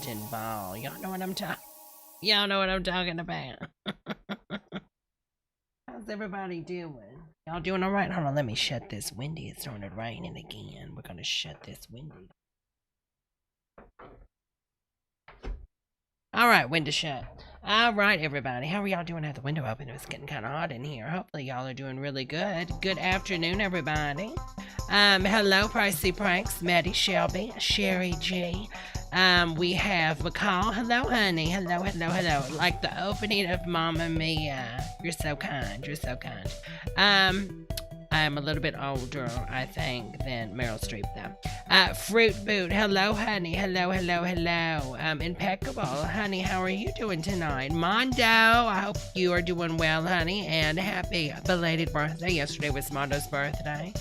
golden ball. Y'all know what I'm talking about. How's everybody doing? Y'all doing all right? Hold on, let me shut this window. It's starting raining again. We're gonna shut this window. All right, window shut. All right, everybody. How are y'all doing? I had the window open. It was getting kind of hot in here. Hopefully, y'all are doing really good. Good afternoon, everybody. Hello, Pricey Pranks, Maddie Shelby, Sherry G. We have McCall. Hello, honey. Hello. Like the opening of Mamma Mia. You're so kind. I'm a little bit older, I think, than Meryl Streep, though. Fruit Boot. Hello, honey. Hello. Impeccable. Honey, how are you doing tonight? Mondo, I hope you are doing well, honey, and happy belated birthday. Yesterday was Mondo's birthday.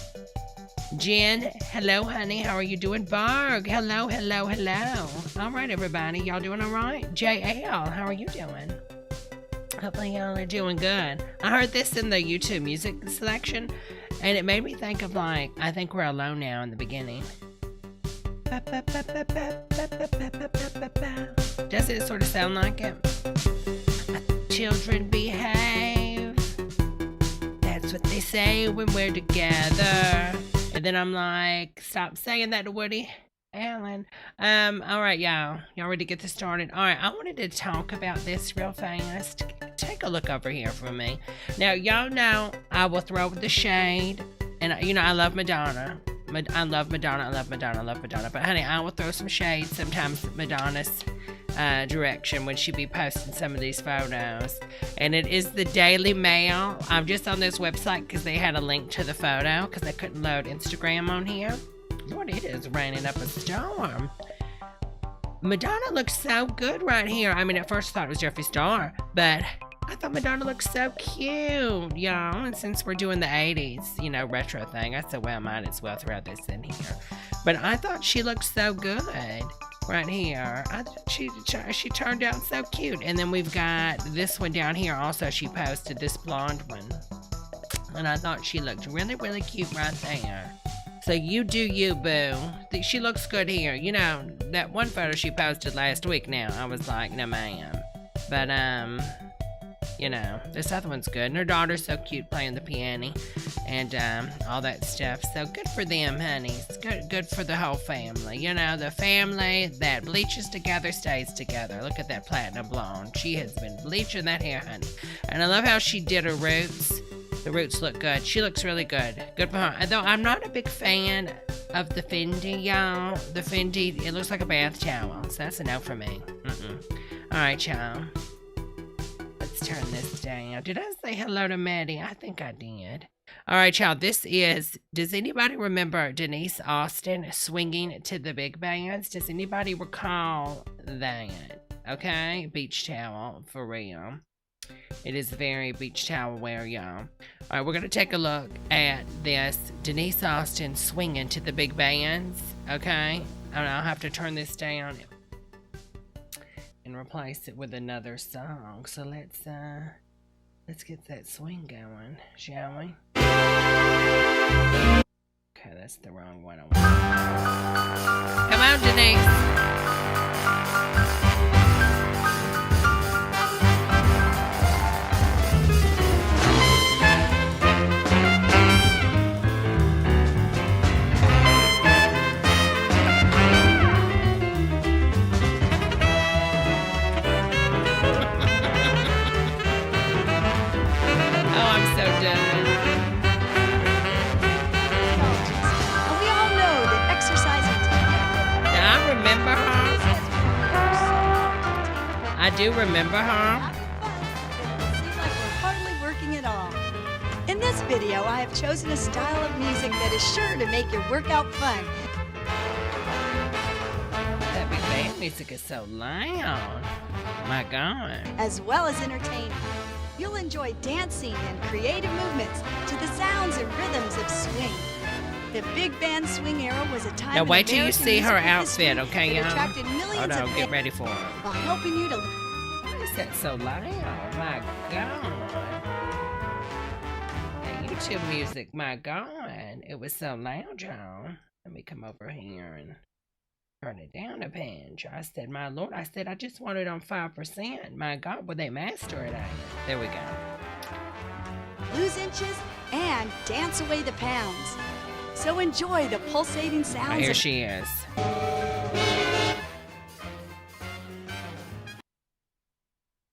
Jen, hello, honey. How are you doing? Barg, hello. All right, everybody. Y'all doing all right? JL, how are you doing? Hopefully y'all are doing good. I heard this in the YouTube music selection, and it made me think of, like, I Think We're Alone Now in the beginning. Does it sort of sound like it? Children behave. That's what they say when we're together. And then I'm like, stop saying that to Woody Allen. All right, y'all. Y'all ready to get this started? All right, I wanted to talk about this real fast. Take a look over here for me. Now, y'all know I will throw the shade. And, you know, I love Madonna. I love Madonna. But, honey, I will throw some shade sometimes Madonna's direction when she be posting some of these photos. And it is the Daily Mail. I'm just on this website because they had a link to the photo because I couldn't load Instagram on here. Lord, it is raining up a storm. Madonna looks so good right here. I mean, at first I thought it was Jeffree Star, but I thought Madonna looked so cute, y'all. And since we're doing the 80s, you know, retro thing, I said, well, might as well throw this in here. But I thought she looked so good right here. I thought she turned out so cute. And then we've got this one down here also. She posted this blonde one. And I thought she looked really, really cute right there. So you do you, boo. She looks good here. You know, that one photo she posted last week now, I was like, no, ma'am. But, you know, this other one's good. And her daughter's so cute playing the piano and all that stuff. So good for them, honey. It's good for the whole family. You know, the family that bleaches together stays together. Look at that platinum blonde. She has been bleaching that hair, honey. And I love how she did her roots. The roots look good. She looks really good. Good for her. Though I'm not a big fan of the Fendi, y'all. The Fendi, it looks like a bath towel. So that's a no for me. All right, y'all. Let's turn this down. Did I say hello to Maddie? I think I did. All right, y'all. This is, does anybody remember Denise Austin swinging to the big bands? Does anybody recall that? Okay? Beach towel, for real. It is very beach towel wear, y'all. All right, we're going to take a look at this Denise Austin swinging to the big bands, okay? And I'll have to turn this down and replace it with another song. So let's get that swing going, shall we? Okay, that's the wrong one. Come on, Denise. I do remember her. It seems like we're hardly working at all. In this video, I have chosen a style of music that is sure to make your workout fun. That big band music is so loud. My God. As well as entertaining. You'll enjoy dancing and creative movements to the sounds and rhythms of swing. The big band swing era was a time. Now wait till you see her outfit, okay, y'all? Attracted millions of get ready for it. While helping you to. Why is that so loud? My God. That YouTube music, my God. It was so loud, y'all. Let me come over here and Turn it down a pinch. I said, my Lord, I said, I just want it on 5%. My God, would they master it? There we go. Lose inches and dance away the pounds. So enjoy the pulsating sounds. Oh, here she is.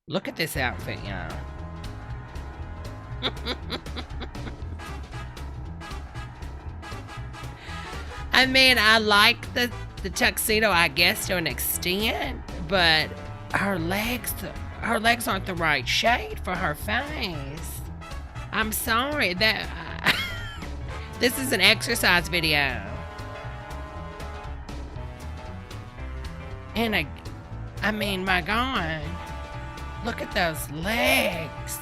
Look at this outfit, y'all. I mean, I like the tuxedo, I guess, to an extent, but her legs aren't the right shade for her face. I'm sorry that this is an exercise video, and I mean, my God, look at those legs.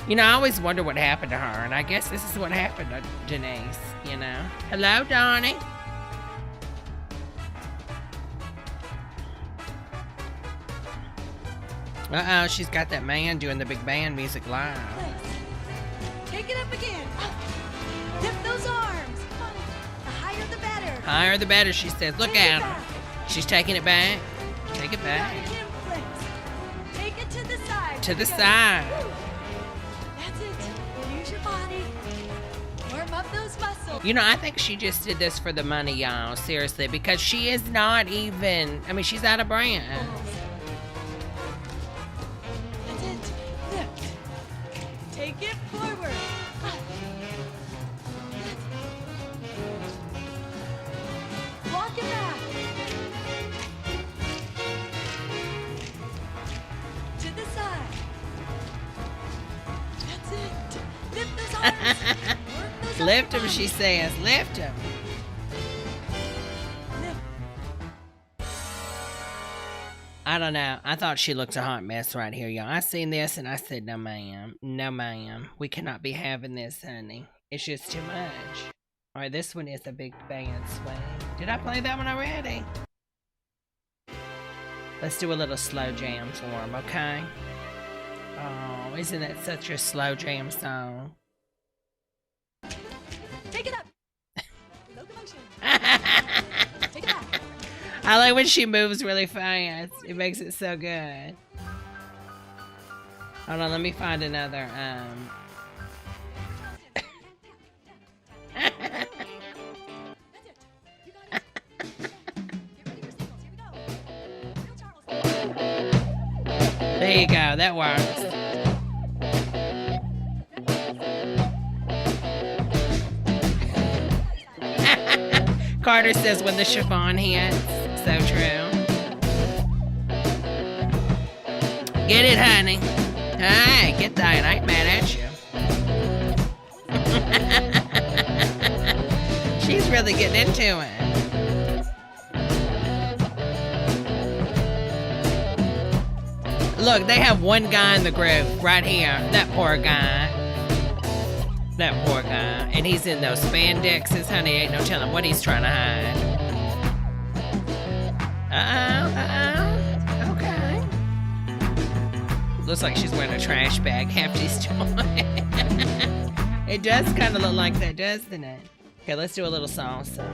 You know, I always wonder what happened to her, and I guess this is what happened to Denise, you know. Hello, Donnie. Uh-oh, she's got that man doing the big band music live. Take it up again. Lift those arms. The higher the better. Higher the better, she says. Look at her. She's taking it back. Take it back. Take it to the side. To the side. That's it. Use your body. Warm up those muscles. You know, I think she just did this for the money, y'all. Seriously, because she is not even, I mean, she's out of brand. That's it. Lift. Take it forward. Walk it back. To the side. That's it. Lift those arms. Work those Lift upper him, she says. Lift him. I don't know. I thought she looked a hot mess right here, y'all. I seen this and I said, no, ma'am. No, ma'am. We cannot be having this, honey. It's just too much. All right, this one is a big band swing. Did I play that one already? Let's do a little slow jam for him, okay? Oh, isn't that such a slow jam song? Take it up. Locomotion. Take it back. I like when she moves really fast. It makes it so good. Hold on, let me find another. There you go, that works. Carter says when the chiffon hits. So true. Get it, honey. Hey, get that. I ain't mad at you. She's really getting into it. Look, they have one guy in the group right here. That poor guy. That poor guy. And he's in those spandexes, honey. Ain't no telling what he's trying to hide. Okay. Looks like she's wearing a trash bag. Hefty's toy. It does kind of look like that, doesn't it? Okay, let's do a little salsa.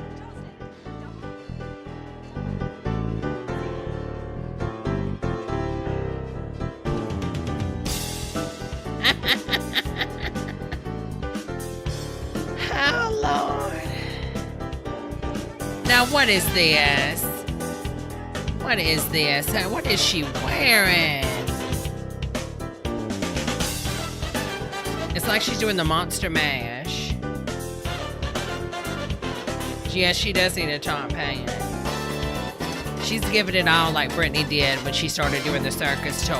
Oh, Lord. Now, what is this? What is this? What is she wearing? It's like she's doing the monster mash. Yeah, she does need a top hat. She's giving it all like Britney did when she started doing the circus tour.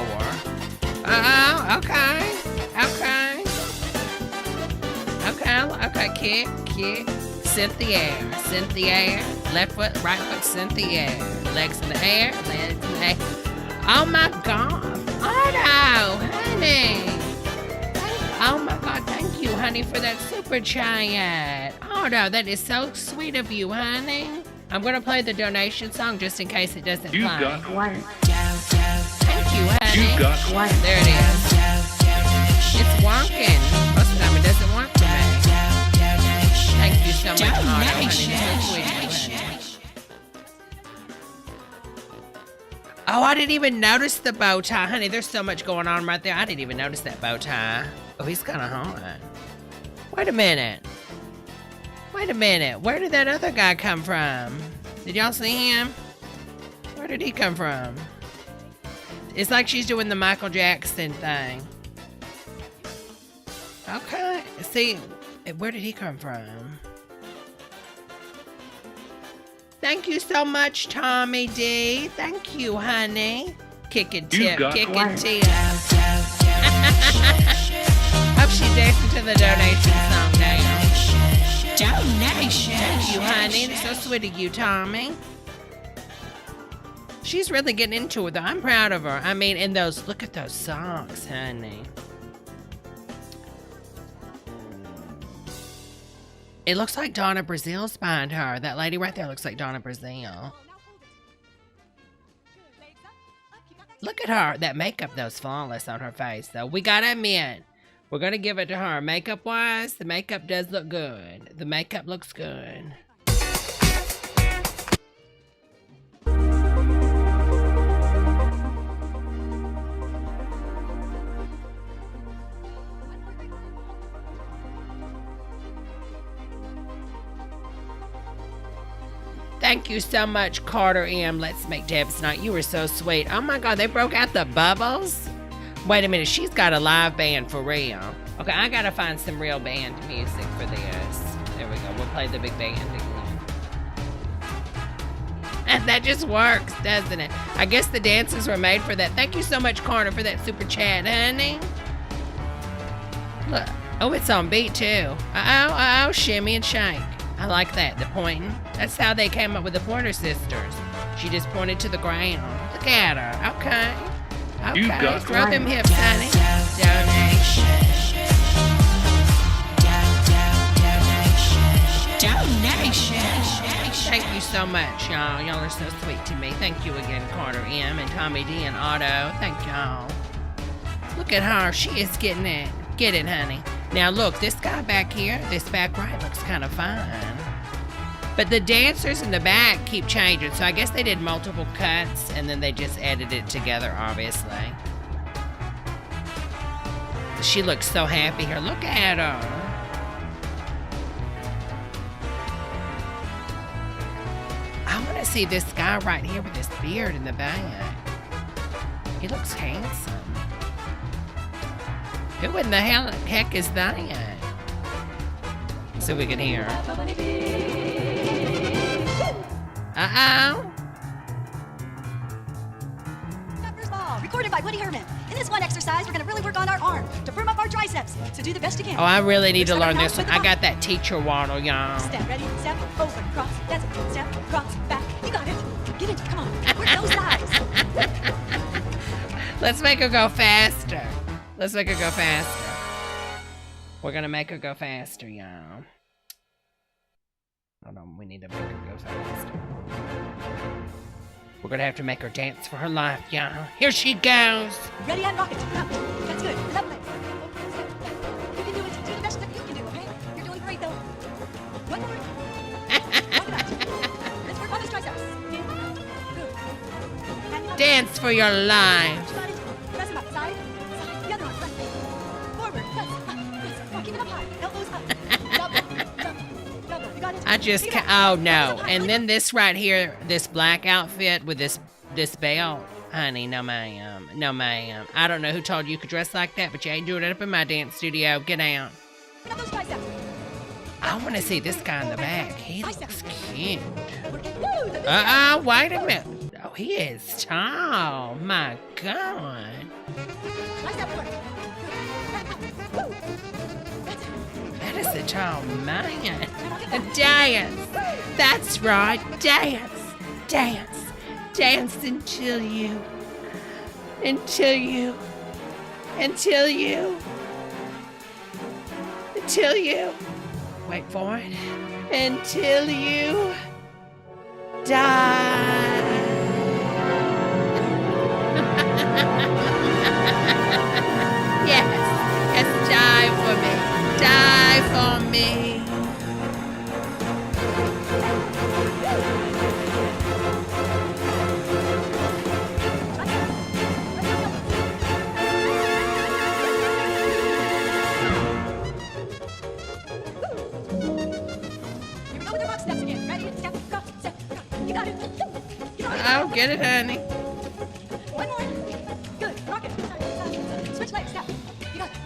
Okay. Okay, kick. Sent the air. Left foot, right foot, sent the air. Legs in the air, legs in the air. Oh my God. Otto, honey. Oh my God, thank you, honey, for that super chat. Otto, that is so sweet of you, honey. I'm going to play the donation song just in case it doesn't play. You got one. Thank you, honey. You got one. There it is. It's wonking. Most of the time it doesn't work for me. Thank you so much, Otto, honey. So sweet of you, honey. Oh, I didn't even notice the bow tie. Honey, there's so much going on right there. I didn't even notice that bow tie. Oh, he's kind of hot. Wait a minute. Wait a minute. Where did that other guy come from? Did y'all see him? Where did he come from? It's like she's doing the Michael Jackson thing. Okay. See, where did he come from? Thank you so much, Tommy D. Thank you, honey. Kicking tip, kicking tip. Hope she dancing to the donation song now. Donation. Thank you, honey. It's so sweet of you, Tommy. She's really getting into it, though. I'm proud of her. I mean, and those, look at those socks, honey. It looks like Donna Brazil's behind her. That lady right there looks like Donna Brazil. Look at her. That makeup, though, is flawless on her face, though. We gotta admit, we're gonna give it to her. Makeup-wise, the makeup does look good. The makeup looks good. Thank you so much, Carter M. Let's make Deb's night. You were so sweet. Oh my God, they broke out the bubbles? Wait a minute, she's got a live band for real. Okay, I gotta find some real band music for this. There we go, we'll play the big band again. And that just works, doesn't it? I guess the dances were made for that. Thank you so much, Carter, for that super chat, honey. Look, oh, it's on beat too. Uh-oh, shimmy and shake. I like that, the pointing. That's how they came up with the Pointer Sisters. She just pointed to the ground. Look at her. Okay. Okay. Throw them hips, honey. Donation. Thank you so much, y'all. Y'all are so sweet to me. Thank you again, Carter M. and Tommy D. and Otto. Thank y'all. Look at her. She is getting it. Get it, honey. Now look, this guy back here, this back right looks kind of fine. But the dancers in the back keep changing, so I guess they did multiple cuts and then they just edited it together, obviously. She looks so happy here. Look at her. I want to see this guy right here with this beard in the back. He looks handsome. Who in the heck is that? So we can hear. Uh-oh. First ball, recorded by Woody Herman. In this one exercise, we're going to really work on our arm to firm up our triceps. So do the best you can. Oh, I really need to learn this one. I got that teacher waddle, y'all. Step, ready, step, over, cross, that's it. Step, cross, back. You got it. Get it, come on. Work those thighs. Let's make her go faster. Let's make her go faster. We're gonna make her go faster, y'all. Hold on, we need to make her go faster. We're gonna have to make her dance for her life, y'all. Here she goes. Ready and rock it. Come. That's good. Lovely. You can do it. Do the best that you can do, okay? You're doing great, though. One more. Rock it out. Let's work on those triceps. Good. Dance for your life. Press them up. Side. The other one. Forward. Press. Keep it up high. Elbows up. Double. You got it. I just can't. Oh no! And then this right here, this black outfit with this belt, honey. No ma'am. No ma'am. I don't know who told you you could dress like that, but you ain't doing it up in my dance studio. Get out. I want to see this guy in the back. He looks cute. Wait a minute. Oh, he is tall. My God. That is a tall man. Dance. That's right. Dance. Dance. Dance until you. Wait for it. Until you die. Yes, die for me. Die for me. You got it. You got it. Oh, get it, honey. One more. Good. Rock it. Switch legs. Step. You got it.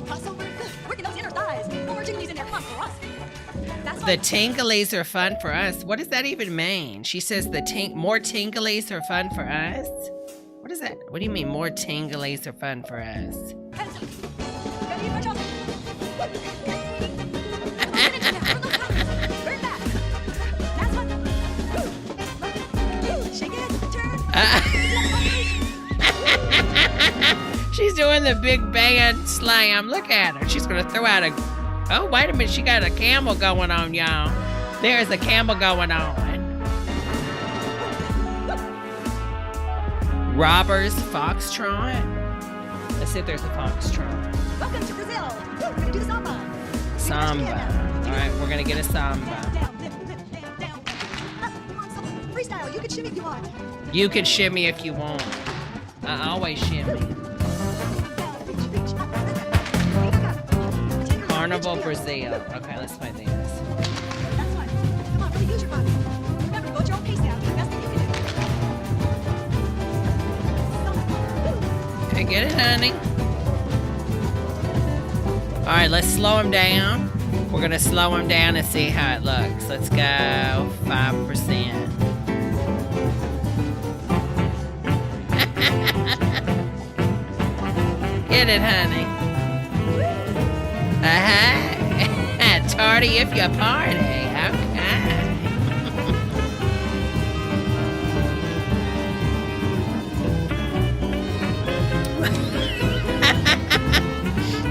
Crossover. Good. Working those inner thighs. No more jigglies in there. Come on, for us. That's The right. tinglies are fun for us. What does that even mean? She says more tinglies are fun for us. What is that? What do you mean more tinglies are fun for us? Hands up. Ready for jump. Burn back. That's one. Shake it. Turn. She's doing the big band slam. Look at her. She's going to throw out a... Oh, wait a minute. She got a camel going on, y'all. There's a camel going on. Robbers Foxtrot. Let's see if there's a Foxtrot. Welcome to Brazil. We're going to do the samba. Samba. All right, we're going to get a samba. Down, lift, down. Up, come on, samba. Freestyle. You can shimmy if you want. You can shimmy if you want. I always shimmy. Down, reach, up, lift. Carnival Brazil. Okay, let's play this. That's right. Come on, really use your body. Remember, go at your own pace now. Best thing you can do. Okay, get it, honey. All right, let's slow him down. We're going to slow him down and see how it looks. Let's go 5%. Get it, honey. Tardy if you party. Okay.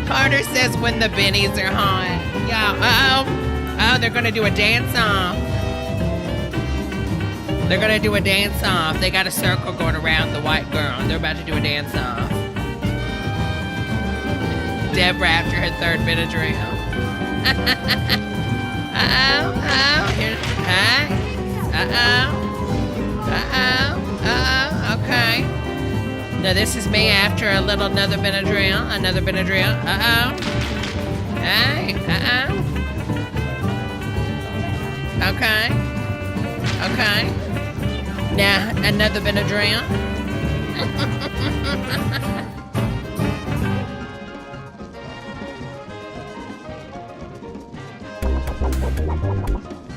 Carter says when the bennies are hot. Yeah. Oh, they're gonna do a dance off. They're gonna do a dance off. They got a circle going around the white girl. They're about to do a dance off. Debra after her third Benadryl. Here. Okay. Now this is me after another Benadryl. Hey, Okay. Now another Benadryl.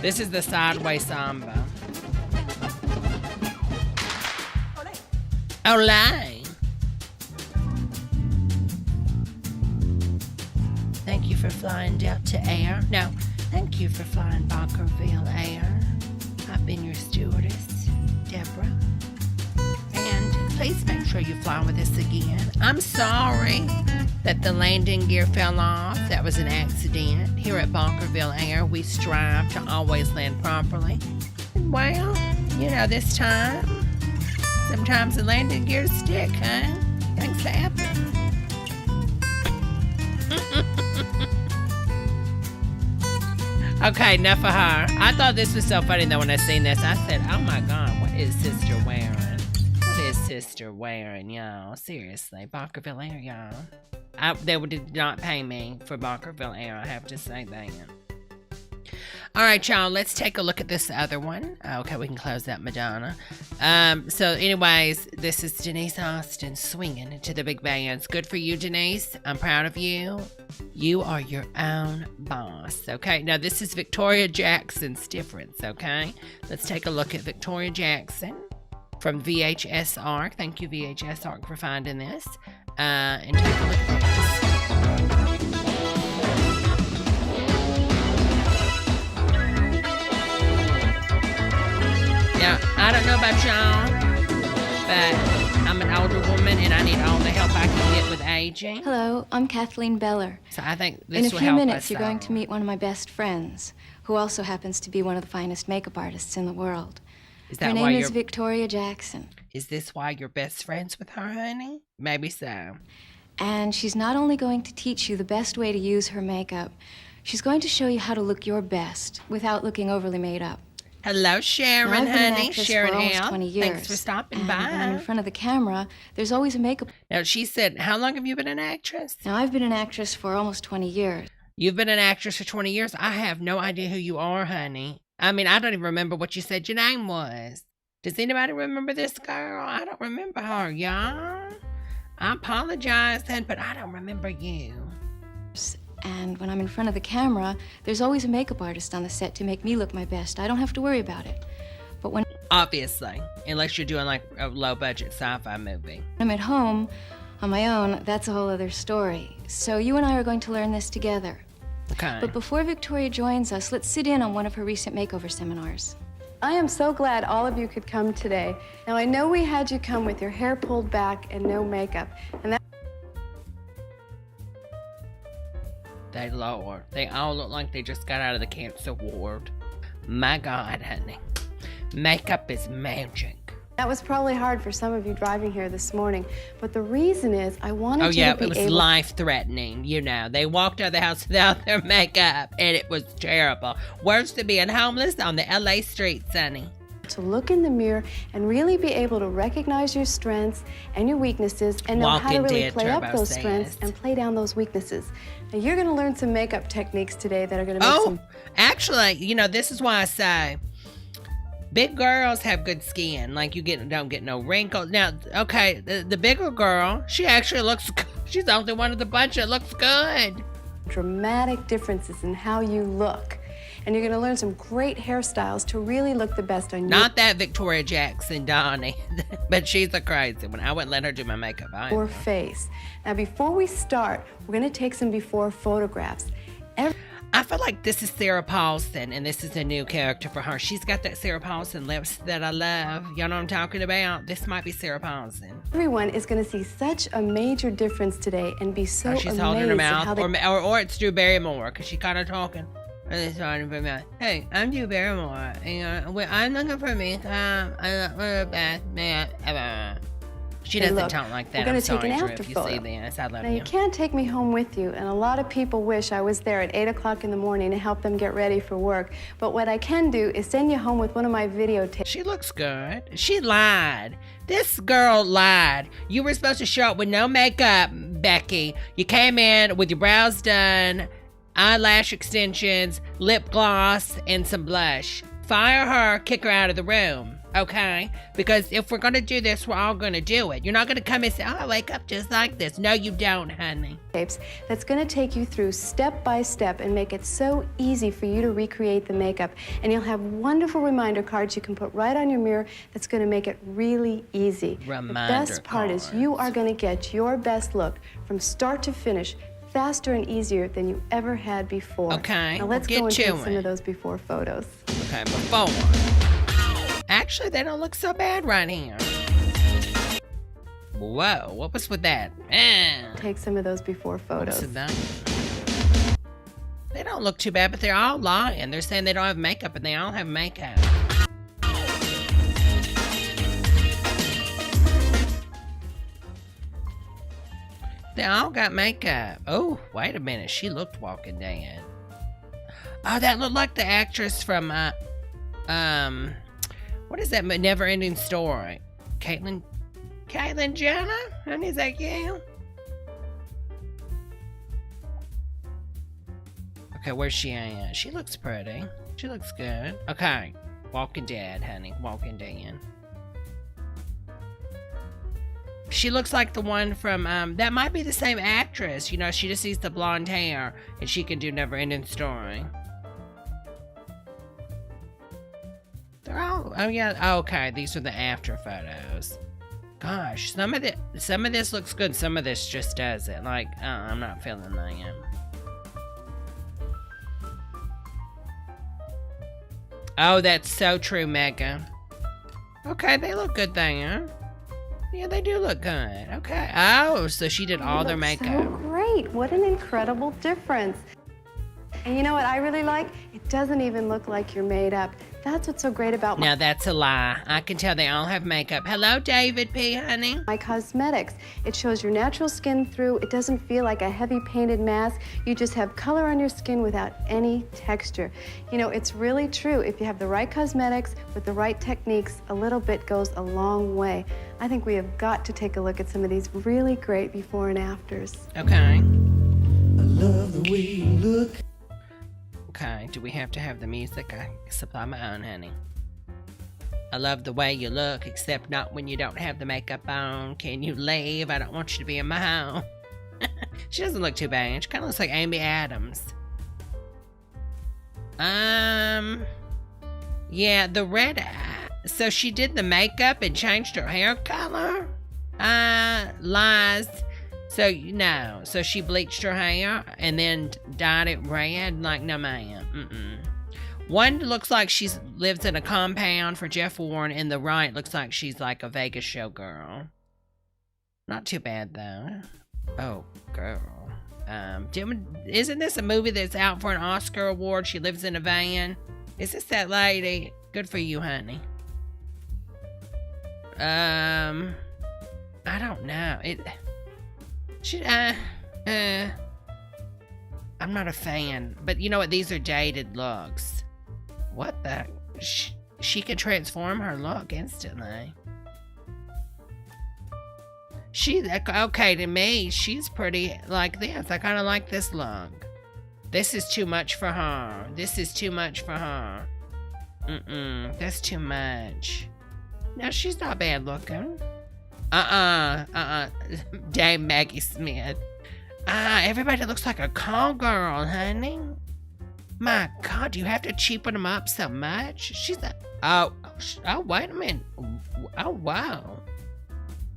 This is the sideways samba. Olay. Thank you for flying Delta Air. No, thank you for flying Barkerville Air. I've been your stewardess, Debra. And please make sure you fly with us again. I'm sorry that the landing gear fell off. That was an accident. Here at Barkerville Air, we strive to always land properly. And well, this time, sometimes the landing gears stick, huh? Things happen. Okay, enough of her. I thought this was so funny though when I seen this. I said, oh my God, what is sister wearing? What is sister wearing, y'all? Seriously, Barkerville Air, y'all. They did not pay me for Barkerville Air, I have to say that. All right, y'all, let's take a look at this other one. Okay, we can close that Madonna. So anyways, this is Denise Austin swinging into the big bands. Good for you, Denise. I'm proud of you. You are your own boss, okay? Now, this is Victoria Jackson's difference, okay? Let's take a look at Victoria Jackson from VHS Arc. Thank you, VHS Arc, for finding this. And take a look at this. Now, I don't know about y'all, but I'm an older woman and I need all the help I can get with aging. Hello, I'm Kathleen Beller. So I think In this a will few help minutes, us you're going all. to meet one of my best friends, who also happens to be one of the finest makeup artists in the world. Is Her that why name is you're... Victoria Jackson. Is this why you're best friends with her, honey? Maybe so. And she's not only going to teach you the best way to use her makeup, she's going to show you how to look your best without looking overly made up. Hello, Sharon, Now, I've been an honey. actress Sharon for almost L. 20 years. Thanks for stopping and by. when I'm in front of the camera, there's always a makeup. Now, she said, how long have you been an actress? Now, I've been an actress for almost 20 years. You've been an actress for 20 years. I have no idea who you are, honey. I mean, I don't even remember what you said your name was. Does anybody remember this girl? I don't remember her, y'all. I apologize then, but I don't remember you. And when I'm in front of the camera, there's always a makeup artist on the set to make me look my best. I don't have to worry about it. But when Obviously, unless you're doing like a low-budget sci-fi movie. I'm at home on my own, that's a whole other story. So you and I are going to learn this together. Okay. But before Victoria joins us, let's sit in on one of her recent makeover seminars. I am so glad all of you could come today. Now, I know we had you come with your hair pulled back and no makeup, and that Lord, they all look like they just got out of the cancer ward. My God, honey. Makeup is magic. was probably hard for some of you driving here this morning, but the reason is I wanted Oh, you yeah, to be it was able life-threatening, you know. They walked out of the house without their makeup, and it was terrible. Worse than being homeless on the LA streets, honey. to look in the mirror and really be able to recognize your strengths and your weaknesses and know how to Walking really Dead play up Turbo those says. strengths and play down those weaknesses. Now, you're going to learn some makeup techniques today that are going to make Oh, some... actually, you know, this is why I say big girls have good skin. Like, don't get no wrinkles. Now, okay, the bigger girl, she actually looks good. She's the only one of the bunch that looks good. dramatic differences in how you look. And you're going to learn some great hairstyles to really look the best on you. Not that Victoria Jackson, Donnie, but she's a crazy one. I wouldn't let her do my makeup either. Your face. Now, before we start, we're going to take some before photographs. I feel like this is Sarah Paulson, and this is a new character for her. She's got that Sarah Paulson lips that I love. Y'all know what I'm talking about? This might be Sarah Paulson. Everyone is going to see such a major difference today and be so Or she's amazed holding her at mouth, how they... or it's Drew Barrymore, because she kind of talking. Hey, I'm Drew Barrymore. I'm looking for makeup. She Hey, doesn't look, talk like we're that. gonna I'm take sorry, an Drew, after if you photo. see this. I love Now, you. you can't take me home with you, and a lot of people wish I was there at 8 o'clock in the morning to help them get ready for work. But what I can do is send you home with one of my videotapes. She looks good. She lied. This girl lied. You were supposed to show up with no makeup, Becky. You came in with your brows done, eyelash extensions, lip gloss, and some blush. Fire her, kick her out of the room, okay? Because if we're gonna do this, we're all gonna do it. You're not gonna come and say, oh, I wake up just like this. No, you don't, honey. That's going to take you through step by step and make it so easy for you to recreate the makeup. And you'll have wonderful reminder cards you can put right on your mirror that's going to make it really easy. The best part is you are going to get your best look from start to finish faster and easier than you ever had before. Okay, Now let's we'll go and get take to some it. of those before photos. Okay, before. Actually, they don't look so bad right here. Whoa, what was with that? Take some of those before What's photos. with that? They don't look too bad, but they're all lying. They're saying they don't have makeup, and they all have makeup. They all got makeup. Oh, wait a minute. She looked Walking Dead. Oh, that looked like the actress from, what is that Never Ending Story? Caitlyn Jenner? Honey, is that you? Okay, where's she at? She looks pretty. She looks good. Okay. Walking Dead, honey. Walking Dead. She looks like the one from, that might be the same actress. You know, she just needs the blonde hair, and she can do Never Ending Story. They're all, oh yeah, okay, these are the after photos. Gosh, some of this looks good, some of this just doesn't. Like, I'm not feeling that. Oh, that's so true, Mega. Okay, they look good there. Yeah, they do look good. Okay. Oh, so she did all their makeup. So great. What an incredible difference. And you know what I really like? It doesn't even look like you're made up. That's what's so great about Now, that's a lie. I can tell they all have makeup. Hello, David P., honey. my cosmetics. It shows your natural skin through. It doesn't feel like a heavy painted mask. You just have color on your skin without any texture. You know, it's really true. If you have the right cosmetics with the right techniques, a little bit goes a long way. I think we have got to take a look at some of these really great before and afters. Okay. I love the way you look. Okay, do we have to have the music? I supply my own, honey. I love the way you look, except not when you don't have the makeup on. Can you leave? I don't want you to be in my home. She doesn't look too bad. She kind of looks like Amy Adams. Yeah, the red eye. So she did the makeup and changed her hair color? Lies. So, no. So she bleached her hair and then dyed it red? Like, no, ma'am. One looks like she lives in a compound for Jeff Warren, and the right looks like she's like a Vegas show girl. Not too bad, though. Oh, girl. Isn't this a movie that's out for an Oscar award? She lives in a van. Is this that lady? Good for you, honey. I don't know. I'm not a fan, but you know what? These are dated looks. What the? She could transform her look instantly. Okay, to me, she's pretty like this. I kind of like this look. This is too much for her. This is too much for her. That's too much. No, she's not bad looking. Dame Maggie Smith. Everybody looks like a call girl, honey. My God, you have to cheapen them up so much. She's a... Oh, wait a minute. Oh, wow.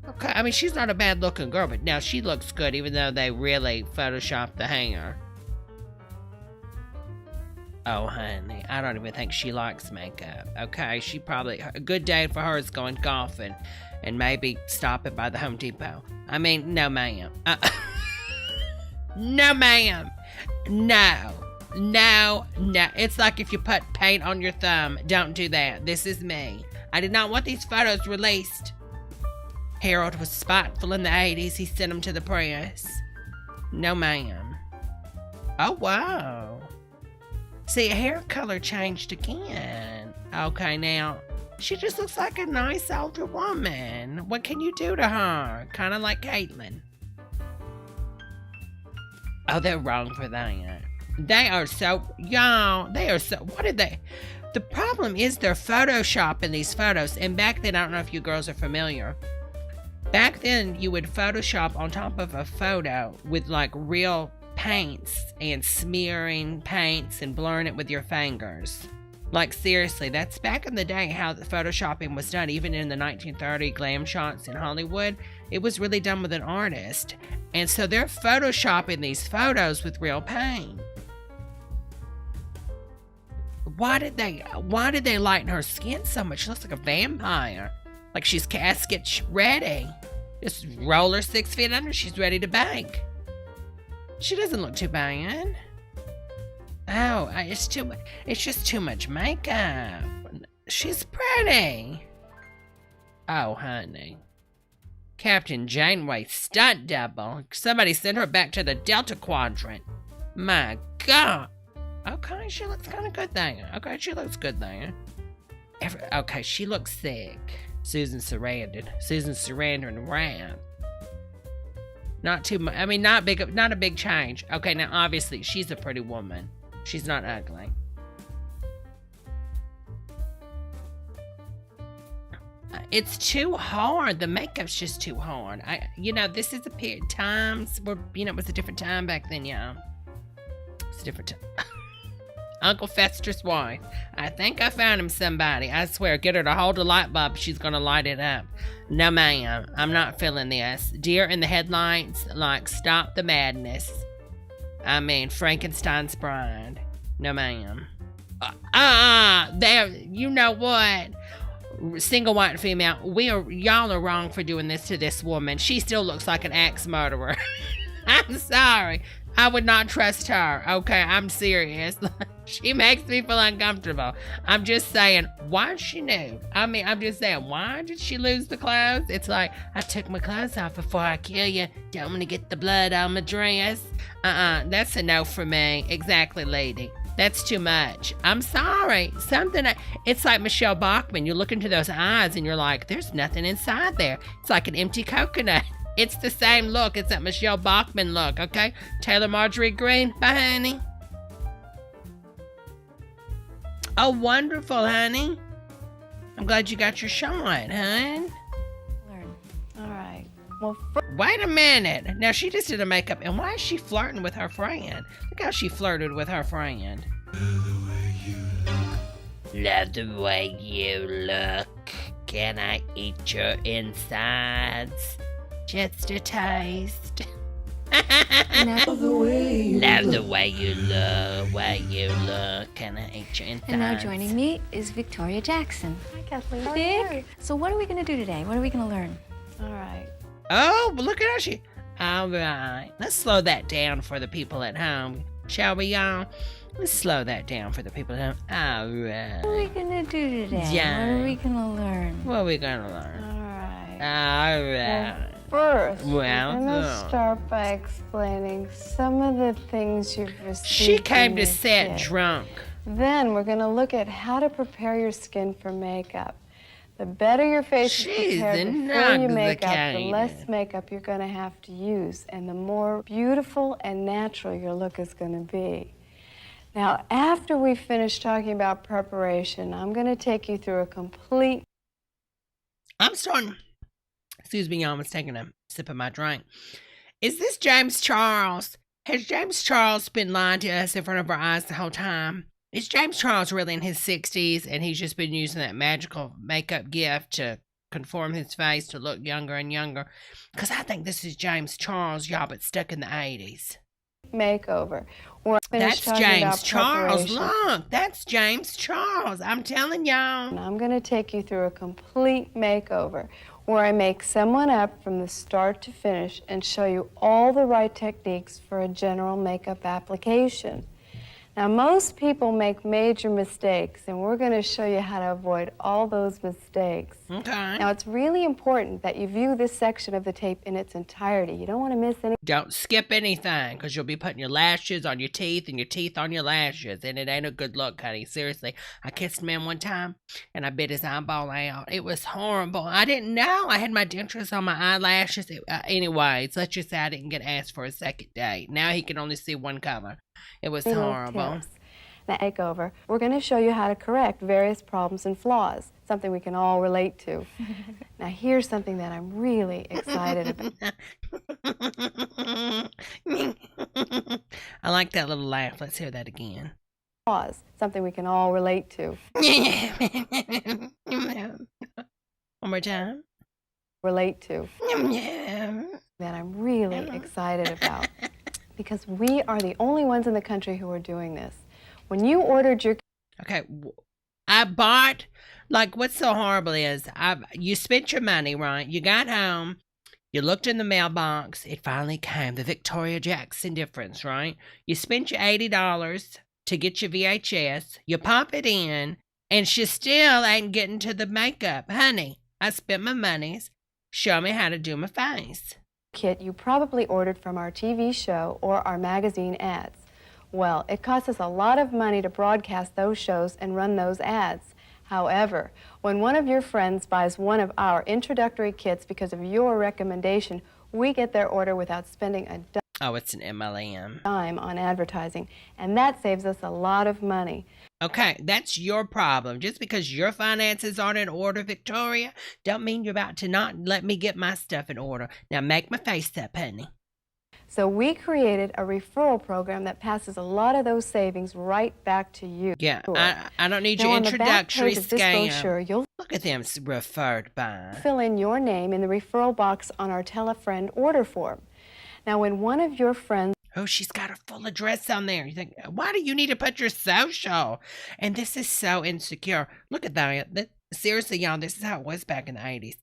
Okay, I mean, she's not a bad-looking girl, but now she looks good, even though they really photoshopped the hair. Oh, honey, I don't even think she likes makeup. Okay, she probably... A good day for her is going golfing and maybe stopping by the Home Depot. I mean, no, ma'am. No, ma'am. No. It's like if you put paint on your thumb. Don't do that. This is me. I did not want these photos released. Harold was spiteful in the 80s. He sent them to the press. No, ma'am. Oh, wow. See, hair color changed again. Okay, now, she just looks like a nice older woman. What can you do to her? Kind of like Caitlyn. Oh, they're wrong for that. They are so, y'all, what did they? The problem is they're photoshopping these photos. And back then, I don't know if you girls are familiar. Back then, you would Photoshop on top of a photo with like real paints and smearing paints and blurring it with your fingers. Like seriously, that's back in the day how the photoshopping was done. Even in the 1930 glam shots in Hollywood, it was really done with an artist. And so they're photoshopping these photos with real paint. Why did they lighten her skin so much? She looks like a vampire. Like she's casket ready. Just roll her 6 feet under, she's ready to bake. She doesn't look too bad. Oh, it's just too much makeup. She's pretty. Oh, honey. Captain Janeway stunt double. Somebody sent her back to the Delta Quadrant. My God. Okay, she looks kind of good there. Okay, she looks good there. Okay, she looks sick. Susan Sarandon and Ram. Not too much. I mean, not a big change. Okay, now obviously she's a pretty woman. She's not ugly. It's too hard. The makeup's just too hard. This is a period times where, it was a different time back then, y'all. It's a different time. Uncle Fester's wife. I think I found him somebody. I swear, get her to hold a light bulb. She's gonna light it up. No, ma'am. I'm not feeling this. Deer in the headlights, like, stop the madness. I mean, Frankenstein's bride. No, ma'am. There. You know what? Single white female. Y'all are wrong for doing this to this woman. She still looks like an axe murderer. I'm sorry. I would not trust her. Okay, I'm serious. She makes me feel uncomfortable. I'm just saying, why is she nude? I mean, I'm just saying, why did she lose the clothes? It's like, I took my clothes off before I kill you. Don't want to get the blood on my dress. That's a no for me. Exactly, lady. That's too much. I'm sorry. It's like Michelle Bachmann. You look into those eyes and you're like, there's nothing inside there. It's like an empty coconut. It's the same look. It's that Michelle Bachmann look, okay? Taylor Marjorie Green, bye, honey. Oh, wonderful, honey. I'm glad you got your shot, hon. Learn. All right. Well, Wait a minute. Now, she just did a makeup, and why is she flirting with her friend? Look how she flirted with her friend. Love the way you look. Can I eat your insides? Just a taste. Love the way you look. Can I eat your insides? And now joining me is Victoria Jackson. hi, Kathleen. How are Vic, you? so what are we going to do today? What are we going to learn? All right. Oh, but look at how she... All right. Let's slow that down for the people at home. Shall we, y'all? Let's slow that down for the people at home. All What are we right. going to do today? Yeah. What are we going to learn? What are we going to learn? All right. All right. First, Well, we're going to no. start by explaining some of the things you've received. She came in to your set kit. drunk. Then we're going to look at how to prepare your skin for makeup. The better your face She's is prepared before you make up, the intoxicated. less makeup you're going to have to use, and the more beautiful and natural your look is going to be. Now, after we finish talking about preparation, I'm going to take you through a complete... I'm starting. Excuse me, y'all. I was taking a sip of my drink. Is this James Charles? Has James Charles been lying to us in front of our eyes the whole time? Is James Charles really in his 60s and he's just been using that magical makeup gift to conform his face to look younger and younger? Because I think this is James Charles, y'all, but stuck in the 80s. makeover. We're finished That's talking James about Charles. preparation. Look, that's James Charles. I'm telling y'all. And I'm going to take you through a complete makeover where I make someone up from the start to finish and show you all the right techniques for a general makeup application. Now, most people make major mistakes, and we're going to show you how to avoid all those mistakes. Okay. Now, it's really important that you view this section of the tape in its entirety. You don't want to miss any. Don't skip anything, because you'll be putting your lashes on your teeth and your teeth on your lashes, and it ain't a good look, honey. Seriously, I kissed a man one time, and I bit his eyeball out. It was horrible. I didn't know. I had my dentures on my eyelashes. Anyways, let's just say I didn't get asked for a second date. Now he can only see one color. It was little horrible. tips. Now, makeover, we're going to show you how to correct various problems and flaws, something we can all relate to. Now, here's something that I'm really excited about. I like that little laugh. Let's hear that again. Flaws, something we can all relate to. One more time. Relate to. That I'm really excited about. Because we are the only ones in the country who are doing this. When you ordered your... Okay, I bought, like, what's so horrible is, you spent your money, right? You got home, you looked in the mailbox, it finally came, the Victoria Jackson difference, right? You spent your $80 to get your VHS, you pop it in, and she still ain't getting to the makeup. Honey, I spent my monies, show me how to do my face. Kit you probably ordered from our TV show or our magazine ads. Well, it costs us a lot of money to broadcast those shows and run those ads. However, when one of your friends buys one of our introductory kits because of your recommendation, we get their order without spending a Oh, it's an MLM. dime on advertising, and that saves us a lot of money. Okay, that's your problem. Just because your finances aren't in order, Victoria, don't mean you're about to not let me get my stuff in order. Now make my face up, honey. So we created a referral program that passes a lot of those savings right back to you. Yeah, Sure. I don't need Now, your on the back introductory page of this scam. brochure, you'll Look at them referred by. fill in your name in the referral box on our Tell a Friend order form. Now, when one of your friends Oh, she's got her full address on there. You think, why do you need to put your social? And this is so insecure. Look at that. Seriously, y'all, this is how it was back in the 80s.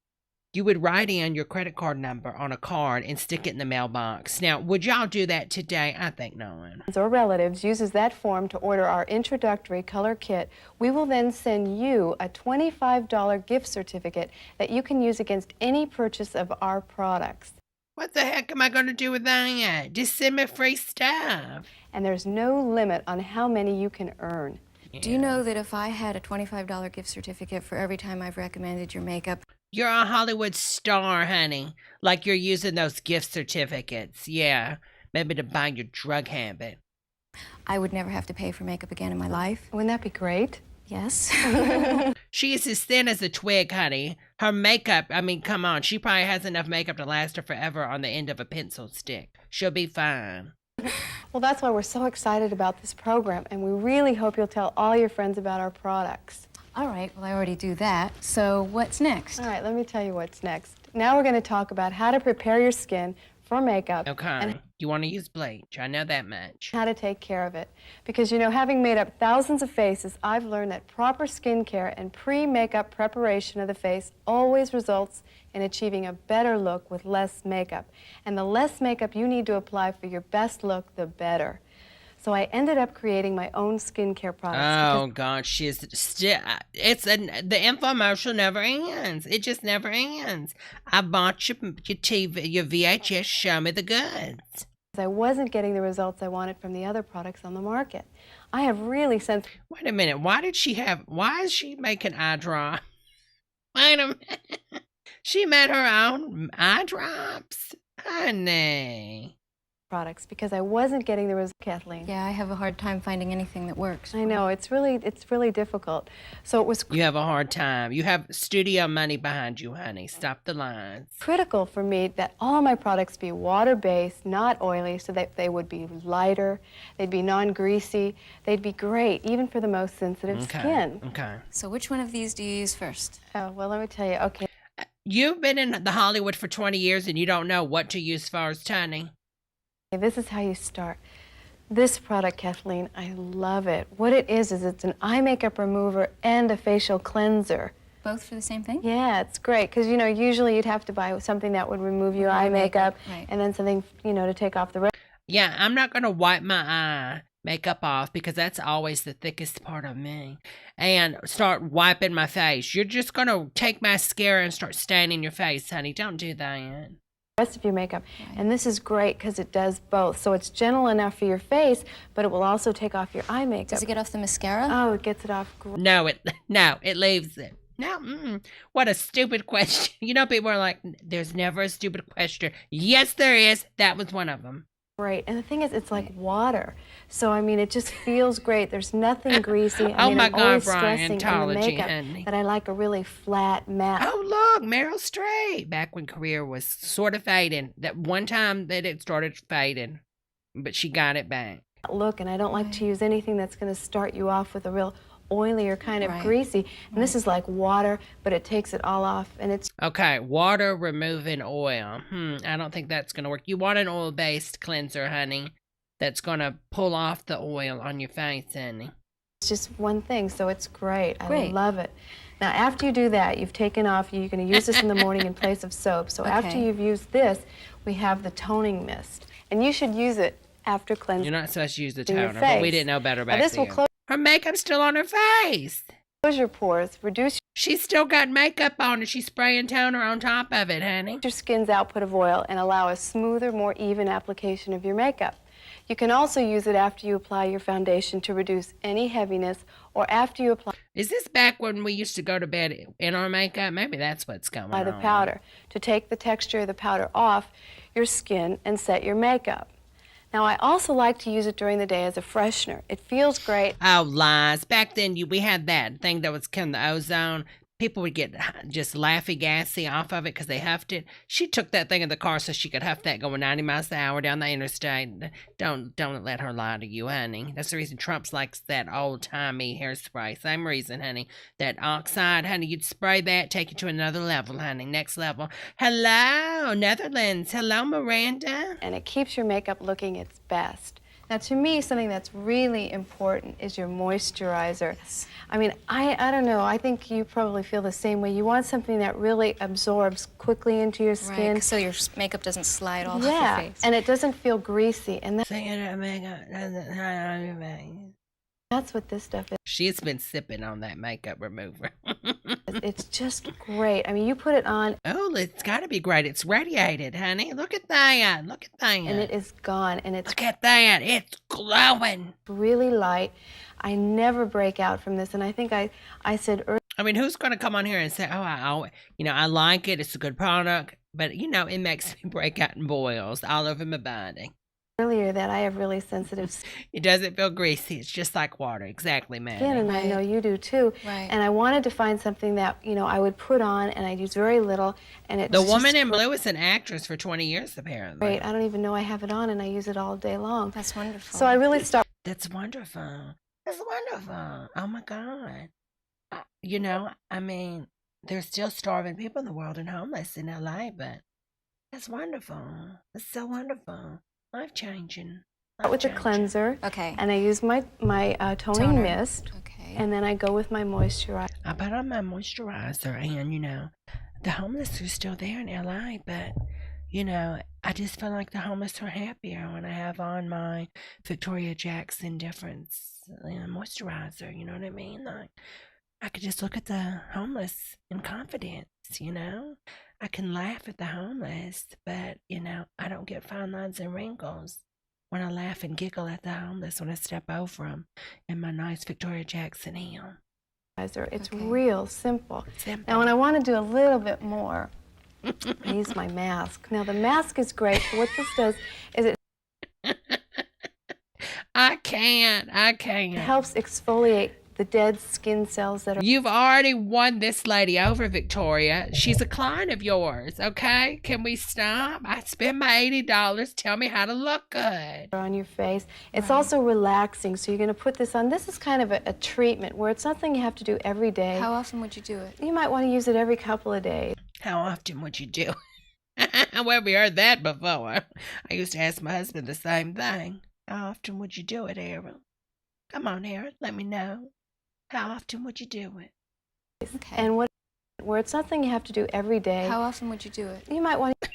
You would write in your credit card number on a card and stick it in the mailbox. Now, would y'all do that today? I think no one. or relatives uses that form to order our introductory color kit, we will then send you a $25 gift certificate that you can use against any purchase of our products. What the heck am I going to do with that? Just send me free stuff. And there's no limit on how many you can earn. Do you know that if I had a $25 gift certificate for every time I've recommended your makeup, You're a Hollywood star, honey. Like you're using those gift certificates. Yeah. Maybe to buy your drug habit. I would never have to pay for makeup again in my life? Wouldn't that be great? Yes. She is as thin as a twig, honey. Her makeup, I mean, come on. She probably has enough makeup to last her forever on the end of a pencil stick. She'll be fine. Well, that's why we're so excited about this program, and we really hope you'll tell all your friends about our products. All right, well, I already do that. So what's next? All right, let me tell you what's next. Now we're going to talk about how to prepare your skin for makeup. Okay. And You want to use bleach. I know that much. how to take care of it. Because, you know, having made up thousands of faces, I've learned that proper skincare and pre-makeup preparation of the face always results in achieving a better look with less makeup. And the less makeup you need to apply for your best look, the better. So I ended up creating my own skincare products. Oh, God, she's still, the infomercial never ends. It just never ends. I bought your TV, your VHS, show me the goods. I wasn't getting the results I wanted from the other products on the market. I have really since... Wait a minute, why is she making eye drop? Wait a minute. She made her own eye drops? Honey. products because I wasn't getting the results, Kathleen. Yeah, I have a hard time finding anything that works. I know, it's really difficult. So it was You have a hard time. You have studio money behind you, honey. Stop the lines. critical for me that all my products be water-based, not oily, so that they would be lighter, they'd be non-greasy, they'd be great, even for the most sensitive skin. Okay. So which one of these do you use first? Oh, well, let me tell you, okay. You've been in the Hollywood for 20 years and you don't know what to use first, honey. This is how you start. This product, Kathleen, I love it. What it is it's an eye makeup remover and a facial cleanser. Both for the same thing? Yeah, it's great, because, you know, usually you'd have to buy something that would remove your eye makeup, right. and then something, you know, to take off the rest. Yeah, I'm not going to wipe my eye makeup off because that's always the thickest part of me. And start wiping my face. You're just going to take mascara and start staining your face, honey. Don't do that. Rest of your makeup. And this is great because it does both. So it's gentle enough for your face, but it will also take off your eye makeup. Does it get off the mascara? Oh, it gets it off great. No, it leaves it. No, what a stupid question. You know, people are like, there's never a stupid question. Yes, there is. That was one of them. Great. And the thing is, it's like water. So, I mean, it just feels great. There's nothing greasy. I Oh mean, my I'm God, always Brian, stressing in the Demonology, makeup honey. that I like a really flat, matte. Oh, look, Meryl Streep. Back when career was sort of fading. That one time that it started fading, but she got it back. Look, and I don't like to use anything that's going to start you off with a real oily or kind of greasy. And this is like water, but it takes it all off, and it's Okay, water removing oil. I don't think that's going to work. You want an oil-based cleanser, honey, that's going to pull off the oil on your face, honey. just one thing, so it's great. I Great. love it. Now, after you do that, you've taken off, you're going to use this in the morning in place of soap. So after Okay. you've used this, we have the toning mist. And you should use it after cleansing You're not supposed to use the your toner, but we face. didn't know better Now, back this will then. Her makeup's still on her face. close your pores, reduce She's still got makeup on and she's spraying toner on top of it, honey. your skin's output of oil, and allow a smoother, more even application of your makeup. You can also use it after you apply your foundation to reduce any heaviness, or after you apply Is this back when we used to go to bed in our makeup? Maybe that's what's going on. the powder to take the texture of the powder off your skin and set your makeup. Now, I also like to use it during the day as a freshener. It feels great. Oh, lies. Back then, we had that thing that was kind of the ozone. People would get just laughy-gassy off of it because they huffed it. She took that thing in the car so she could huff that going 90 miles an hour down the interstate. Don't let her lie to you, honey. That's the reason Trump likes that old-timey hairspray. Same reason, honey. That oxide, honey, you'd spray that, take it to another level, honey. Next level. Hello, Netherlands. Hello, Miranda. And it keeps your makeup looking its best. Now, to me, something that's really important is your moisturizer. Yes. I mean, I don't know. I think you probably feel the same way. You want something that really absorbs quickly into your skin. Right, so your makeup doesn't slide all Yeah, over your face. and it doesn't feel greasy. And Singing her makeup doesn't hide on your face. that's what this stuff is. She's been sipping on that makeup remover. It's just great. I mean, you put it on, Oh, it's got to be great. It's radiated, honey. Look at that. Look at that. and it is gone, and it's Look at that. It's glowing. really light. I never break out from this, and I think I said earlier, I mean, who's going to come on here and say, oh, I like it. It's a good product. But, it makes me break out in boils all over my body. earlier that I have really sensitive It doesn't feel greasy. It's just like water. Exactly, man. skin, and I know you do too. Right. And I wanted to find something that, you know, I would put on, and I'd use very little, and it's The woman in blue is an actress for 20 years, apparently. great. I don't even know I have it on, and I use it all day long. That's wonderful. So I really start. That's wonderful. That's wonderful. Oh, my God. You know, I mean, there's still starving people in the world and homeless in L.A., but that's wonderful. That's so wonderful. Life-changing. With a cleanser, Okay. and I use my toning Toner. mist, Okay. and then I go with my moisturizer. I put on my moisturizer, and, you know, the homeless are still there in L.A., but, you know, I just feel like the homeless are happier when I have on my Victoria Jackson difference moisturizer, you know what I mean? Like, I could just look at the homeless in confidence, you know? I can laugh at the homeless, but, you know, I don't get fine lines and wrinkles when I laugh and giggle at the homeless when I step over them in my nice Victoria Jackson heel. It's Okay. real simple. Simple. Now, when I want to do a little bit more, I use my mask. Now, the mask is great. But what this does is it I can't. helps exfoliate the dead skin cells that are. You've already won this lady over, Victoria. She's a client of yours, okay? Can we stop? I spend my $80. Tell me how to look good. on your face. It's also relaxing, so you're going to put this on. This is kind of a treatment where it's something you have to do every day. How often would you do it? You might want to use it every couple of days. How often would you do it? Well, we heard that before. I used to ask my husband the same thing. How often would you do it, Aaron? Come on, Aaron, let me know. How often would you do it? Okay. And where it's something you have to do every day. How often would you do it? You might want to.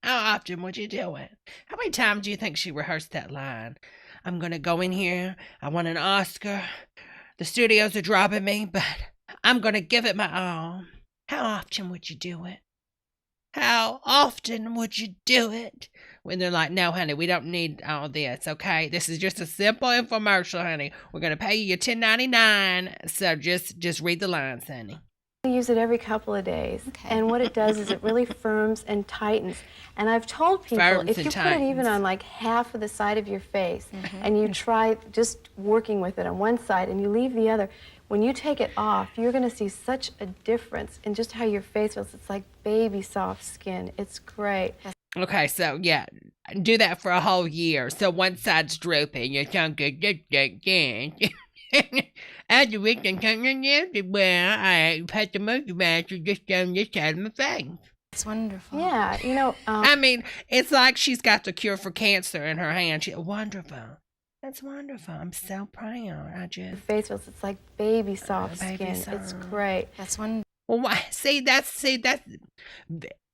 How often would you do it? How many times do you think she rehearsed that line? I'm going to go in here. I want an Oscar. The studios are dropping me, but I'm going to give it my all. How often would you do it? How often would you do it? When they're like, no, honey, we don't need all this, okay? This is just a simple infomercial, honey. We're going to pay you your $10.99, so just read the lines, honey. Use it every couple of days. Okay. And what it does is it really firms and tightens. And I've told people, Firms if and you put it even tightens. on like half of the side of your face, and you try just working with it on one side and you leave the other, when you take it off, you're going to see such a difference in just how your face feels. It's like baby soft skin. It's great. Okay, so yeah, do that for a whole year. So one side's drooping. You sound good. As the week and well, I put the moisturizer just down this side of my face. It's wonderful. Yeah, you know, I mean, it's like she's got the cure for cancer in her hand. Wonderful. That's wonderful. I'm so proud. I your just. face feels, it's like baby soft Baby skin. It's soft. great. That's wonderful. Well, why? See, that's.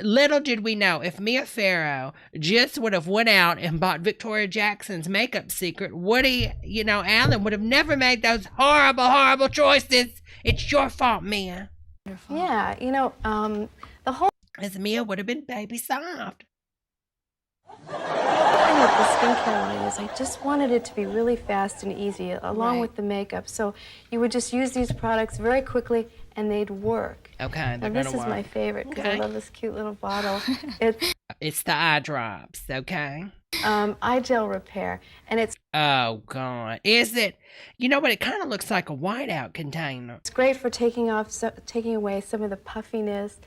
Little did we know, if Mia Farrow just would have went out and bought Victoria Jackson's makeup secret, Woody, Allen would have never made those horrible, horrible choices. It's your fault, Mia. Wonderful. Yeah, you know, the whole As Mia would have been baby soft. thing with the skincare line is I just wanted it to be really fast and easy, along Right. with the makeup. So you would just use these products very quickly, and they'd work. Okay, Now they're this gonna is work. my favorite because Okay. I love this cute little bottle. It's It's the eye drops, okay? eye gel repair, and it's Oh, God. Is it? You know what? It kind of looks like a whiteout container. great for taking away some of the puffiness,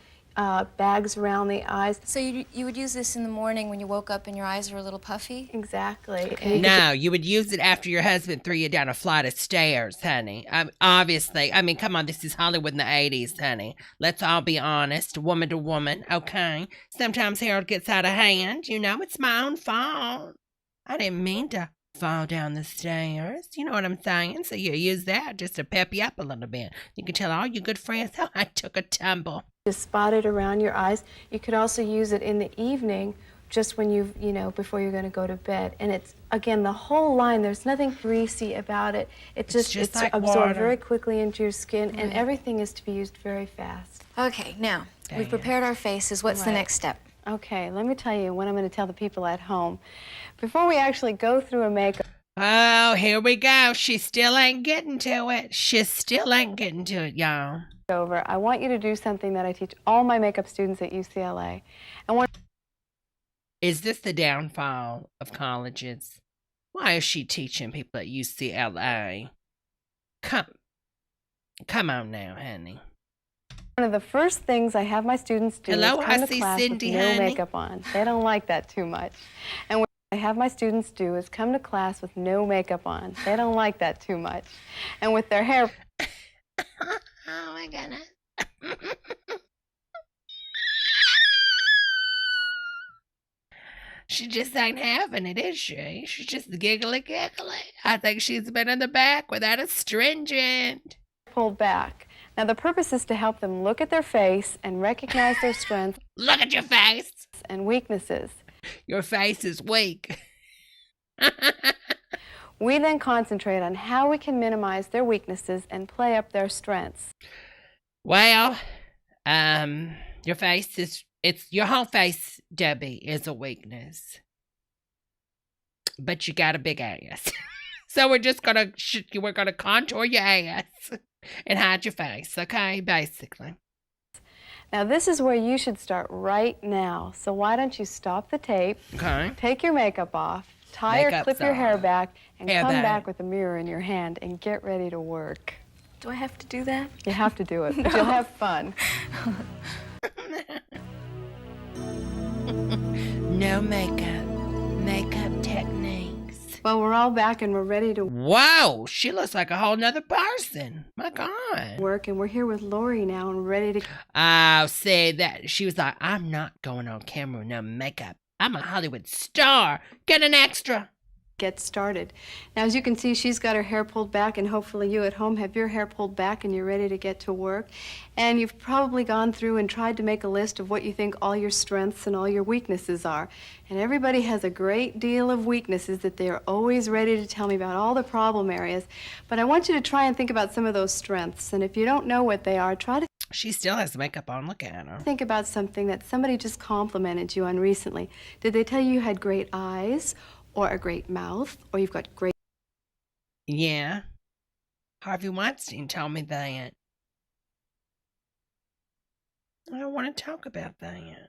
bags around the eyes. So you would use this in the morning when you woke up and your eyes were a little puffy? Exactly. Okay. And you No, you would use it after your husband threw you down a flight of stairs, honey. Obviously. I mean, come on, this is Hollywood in the 80s, honey. Let's all be honest, woman to woman, okay? Sometimes Harold gets out of hand. It's my own fault. I didn't mean to fall down the stairs. You know what I'm saying? So you use that just to pep you up a little bit. You can tell all your good friends how I took a tumble. just spot it around your eyes. You could also use it in the evening, just when before you're going to go to bed. And it's, again, the whole line, there's nothing greasy about it. It's like absorbed water. very quickly into your skin, and Right. everything is to be used very fast. Okay, now, There we've you go. prepared our faces. What's the Right. next step? Okay, let me tell you what I'm going to tell the people at home. Before we actually go through a makeup, Oh, here we go. She still ain't getting to it. She still ain't getting to it, y'all. over, I want you to do something that I teach all my makeup students at UCLA. Is this the downfall of colleges? Why is she teaching people at UCLA? Come on now, honey. One of the first things I have my students do Hello, is come I to see class Cindy, with no honey. makeup on. They don't like that too much. And what I have my students do is come to class with no makeup on. They don't like that too much. And with their hair Oh my goodness. She just ain't having it, is she? She's just giggly. I think she's been in the back without a stringent. pulled back. Now the purpose is to help them look at their face and recognize their strengths Look at your face. and weaknesses. Your face is weak. We then concentrate on how we can minimize their weaknesses and play up their strengths. Well, your face is, your whole face, Debbie, is a weakness. But you got a big ass. So we're just gonna, we're gonna contour your ass and hide your face, okay, basically. Now this is where you should start right now. So why don't you stop the tape, Okay. take your makeup off, tie or Makeup's clip your hair off. back, and Hair come back. back with a mirror in your hand and get ready to work. Do I have to do that? You have to do it, but you'll have fun. No makeup. Makeup techniques. Well, we're all back and we're ready to Whoa, she looks like a whole nother person. My God. work, and we're here with Lori now and we're ready to... Oh, see, that she was like, I'm not going on camera with no makeup. I'm a Hollywood star. Get an extra. get started. Now, as you can see, she's got her hair pulled back, and hopefully you at home have your hair pulled back and you're ready to get to work. And you've probably gone through and tried to make a list of what you think all your strengths and all your weaknesses are. And everybody has a great deal of weaknesses that they're always ready to tell me about, all the problem areas. But I want you to try and think about some of those strengths. And if you don't know what they are, try to She still has makeup on. Look at her. think about something that somebody just complimented you on recently. Did they tell you you had great eyes, or a great mouth, or you've got great... Yeah. Harvey Weinstein told me that. I don't want to talk about that.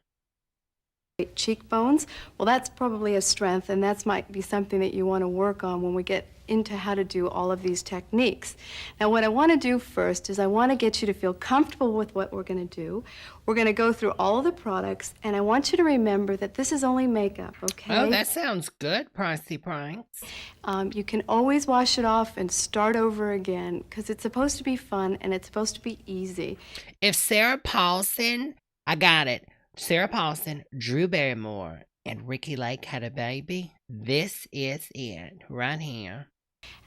Great cheekbones? Well, that's probably a strength, and that might be something that you want to work on when we get into how to do all of these techniques. Now, what I want to do first is I want to get you to feel comfortable with what we're going to do. We're going to go through all of the products, and I want you to remember that this is only makeup, okay? Oh, that sounds good, Pricey Pranks. You can always wash it off and start over again, because it's supposed to be fun and it's supposed to be easy. If Sarah Paulson, I got it. Sarah Paulson, Drew Barrymore, and Ricky Lake had a baby, this is it right here.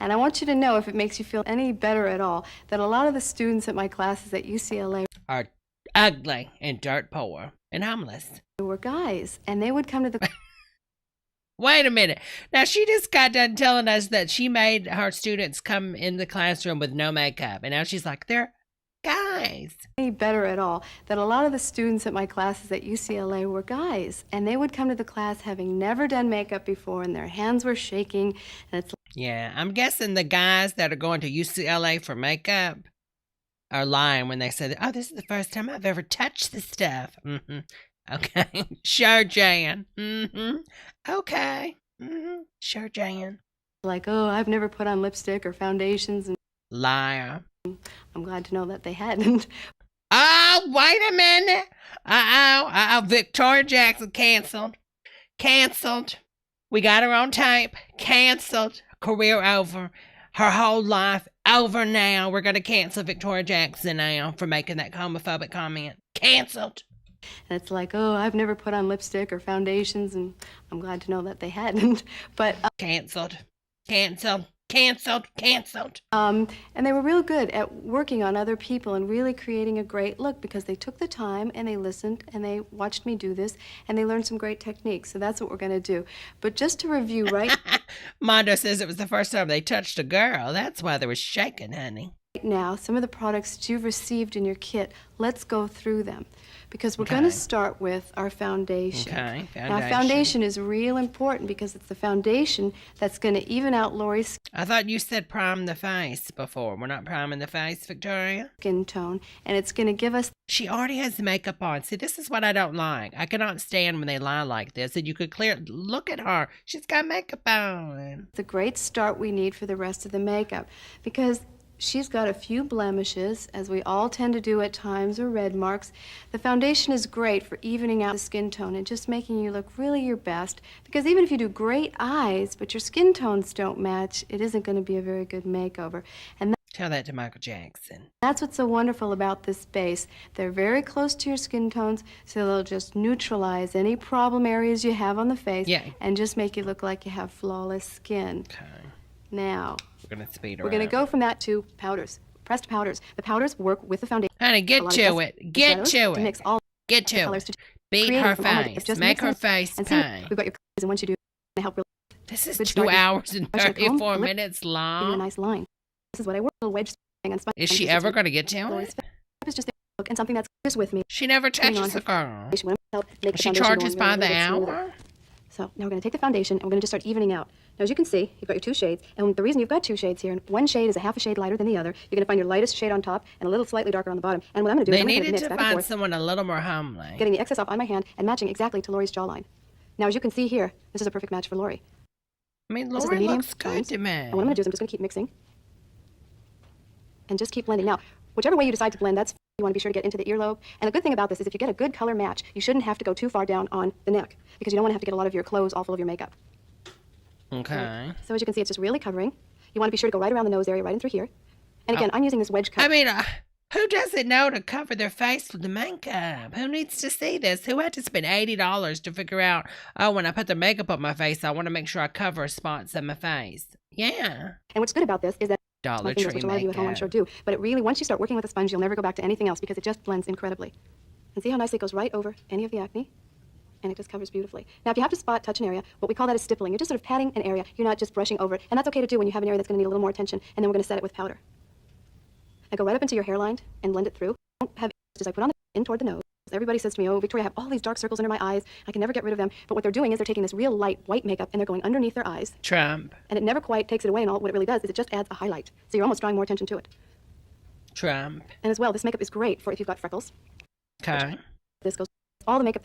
And I want you to know, if it makes you feel any better at all, that a lot of the students at my classes at UCLA Are ugly and dirt poor and homeless. were guys, and they would come to the Wait a minute. Now, she just got done telling us that she made her students come in the classroom with no makeup. And now she's like, they're guys. any better at all, that a lot of the students at my classes at UCLA were guys, and they would come to the class having never done makeup before, and their hands were shaking, and it's Yeah, I'm guessing the guys that are going to UCLA for makeup are lying when they say, oh, this is the first time I've ever touched this stuff. Okay. Sure, Jan. Okay. Sure, Jan. like, oh, I've never put on lipstick or foundations, and Liar. I'm glad to know that they hadn't. Oh, wait a minute. Uh-oh. Victoria Jackson canceled. Canceled. We got her on tape. Canceled. Career over. Her whole life over now. We're going to cancel Victoria Jackson now for making that homophobic comment. Canceled. And it's like, oh, I've never put on lipstick or foundations, and I'm glad to know that they hadn't. But Canceled. Canceled. Canceled. Canceled. and they were real good at working on other people and really creating a great look, because they took the time and they listened and they watched me do this and they learned some great techniques. So that's what we're going to do. But just to review, right? Mondo says it was the first time they touched a girl. That's why they were shaking, honey. now some of the products that you've received in your kit. Let's go through them because we're going to start with our foundation. Okay, Now, foundation is real important because it's the foundation that's going to even out Lori's I thought you said prime the face before. We're not priming the face, Victoria? skin tone, and it's going to give us She already has makeup on. See, this is what I don't like. I cannot stand when they lie like this. And you could look at her. She's got makeup on. the great start we need for the rest of the makeup because she's got a few blemishes, as we all tend to do at times, or red marks. The foundation is great for evening out the skin tone and just making you look really your best, because even if you do great eyes, but your skin tones don't match, it isn't going to be a very good makeover. And Tell that to Michael Jackson. that's what's so wonderful about this base. They're very close to your skin tones, so they'll just neutralize any problem areas you have on the face and just make you look like you have flawless skin. Okay. Now, we're going to speed her we're going to up. go from that to powders, pressed powders. The powders work with the foundation. Honey, get to it. Get to To mix all Get to colors it. to Beat create her them all together. face. Just Make mix her them face and see, pay. we've got your colors, and once you do, they help really. This is good 2 start. hours and Brush your comb, 34 lip, minutes give you a long. nice line. This is what I work. A little wedge thing on sponge. Is she ever going to get to it? It's just a look and something that's just with me. She never Putting on touches the girl. foundation. When I'm help make the She foundation charges go on by the really, really smooth. hour? So now we're going to take the foundation and we're going to just start evening out. Now, as you can see, you've got your two shades, and the reason you've got two shades here, and one shade is a half a shade lighter than the other, you're going to find your lightest shade on top and a little slightly darker on the bottom. And what I'm going to do is They I'm going to needed mix to back and find forth, someone a little more homely. getting the excess off on my hand and matching exactly to Lori's jawline. Now, as you can see here, this is a perfect match for Lori. I mean, This is the Lori medium looks good tones. to me. And what I'm going to do is I'm just going to keep mixing and just keep blending. Now, whichever way you decide to blend, that's you want to be sure to get into the earlobe. And the good thing about this is if you get a good color match, you shouldn't have to go too far down on the neck because you don't want to have to get a lot of your clothes all full of your makeup. Okay. Right. So as you can see, it's just really covering. You want to be sure to go right around the nose area, right in through here. And again, I'm using this wedge cut. I mean, who doesn't know to cover their face with the makeup? Who needs to see this? Who had to spend $80 to figure out, oh, when I put the makeup on my face, I want to make sure I cover spots on my face? Yeah. And what's good about this is that Dollar my fingers, Tree which a lot of you at home I'm sure makeup. do. But it really, once you start working with a sponge, you'll never go back to anything else because it just blends incredibly. And see how nicely it goes right over any of the acne? And it just covers beautifully. Now, if you have to spot, touch an area, what we call that is stippling. You're just sort of patting an area. You're not just brushing over it. And that's okay to do when you have an area that's going to need a little more attention. And then we're going to set it with powder. Now, go right up into your hairline and blend it through. Don't have just I put on the in toward the nose. Everybody says to me, oh, Victoria, I have all these dark circles under my eyes. I can never get rid of them. But what they're doing is they're taking this real light white makeup and they're going underneath their eyes. Trump. And it never quite takes it away. And all what it really does is it just adds a highlight. So you're almost drawing more attention to it. Trump. And as well, this makeup is great for if you've got freckles. Okay. This goes all the makeup.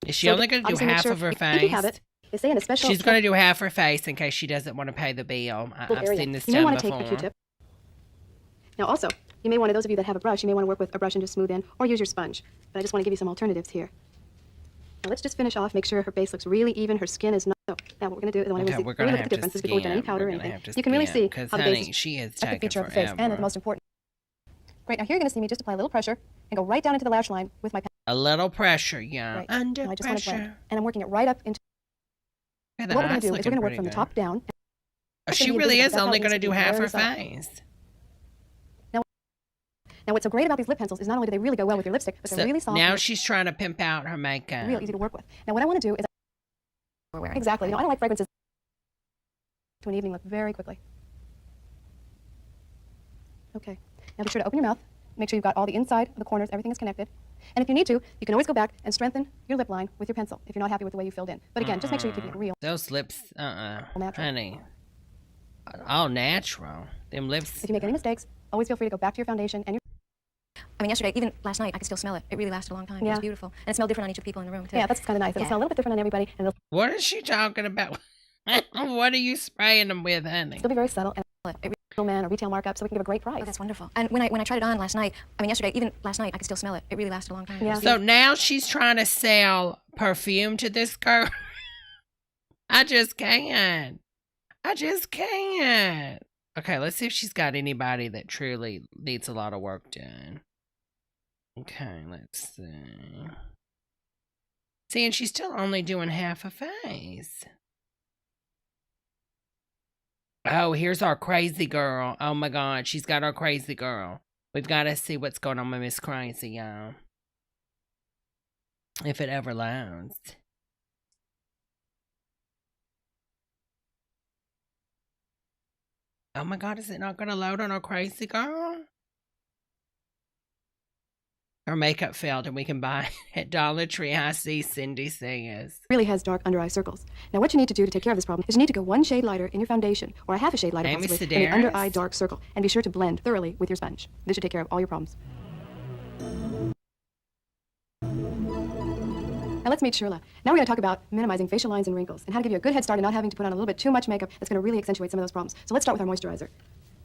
Is she So only going to do obviously make half sure of her if you have face? it, they say in a special She's going to do half her face in case she doesn't want to pay the bill. I've area. seen this You may done want to before. take a Q-tip. Now also, you may want to, those of you that have a brush, you may want to work with a brush and just smooth in, or use your sponge. But I just want to give you some alternatives here. Now let's just finish off, make sure her base looks really even, her skin is not. So now what we're going to do is I want Okay, to we're really going to look have at the to differences before we've done any skim. powder or We're gonna anything. have to You can really see because, how the honey, base she is that's the taking feature of the face, and they're the forever. most important. Great, now here you're going to see me just apply a little pressure and go right down into the lash line with my pen. A little pressure, yeah. Right. Under Now I just want to blend. pressure. And I'm working it right up into Okay, the what we're going eye's to do is we're looking going to work pretty from the good. top down. Oh, It's she gonna be really invisible. is That's how only it going to needs to do be, half very her subtle. face. Now what's so great about these lip pencils is not only do they really go well with your lipstick, but So they're really soft. now and she's trying to pimp out her makeup. real easy to work with. Now what I want to do is We're wearing. exactly. You know, I don't like fragrances to an evening look very quickly. Okay. Now be sure to open your mouth. Make sure you've got all the inside, the corners, everything is connected. And if you need to, you can always go back and strengthen your lip line with your pencil if you're not happy with the way you filled in. But again, just make sure you're keeping it real. Those lips, Natural. honey. All natural. Them lips. If you make any mistakes, always feel free to go back to your foundation and your I mean, yesterday, even last night, I could still smell it. It really lasted a long time. It Yeah. was beautiful. And it smelled different on each of the people in the room, too. yeah, that's kind of nice. It'll Yeah. smell a little bit different on everybody, and it'll What is she talking about? What are you spraying them with, honey? still be very subtle and It really, middleman or retail markup, so we can give a great price. oh, that's wonderful. And when I tried it on last night, I mean, yesterday, even last night, I could still smell it. It really lasted a long time. It Yeah. was So now she's trying to sell perfume to this girl. I just can't. I just can't. Okay, let's see if she's got anybody that truly needs a lot of work done. Okay, let's see. See, and she's still only doing half a face. Oh, here's our crazy girl. Oh my God, she's got our crazy girl. We've got to see what's going on with Miss Crazy, y'all. If it ever loads. Oh my God, is it not going to load on our crazy girl? Our makeup failed and we can buy it at Dollar Tree. I see Cindy says. Really has dark under eye circles. Now what you need to do to take care of this problem is you need to go 1 shade lighter in your foundation, or a half a shade lighter Amy possibly, in the Sedaris? under eye dark circle. And be sure to blend thoroughly with your sponge. This should take care of all your problems. Now let's meet Shirla. Now we're going to talk about minimizing facial lines and wrinkles, and how to give you a good head start and not having to put on a little bit too much makeup that's going to really accentuate some of those problems. So let's start with our moisturizer.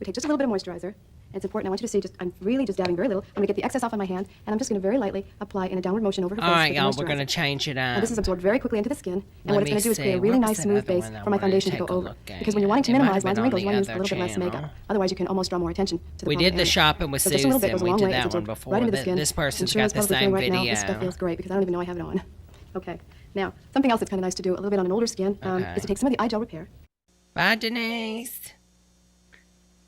We take just a little bit of moisturizer. And it's important. I want you to see, I'm really just dabbing very little. I'm going to get the excess off on my hand, and I'm just going to very lightly apply in a downward motion over her face. All right, with the y'all, moisturizer. we're going to change it Now up. this is absorbed very quickly into the skin, and Let what it's me going to do is create a see. really What nice was that smooth other base one I for my wanted to foundation to take go a over. look at? Because when you're wanting to It might minimize have lines been and on wrinkles, you the want to use a other little bit less channel. makeup. Otherwise, you can almost draw more attention to the We problem did the area. shopping with So just a little bit Susan. goes a We long did way. It's that one absorbed before, right into the but skin. this person's And Shirla's got the probably same feeling right now, this stuff video. feels great because I don't even know I have it on. Okay. Now, something else that's kind of nice to do a little bit on an older skin is to take some of the eye gel repair. Bye, Denise.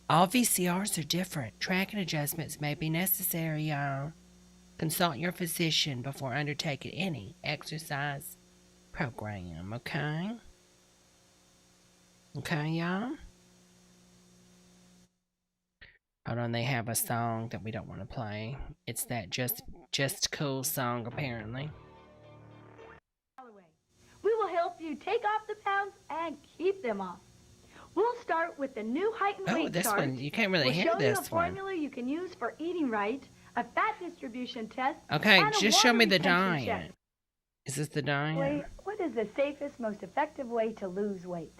All VCRs are different. Tracking adjustments may be necessary, y'all. Consult your physician before undertaking any exercise program, okay? Okay, y'all? Hold on, they have a song that we don't want to play. It's that just cool song, apparently. We will help you take off the pounds and keep them off. We'll start with the new height and weight Oh, this chart. one, you can't really we'll hear show you a this one. formula you can use for eating right, a fat distribution test, Okay, and a just show water me the retention diet. check. Is this the diet? What is the safest, most effective way to lose weight?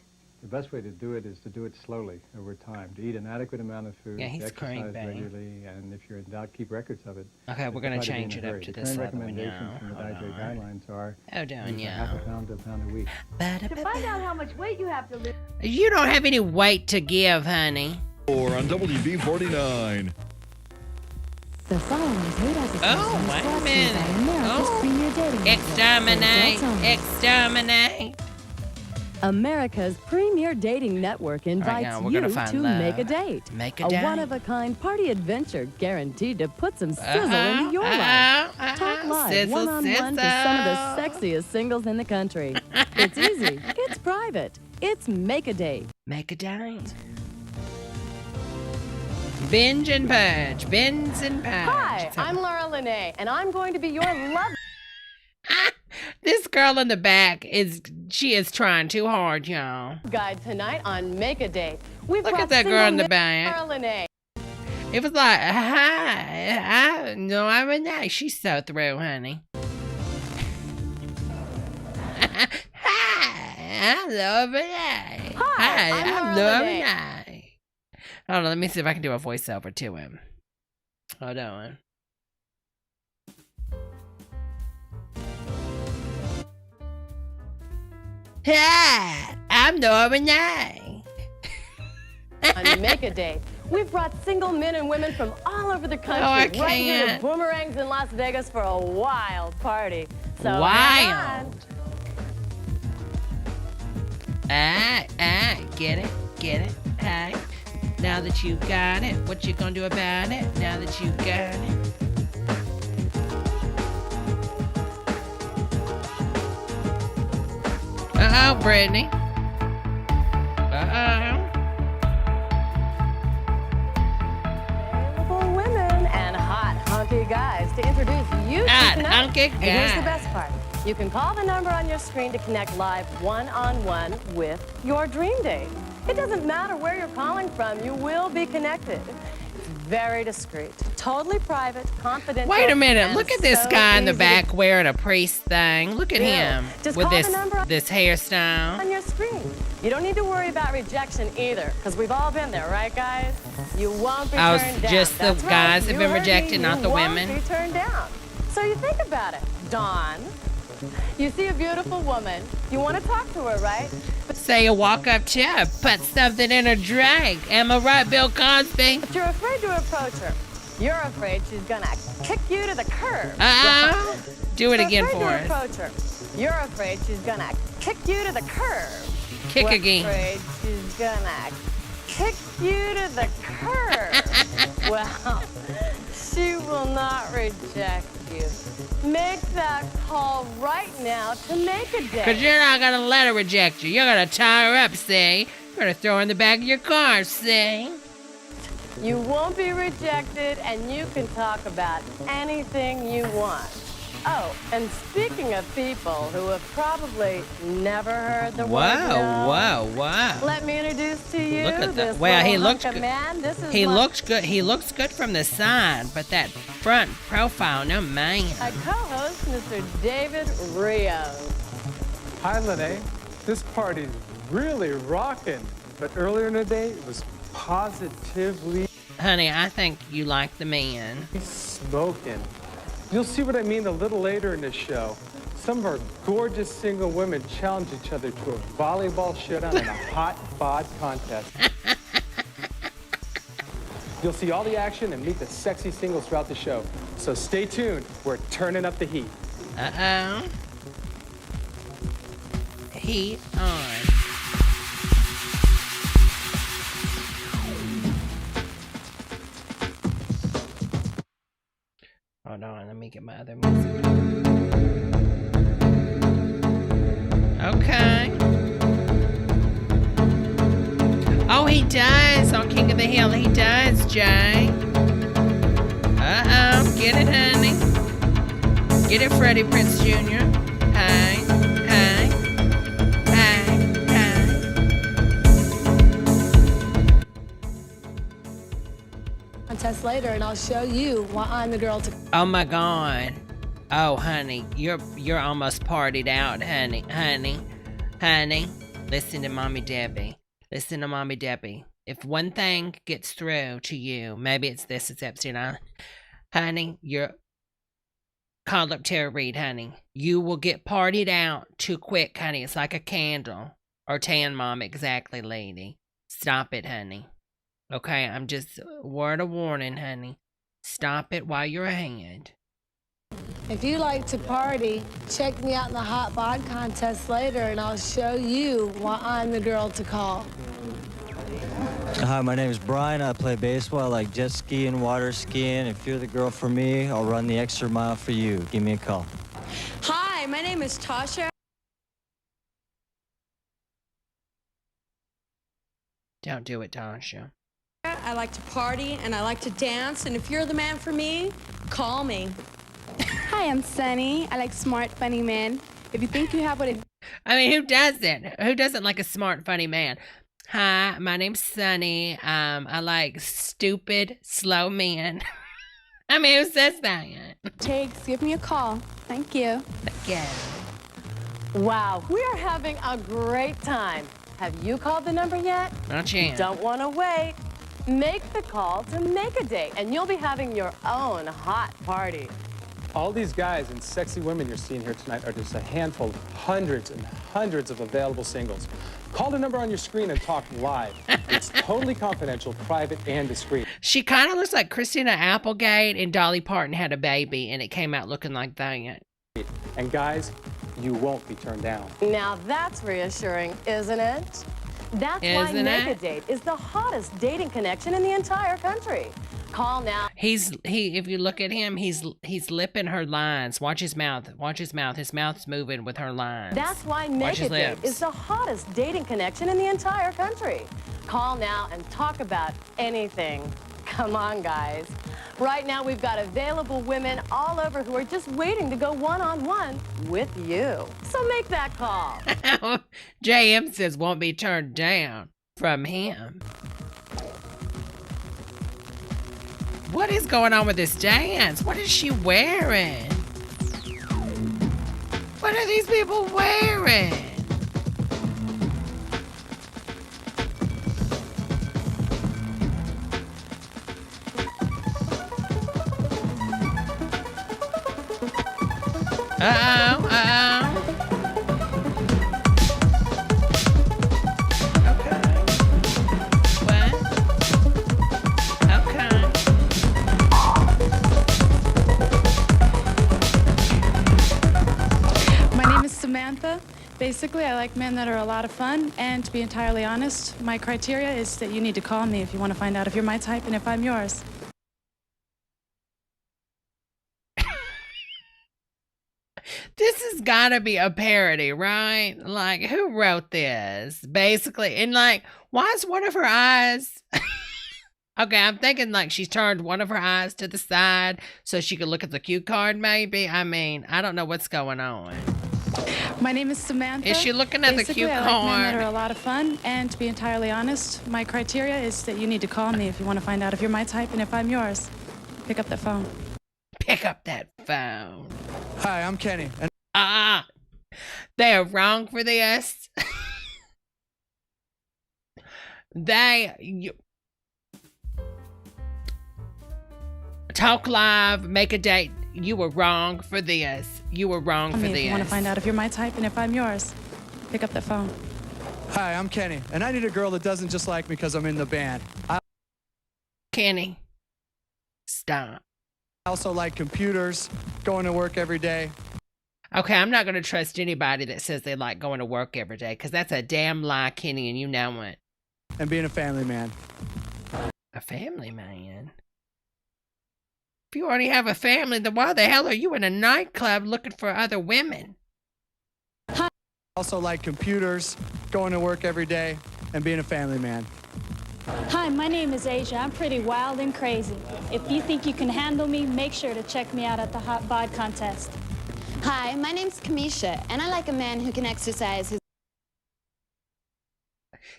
The best way to do it is to do it slowly over time, to eat an adequate amount of food, Yeah, he's to exercise crazy. regularly, and if you're in doubt, keep records of it. Okay, we're But going to try be in change a it up hurry. to The this current other one recommendations now. from the Hold dietary on. guidelines are Hold on, use a half a yeah. pound to a pound a week. To find out how much weight you have to lose, You don't have any weight to give, honey. Or on WB49. The following is made as a Oh, wait a minute. America's Oh. premier dating network. Exterminate! For adults only. Exterminate! America's premier dating network invites now we're you gonna find to love. make a date. Make a date. one-of-a-kind party adventure guaranteed to put some sizzle into your life. Talk live Sizzle, one-on-one to some of the sizzle. sexiest singles in the country. It's easy. It's private. It's Make a Date. Make a date. Binge and purge. Binge and purge. Hi, I'm Laura Lene, and I'm going to be your love This girl in the back is trying too hard, y'all. guide tonight on Make a Date. We've Look brought at that girl in the single back. Laura Lene. It was like, hi, no, I'm a nice. She's so through, honey. Hi, I'm Laura Renee. Hi, I'm Laura Laura Renee. Renee. Hold on, let me see if I can do a voiceover to him. Hold on. Hi, I'm Laura Renee. On Make a Date. We've brought single men and women from all over the country I right here to can't. Boomerangs in Las Vegas for a wild party. So hang Wild. on. Get it, hey. Now that you got it, what you gonna do about it? Now that you got it. Uh-oh, Brittany. Uh-oh. Available women and hot, hunky guys to introduce you Hot, to tonight. hunky And here's the guys. best part. You can call the number on your screen to connect live one-on-one with your dream date. It doesn't matter where you're calling from, you will be connected. It's very discreet, totally private, confidential. Wait a minute. and Look at this so guy in the easy to back wearing a priest thing. Look at do. him Just with call this the number this hairstyle. on your screen. You don't need to worry about rejection either, because we've all been there, right, guys? You won't be Oh, turned down. just the That's right. guys have You been heard rejected, me. not You the won't women? be turned down. So you think about it, Dawn. You see a beautiful woman. You want to talk to her, right? Say you walk up to her, put something in her drink. Am I right, Bill Cosby? But you're afraid to approach her. You're afraid she's gonna kick you to the curb. Uh-oh. Do it You're again afraid for to us. approach her. You're afraid she's gonna kick you to the curb. Kick We're again. afraid she's gonna kick you to the curb. Well, she will not reject you. Make that call right now to Make a Date. Because you're not going to let her reject you. You're going to tie her up, see? gonna throw her in the back of your car, see? You won't be rejected, and you can talk about anything you want. Oh, and speaking of people who have probably never heard the word no, wow. let me introduce to you Look at this that. Well, he little looks hunk good. of man. This is He my- looks good. He looks good from the side, but that front profile, no man. my co-host, Mr. David Rios. Hi, Lene. This party's really rocking. But earlier in the day, it was positively Honey, I think you like the man. smoking. You'll see what I mean a little later in the show. Some of our gorgeous single women challenge each other to a volleyball showdown and a hot bod contest. You'll see all the action and meet the sexy singles throughout the show. So stay tuned. We're turning up the heat. Uh-oh. Heat on. Hold on, let me get my other music. Okay. Oh, he does on King of the Hill. He does, Jay. Uh-oh. Get it, honey. Get it, Freddie Prinze Jr. Hey, hey, hey, hey. Contest later, and I'll show you why I'm the girl to. Oh my God. Oh, honey, you're almost partied out, honey. Listen to Mommy Debbie. Listen to Mommy Debbie. If one thing gets through to you, maybe it's this, it's Epstein Island. Honey, you're called up Tara Reid, honey. You will get partied out too quick, honey. It's like a candle. Or tan mom, exactly, lady. Stop it, honey. Okay, I'm just word of warning, honey. Stop it while you're ahead. If you like to party, check me out in the hot bod contest later, and I'll show you why I'm the girl to call. Hi, my name is Brian. I play baseball. I like jet skiing, water skiing. If you're the girl for me, I'll run the extra mile for you. Give me a call. Hi, my name is Tasha. Don't do it, Tasha. I like to party and I like to dance, and if you're the man for me, call me. Hi, I'm Sunny. I like smart, funny men. If you think you have what it... I mean, who doesn't? Who doesn't like a smart, funny man? Hi, my name's Sunny. I like stupid, slow men. I mean, who says that? takes, give me a call. Thank you. Yeah. Wow, we are having a great time. Have you called the number yet? Not yet. Don't want to wait. Make the call to make a date, and you'll be having your own hot party. All these guys and sexy women you're seeing here tonight are just a handful of hundreds and hundreds of available singles. Call the number on your screen and talk live. It's totally confidential, private, and discreet. She kind of looks like Christina Applegate and Dolly Parton had a baby, and it came out looking like that. And guys, you won't be turned down. Now that's reassuring, isn't it? That's why Make a Date is the hottest dating connection in the entire country. Call now. If you look at him, he's lipping her lines. Watch his mouth. Watch his mouth. His mouth's moving with her lines. That's why Make a Date is the hottest dating connection in the entire country. Call now and talk about anything. Come on, guys. Right now, we've got available women all over who are just waiting to go one-on-one with you. So make that call. JM says won't be turned down from him. What is going on with this dance? What is she wearing? What are these people wearing? Uh-oh, uh-oh. Okay. What? Okay. My name is Samantha. Basically, I like men that are a lot of fun, and to be entirely honest, my criteria is that you need to call me if you want to find out if you're my type and if I'm yours. This has got to be a parody, right? Like, who wrote this? Basically, and like, why is one of her eyes... Okay, I'm thinking like she's turned one of her eyes to the side so she could look at the cue card, maybe. I mean, I don't know what's going on. My name is Samantha. Is she looking at Basically, the cue I like men that card? are a lot of fun, and to be entirely honest, my criteria is that you need to call me if you want to find out if you're my type and if I'm yours. Pick up the phone. Pick up that phone. Hi, I'm Kenny. They are wrong for this. Talk live, make a date. You were wrong for this. You were wrong for If this. you want to find out if you're my type and if I'm yours, pick up the phone. Hi, I'm Kenny, and I need a girl that doesn't just like me because I'm in the band. Kenny, stop. I also like computers, going to work every day. Okay, I'm not going to trust anybody that says they like going to work every day, because that's a damn lie, Kenny, and you know it. And being a family man. A family man? If you already have a family, then why the hell are you in a nightclub looking for other women? I also like computers, going to work every day, and being a family man. Hi, my name is Asia. I'm pretty wild and crazy. If you think you can handle me, make sure to check me out at the Hot Bod Contest. Hi, my name's Kamisha, and I like a man who can exercise his...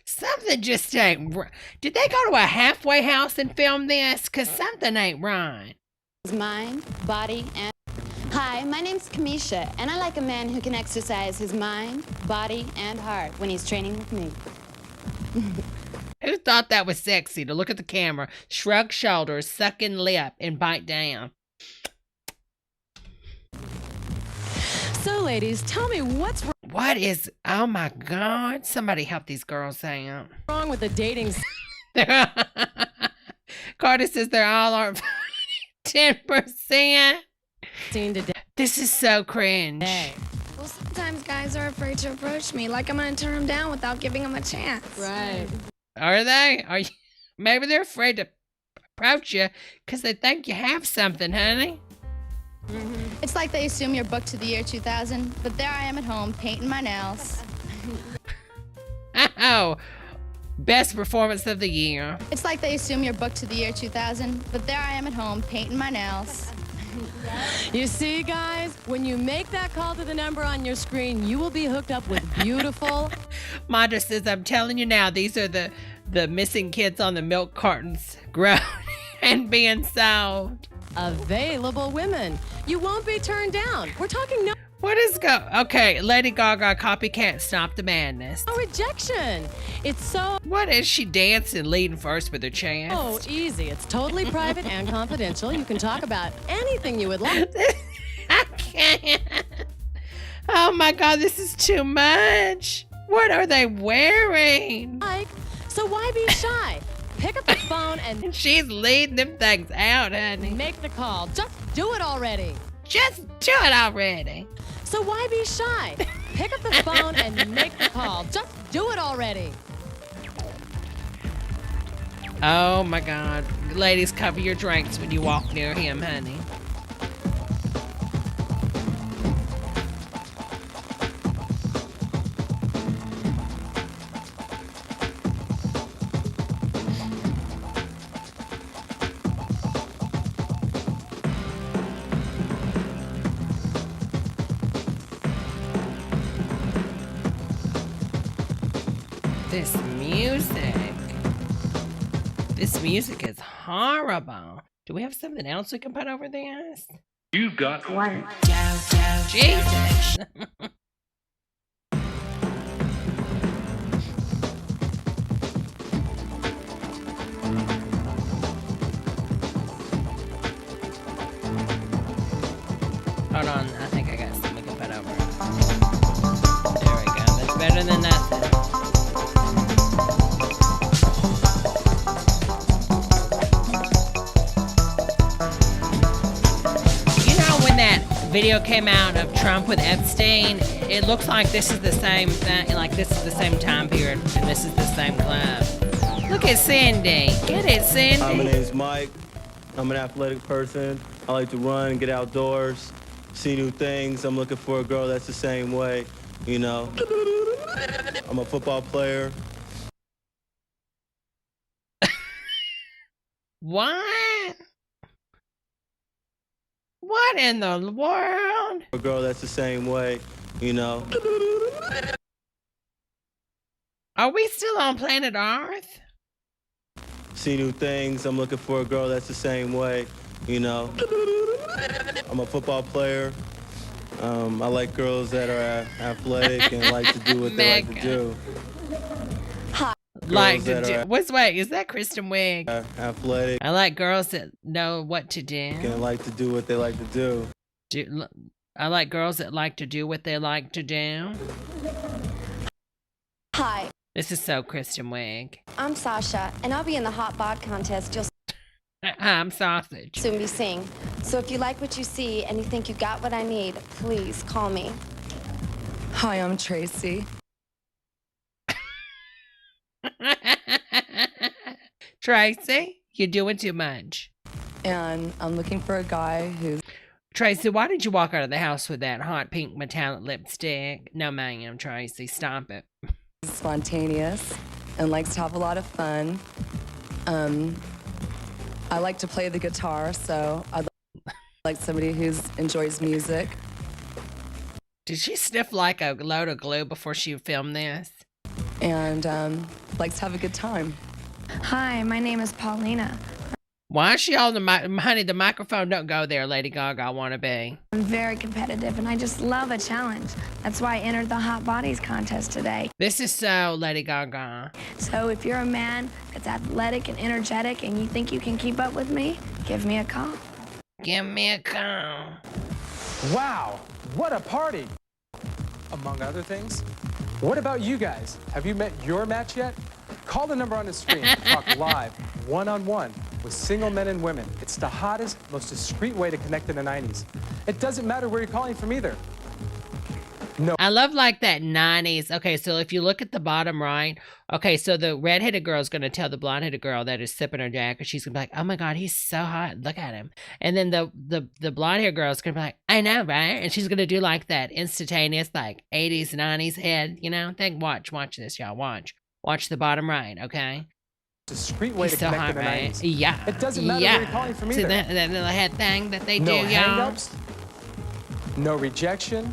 Something just ain't right. Did they go to a halfway house and film this? Because something ain't right. his mind, body, and... Hi, my name's Kamisha, and I like a man who can exercise his mind, body, and heart when he's training with me. Who thought that was sexy to look at the camera, shrug shoulders, suck in lip, and bite down? So, ladies, tell me what's What is... Oh, my God. Somebody help these girls out. wrong with the dating... Carter says they're all on 10%. This is so cringe. Well, sometimes guys are afraid to approach me, like I'm gonna turn them down without giving them a chance. Right. Are they? Are you? Maybe they're afraid to approach you because they think you have something, honey. It's like they assume you're booked to the year 2000, but there I am at home painting my nails. Oh, best performance of the year. It's like they assume you're booked to the year 2000, but there I am at home painting my nails. You see, guys, when you make that call to the number on your screen, you will be hooked up with beautiful... Madra says, I'm telling you now, these are the missing kids on the milk cartons growing and being sold. Available women. You won't be turned down. We're talking no... What is Okay, Lady Gaga copycat stop the madness. No rejection. It's so... What is she dancing leading first with her chest? Oh, easy. It's totally private and confidential. You can talk about anything you would like. I can't. Oh my God, this is too much. What are they wearing? So why be shy? Pick up the phone and... She's leading them things out, honey. Make the call. Just do it already. Just do it already. So why be shy? Pick up the phone and make the call. Just do it already. Oh my God. Ladies, cover your drinks when you walk near him, honey. This music is horrible. Do we have something else we can put over this? You've got one. Jesus. Hold on, I think I got something we can put over. There we go. That's better than nothing. Video came out of Trump with Epstein. It looks like this is the same thing, like this is the same time period, and this is the same club. Look at Cindy. Get it, Cindy. Hi, my name's Mike. I'm an athletic person. I like to run and get outdoors. see new things. I'm looking for a girl that's the same way, you know. I'm a football player. What? What in the world? A girl that's the same way, you know. Are we still on planet Earth? See new things. I'm looking for a girl that's the same way, you know. I'm a football player. I like girls that are athletic and like to do what they like to do. Like to do. Wait, is that Kristen Wiig? Athletic. I like girls that know what to do. And like to do what they like to do. I like girls that like to do what they like to do. Hi. This is so Kristen Wiig. I'm Sasha, and I'll be in the hot bod contest. You'll I'm Sausage. soon be seeing. So if you like what you see and you think you got what I need, please call me. Hi, I'm Tracy. Tracy, you're doing too much. And I'm looking for a guy who's... Tracy, why did you walk out of the house with that hot pink metallic lipstick? No, ma'am, Tracy, stop it. Spontaneous and likes to have a lot of fun. I like to play the guitar, so I'd like somebody who enjoys music. Did she sniff like a load of glue before she filmed this? And likes to have a good time. Hi, my name is Paulina. Why is she on the mic? Honey, the microphone don't go there, Lady Gaga wannabe. I'm very competitive and I just love a challenge. That's why I entered the Hot Bodies contest today. This is so Lady Gaga. So if you're a man that's athletic and energetic and you think you can keep up with me, give me a call. Give me a call. Wow, what a party! Among other things. What about you guys? Have you met your match yet? Call the number on the screen to talk live, one-on-one, with single men and women. It's the hottest, most discreet way to connect in the 90s. It doesn't matter where you're calling from either. No. I love like that 90s. Okay, so if you look at the bottom right, okay, so the redheaded girl is going to tell the blonde-headed girl that is sipping her jacket, she's going to be like, oh my God, he's so hot. Look at him. And then the blonde-haired girl is going to be like, I know, right? And she's going to do like that instantaneous, like 80s, 90s head, you know? Watch this, y'all. Watch the bottom right, okay? Discreet way He's to so connect hot, in the right? 90s. Yeah. It doesn't matter where you're calling from either. So that little head thing that they No do, y'all. hang-ups, no rejection,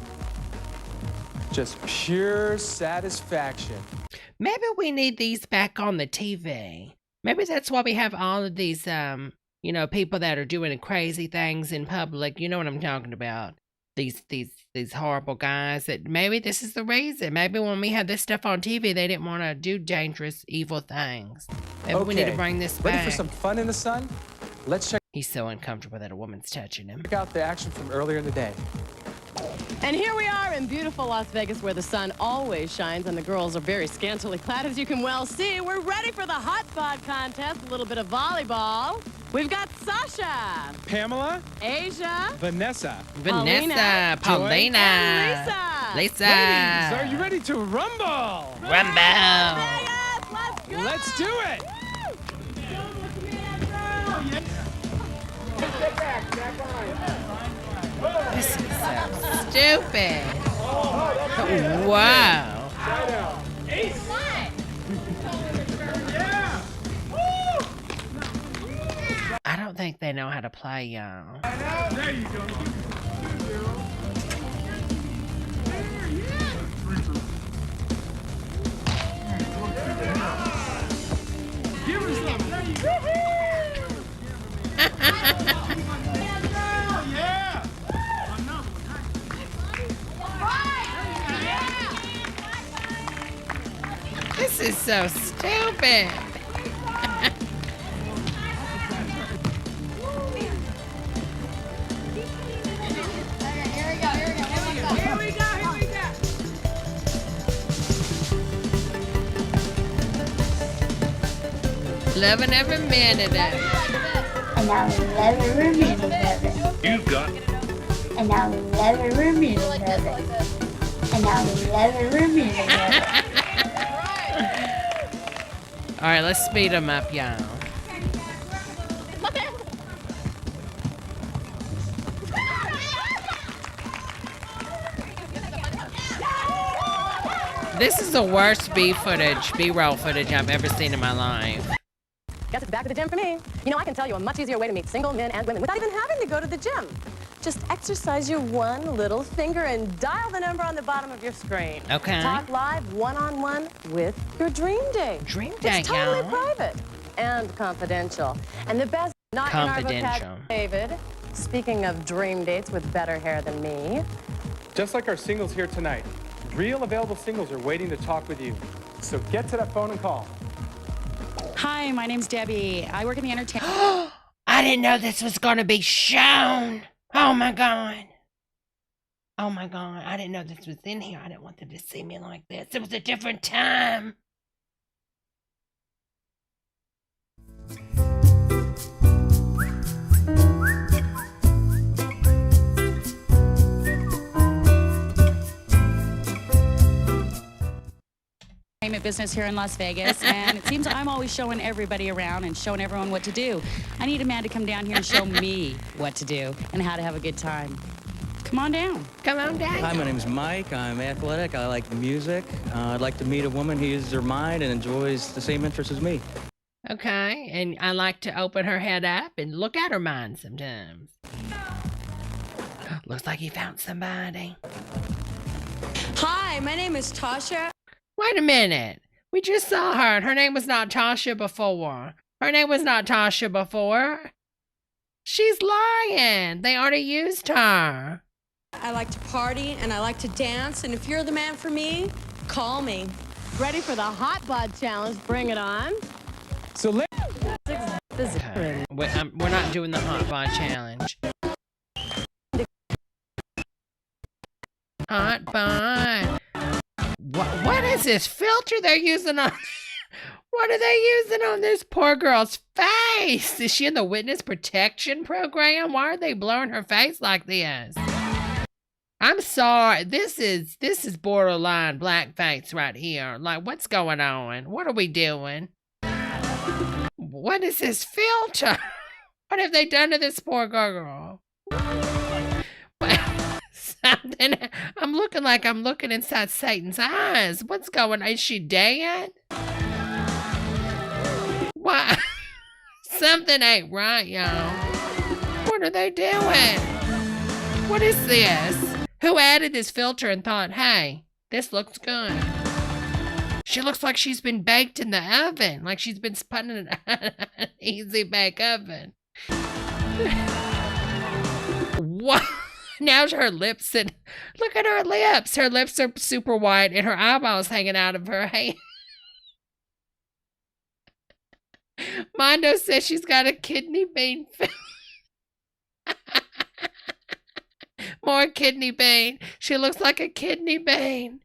just pure satisfaction. Maybe we need these back on the TV. Maybe that's why we have all of these, people that are doing crazy things in public. You know what I'm talking about? These horrible guys. That maybe this is the reason. Maybe when we had this stuff on TV, they didn't want to do dangerous, evil things. Maybe we need to bring this back. Ready for some fun in the sun? Let's check. He's so uncomfortable that a woman's touching him. Check out the action from earlier in the day. And here we are in beautiful Las Vegas, where the sun always shines and the girls are very scantily clad, as you can well see. We're ready for the hot spot contest, a little bit of volleyball. We've got Sasha, Pamela, Asia, Vanessa, Paulina, and Lisa. Ladies, are you ready to rumble? Rumble. Let's do it. This is so stupid. Wow. I don't think they know how to play, y'all. There you go. Give her some. There you go. Yeah. This is so stupid. Loving every minute of it. And I love every minute of it. You've got. And I love every minute of it. And I love every minute of it. All right, let's speed them up, y'all. This is the worst B-roll footage I've ever seen in my life. Guess it's back to the gym for me. You know, I can tell you a much easier way to meet single men and women without even having to go to the gym. Just exercise your one little finger and dial the number on the bottom of your screen. Okay. Talk live one-on-one with your dream date. Dream date, It's totally y'all. private and confidential. And the best, not in our Confidential. vocabulary, David. Speaking of dream dates with better hair than me. Just like our singles here tonight, real available singles are waiting to talk with you. So get to that phone and call. Hi, my name's Debbie. I work in the entertainment. I didn't know this was going to be shown. Oh my God. Oh my God. I didn't know this was in here. I didn't want them to see me like this. It was a different time. Business here in Las Vegas, and it seems I'm always showing everybody around and showing everyone what to do. I need a man to come down here and show me what to do and how to have a good time. Come on down. Come on down. Hi, my name's Mike. I'm athletic. I like music. I'd like to meet a woman who uses her mind and enjoys the same interests as me. Okay, and I like to open her head up and look at her mind sometimes. Looks like he found somebody. Hi, my name is Tasha. Wait a minute. We just saw her, and her name was not Tasha before. Her name was not Tasha before. She's lying. They already used her. I like to party and I like to dance, and if you're the man for me, call me. Ready for the hot bod challenge? Bring it on. So let's... Okay. We're not doing the hot bod challenge. Hot bod. What is this filter they're using on? What are they using on this poor girl's face? Is she in the witness protection program? Why are they blurring her face like this? I'm sorry. This is borderline blackface right here. Like, what's going on? What are we doing? What is this filter? What have they done to this poor girl? Something. I'm looking inside Satan's eyes. What's going on? Is she dead? Why? Something ain't right, y'all. What are they doing? What is this? Who added this filter and thought, hey, this looks good? She looks like she's been baked in the oven. Like she's been put in an easy bake oven. What? Now her lips and look at her lips. Her lips are super white and her eyeballs hanging out of her hand. Mondo says she's got a kidney bean. More kidney bean. She looks like a kidney bean.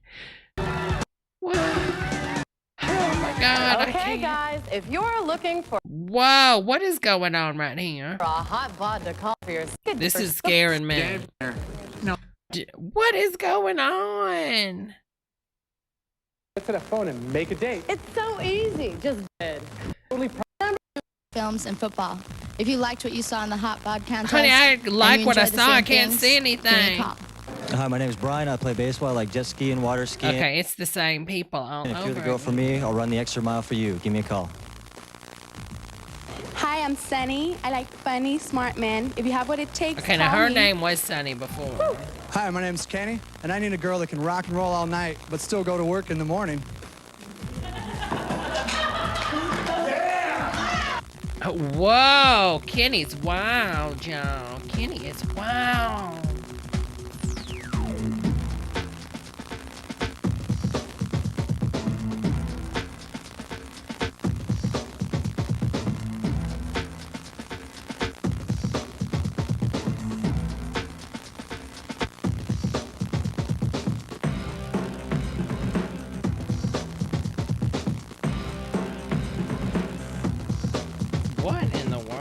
Wow. Oh my God. Okay, guys, if you're looking for Whoa, what is going on right here? a hot bod to call for your skin, This is scaring me. No. What is going on? Get to that phone and make a date. It's so easy. Just did. Films and football. If you liked what you saw in the hot bod contest, Honey, I and like you what I enjoyed the saw. I same can't things, see give me a anything. call. Hi, my name is Brian. I play baseball. I like jet skiing, water skiing. Okay, it's the same people all And if over. you're the girl for me, I'll run the extra mile for you. Give me a call. Hi, I'm Sunny. I like funny, smart men. If you have what it takes, Okay, now call her me. name was Sunny before. Hi, my name's Kenny, and I need a girl that can rock and roll all night, but still go to work in the morning. Whoa, Kenny's wild, y'all. Kenny is wild. What in the world?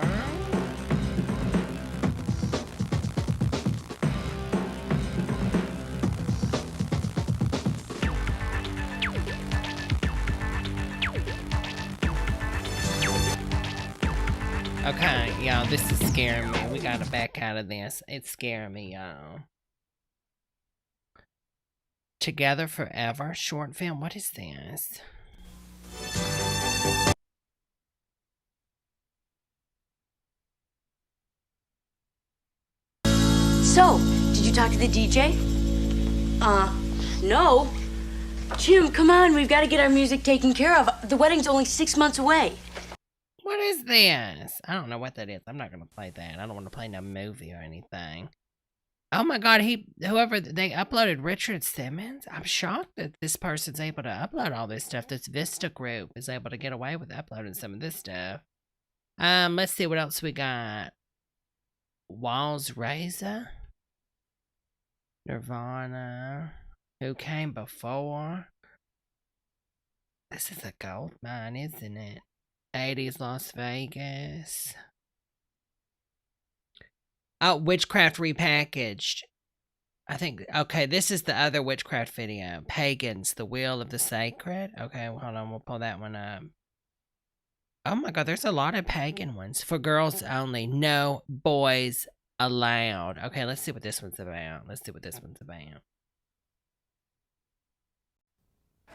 Okay, y'all, this is scaring me. We gotta back out of this. It's scaring me, y'all. Together Forever short film. What is this? So, did you talk to the DJ? No. Jim, come on, we've got to get our music taken care of. The wedding's only 6 months away. What is this? I don't know what that is. I'm not going to play that. I don't want to play no movie or anything. Oh my God, they uploaded Richard Simmons. I'm shocked that this person's able to upload all this stuff. This Vista group is able to get away with uploading some of this stuff. Let's see what else we got. Walls Razor. Nirvana. Who Came Before. This is a gold mine, isn't it? 80s Las Vegas. Oh, Witchcraft Repackaged. I think, okay, this is the other Witchcraft video. Pagans, The Wheel of the Sacred. Okay, hold on, we'll pull that one up. Oh my God, there's a lot of pagan ones. For girls only, no boys allowed. Okay, let's see what this one's about.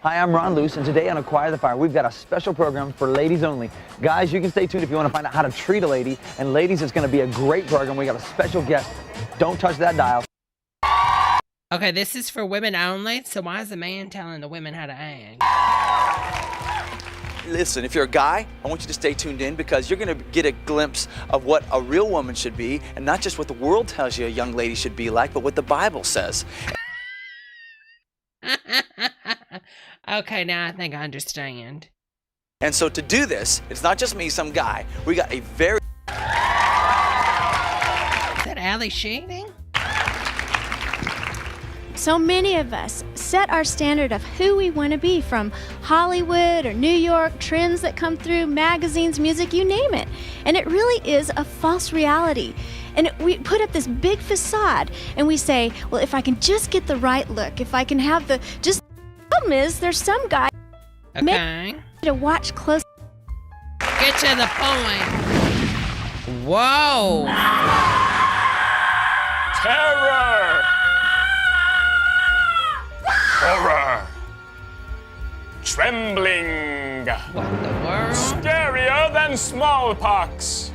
Hi, I'm Ron Luce, and today on Acquire the Fire, we've got a special program for ladies only. Guys, you can stay tuned if you want to find out how to treat a lady. And ladies, it's going to be a great program. We got a special guest. Don't touch that dial. Okay, this is for women only. So why is the man telling the women how to act? Listen, if you're a guy, I want you to stay tuned in because you're going to get a glimpse of what a real woman should be, and not just what the world tells you a young lady should be like, but what the Bible says. Okay, now I think I understand. And so to do this, it's not just me, some guy. We got a very... Is that Ali Sheedy? So many of us set our standard of who we want to be from Hollywood or New York, trends that come through, magazines, music, you name it. And it really is a false reality. And we put up this big facade and we say, well, if I can just get the right look, if I can have the problem is there's some guy to watch close. Get to the point. Whoa. Terror. Horror. Trembling. What the world? Scarier than smallpox.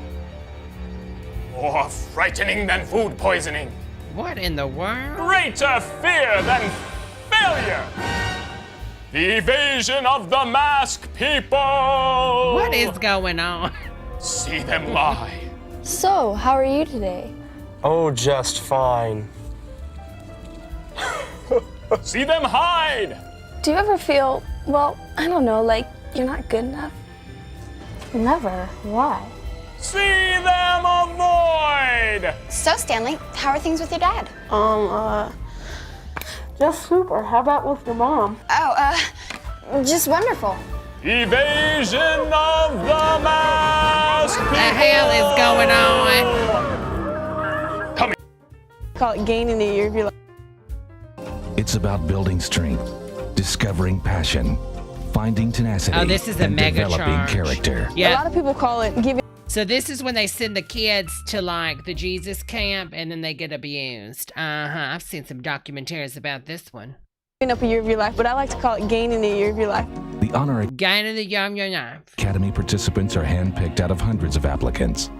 More frightening than food poisoning. What in the world? Greater fear than failure. The evasion of the mask people. What is going on? See them lie. So, how are you today? Oh, just fine. See them hide. Do you ever feel, well, I don't know, like you're not good enough? Never. Why? See them avoid. So, Stanley, how are things with your dad? Just super. How about with your mom? Just wonderful. Evasion of the mask people. The hell is going on? Come here. Call it gaining a year if you like. It's about building strength, discovering passion, finding tenacity, Oh, this is a and mega developing charge. character. Yeah. A lot of people call it giving. So this is when they send the kids to like the Jesus camp and then they get abused. I've seen some documentaries about this one. Up a year of your life, but I like to call it gaining a year of your life. The Honor Gaining the young your life. Academy participants are handpicked out of hundreds of applicants.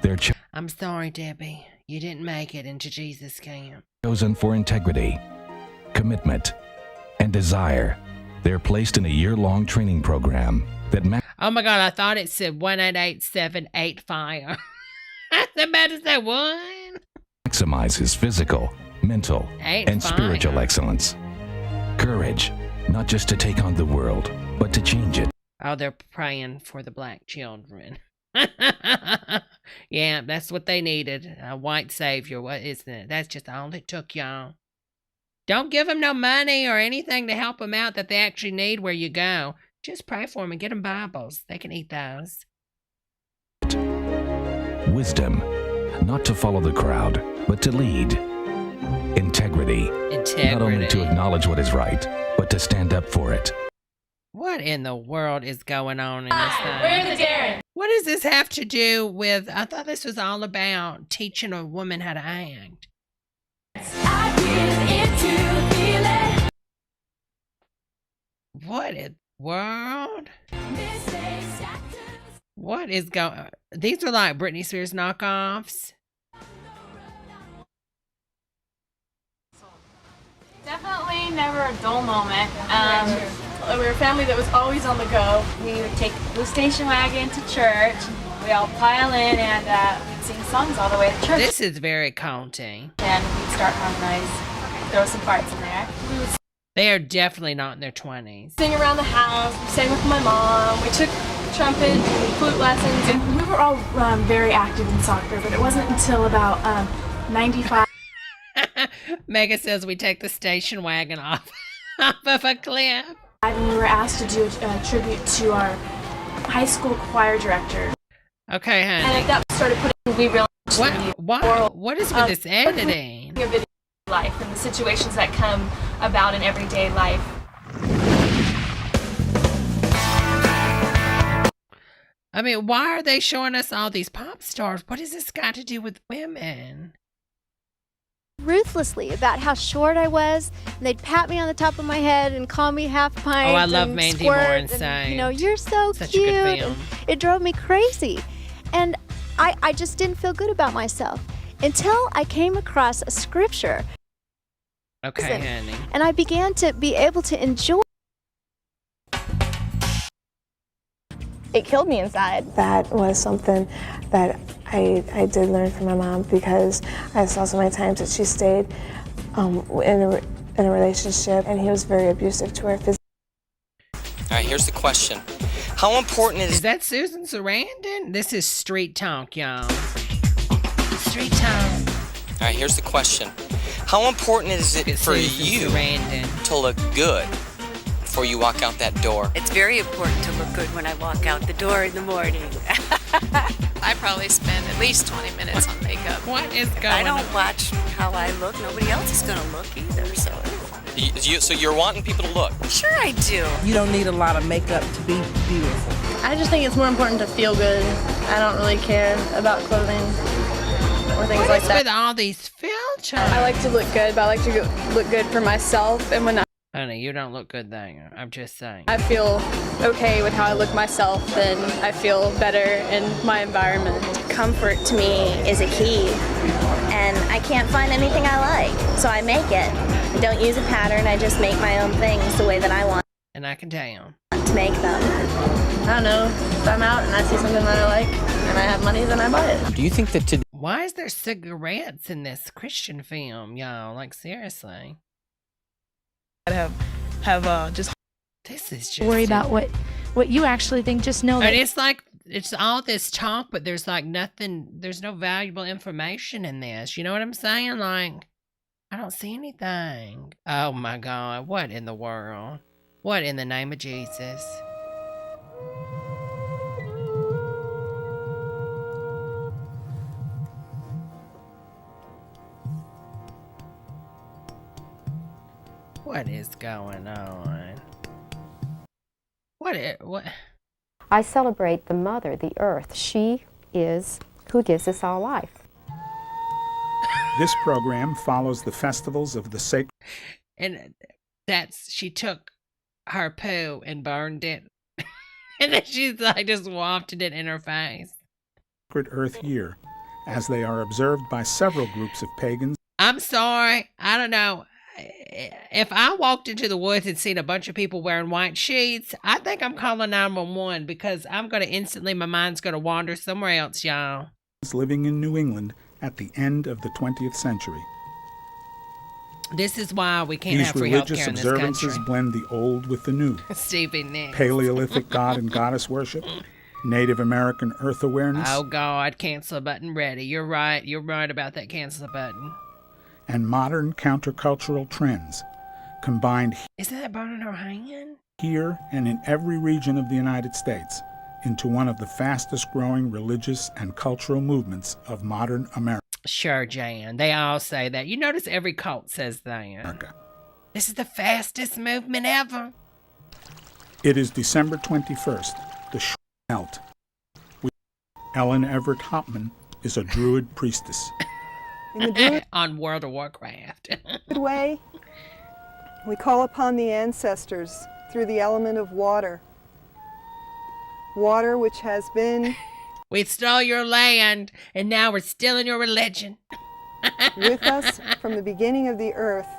They're I'm sorry, Debbie. You didn't make it into Jesus camp. chosen for integrity, commitment, and desire. They're placed in a year-long training program that Oh my God, I thought it said 18878 I was about to say what? maximizes physical, mental, and spiritual excellence. Courage, not just to take on the world, but to change it. Oh, they're praying for the black children. Yeah, that's what they needed. A white savior, what isn't it? That's just all it took, y'all. Don't give them no money or anything to help them out that they actually need where you go. Just pray for them and get them Bibles. They can eat those. Wisdom, not to follow the crowd, but to lead. Integrity, not only to acknowledge what is right, but to stand up for it. What in the world is going on in this thing? Where's the Darren? What does this have to do with... I thought this was all about teaching a woman how to act. What in the world? What is going? These are like Britney Spears knockoffs. Definitely never a dull moment. We were a family that was always on the go. We would take the station wagon to church. We all pile in and we'd sing songs all the way to church. This is very county. And we'd start harmonize, throw some parts in there. We would They are definitely not in their 20s. sing around the house. We sang with my mom. We took trumpet and flute lessons. And we were all very active in soccer, but it wasn't until about 95. Mega says we take the station wagon off of a cliff. And we were asked to do a tribute to our high school choir director. Okay, honey. And at that started putting we really What is with this editing? Your video life and the situations that come about in everyday life. I mean, why are they showing us all these pop stars? What has this got to do with women? Ruthlessly about how short I was, and they'd pat me on the top of my head and call me half pint. Oh, I love and Mandy squirt, Moore and, insane. you know, you're so Such cute. a good film. And it drove me crazy, and I just didn't feel good about myself until I came across a scripture. Okay, honey. And I began to be able to enjoy. It killed me inside. That was something that I did learn from my mom, because I saw so many times that she stayed in a relationship, and he was very abusive to her physically. All right, here's the question. How important Is that Susan Sarandon? This is street talk, y'all. Street talk. All right, here's the question. How important is it for you to look good before you walk out that door? It's very important to look good when I walk out the door in the morning. I probably spend at least 20 minutes on makeup. What is going on? I don't watch how I look. Nobody else is going to look either, so. So you're wanting people to look? Sure I do. You don't need a lot of makeup to be beautiful. I just think it's more important to feel good. I don't really care about clothing or things like that. With all these filters? I like to look good, but I like to look good for myself. And when Honey, you don't look good there. I'm just saying. I feel okay with how I look myself, then I feel better in my environment. Comfort to me is a key, and I can't find anything I like, so I make it. I don't use a pattern, I just make my own things the way that I want. And I can tell. To make them. I don't know, if I'm out and I see something that I like and I have money, then I buy it. Do you think that Why is there cigarettes in this Christian film, y'all? Like, seriously. Have just This is just worry about what you actually think. Just know that And it's like, it's all this talk, but there's like nothing, there's no valuable information in this. You know what I'm saying? Like, I don't see anything. Oh my God. What in the world? What in the name of Jesus? What is going on? What? I celebrate the mother, the earth. She is who gives us all life. This program follows the festivals of the sacred. And she took her poo and burned it. And then she's like just wafted it in her face. Sacred Earth Year, as they are observed by several groups of pagans. I'm sorry. I don't know. If I walked into the woods and seen a bunch of people wearing white sheets, I think I'm calling 911 because I'm going to instantly, my mind's going to wander somewhere else, y'all. Living in New England at the end of the 20th century. This is why we can't have free health care in this country. These religious observances blend the old with the new. Stevie Nicks. Paleolithic god and goddess worship, Native American earth awareness. Oh, God, cancel button ready. You're right. You're right about that cancel button. And modern countercultural trends combined. Isn't that burning her hand? Here and in every region of the United States into one of the fastest growing religious and cultural movements of modern America. Sure, Jan. They all say that. You notice every cult says that. This is the fastest movement ever. It is December 21st. The melt. Ellen Everett Hopman is a Druid priestess. In the Druid on World of Warcraft. way, we call upon the ancestors through the element of water. Water which has been... We stole your land, and now we're stealing your religion. with us from the beginning of the earth.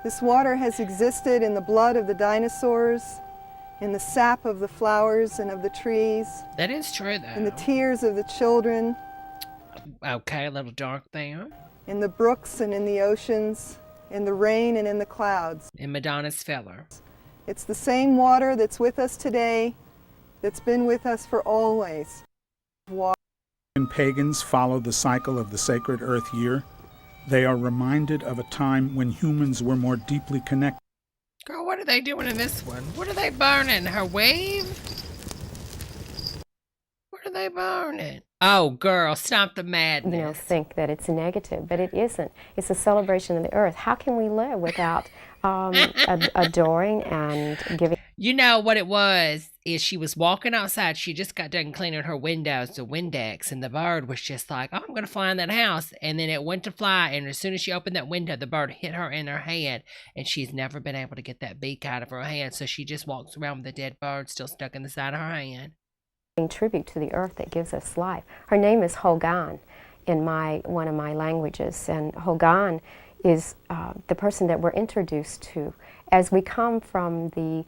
This water has existed in the blood of the dinosaurs, in the sap of the flowers and of the trees. That is true, though. In the tears of the children. Okay, a little dark there. In the brooks and in the oceans, in the rain and in the clouds. In Madonna's feller. It's the same water that's with us today, that's been with us for always. Water. When pagans follow the cycle of the sacred earth year, they are reminded of a time when humans were more deeply connected. Girl, what are they doing in this one? What are they burning? Her wave? What are they burning? Oh, girl, stop the madness. You know, think that it's negative, but it isn't. It's a celebration of the earth. How can we live without adoring and giving? You know what it was, is she was walking outside. She just got done cleaning her windows, the Windex, and the bird was just like, oh, I'm going to fly in that house. And then it went to fly, and as soon as she opened that window, the bird hit her in her hand, and she's never been able to get that beak out of her hand, so she just walks around with a dead bird still stuck in the side of her hand. Tribute to the earth that gives us life. Her name is Hogan in one of my languages, and Hogan is the person that we're introduced to as we come from the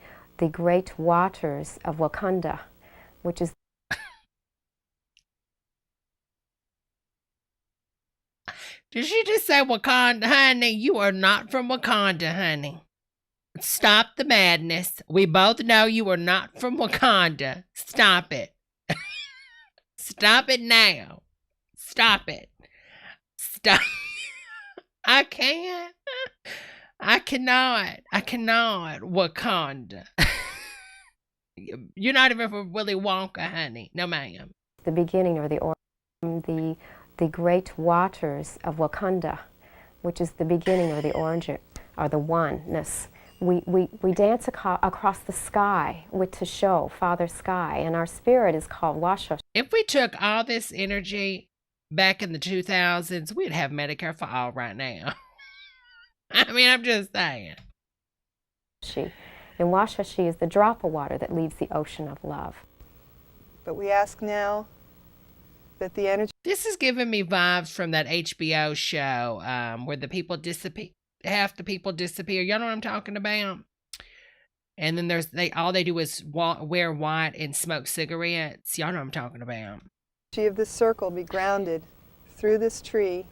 great waters of Wakanda, which is... Did she just say Wakanda, honey? You are not from Wakanda, honey. Stop the madness. We both know you are not from Wakanda. Stop it. Stop it now. Stop it. Stop. I can't. I cannot. Wakanda. You're not even from Willy Wonka, honey. No, ma'am. The beginning or the great waters of Wakanda, which is the beginning or the origin or the oneness. We dance across the sky to show Father Sky, and our spirit is called Washa. If we took all this energy back in the 2000s, we'd have Medicare for all right now. I mean, I'm just saying. And Washashi is the drop of water that leaves the ocean of love. But we ask now that the energy... This is giving me vibes from that HBO show where the people disappear. Half the people disappear. Y'all know what I'm talking about? And then all they do is wear white and smoke cigarettes. Y'all know what I'm talking about. The energy of this circle be grounded through this tree,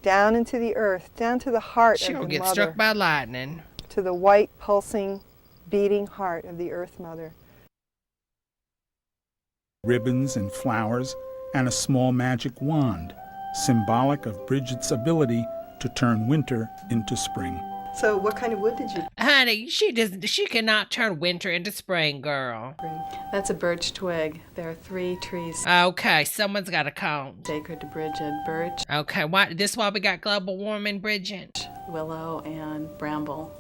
down into the earth, down to the heart of the mother. She'll get struck by lightning. To the white, pulsing, beating heart of the earth mother. Ribbons and flowers and a small magic wand, symbolic of Bridget's ability to turn winter into spring. So what kind of wood did you... Honey, she cannot turn winter into spring, girl. That's a birch twig. There are 3 trees. Okay, someone's got a count. Sacred to Bridget. Birch. Okay, this why we got global warming, Bridget? Willow and bramble.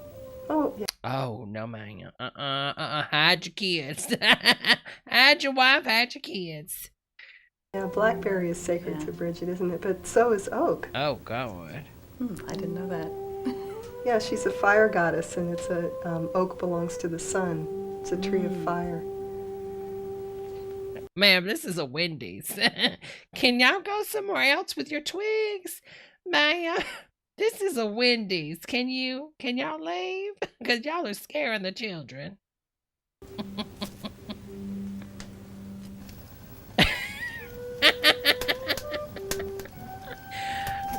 Oh, yeah. Oh, no, man. Hide your kids. Hide your wife, hide your kids. Yeah, blackberry is sacred to Bridget, isn't it? But so is oak. Oh, God. I didn't know that. Yeah, she's a fire goddess, and it's oak belongs to the sun. It's a tree of fire. Ma'am, this is a Wendy's. Can y'all go somewhere else with your twigs? Ma'am, this is a Wendy's. Can y'all leave? Because y'all are scaring the children.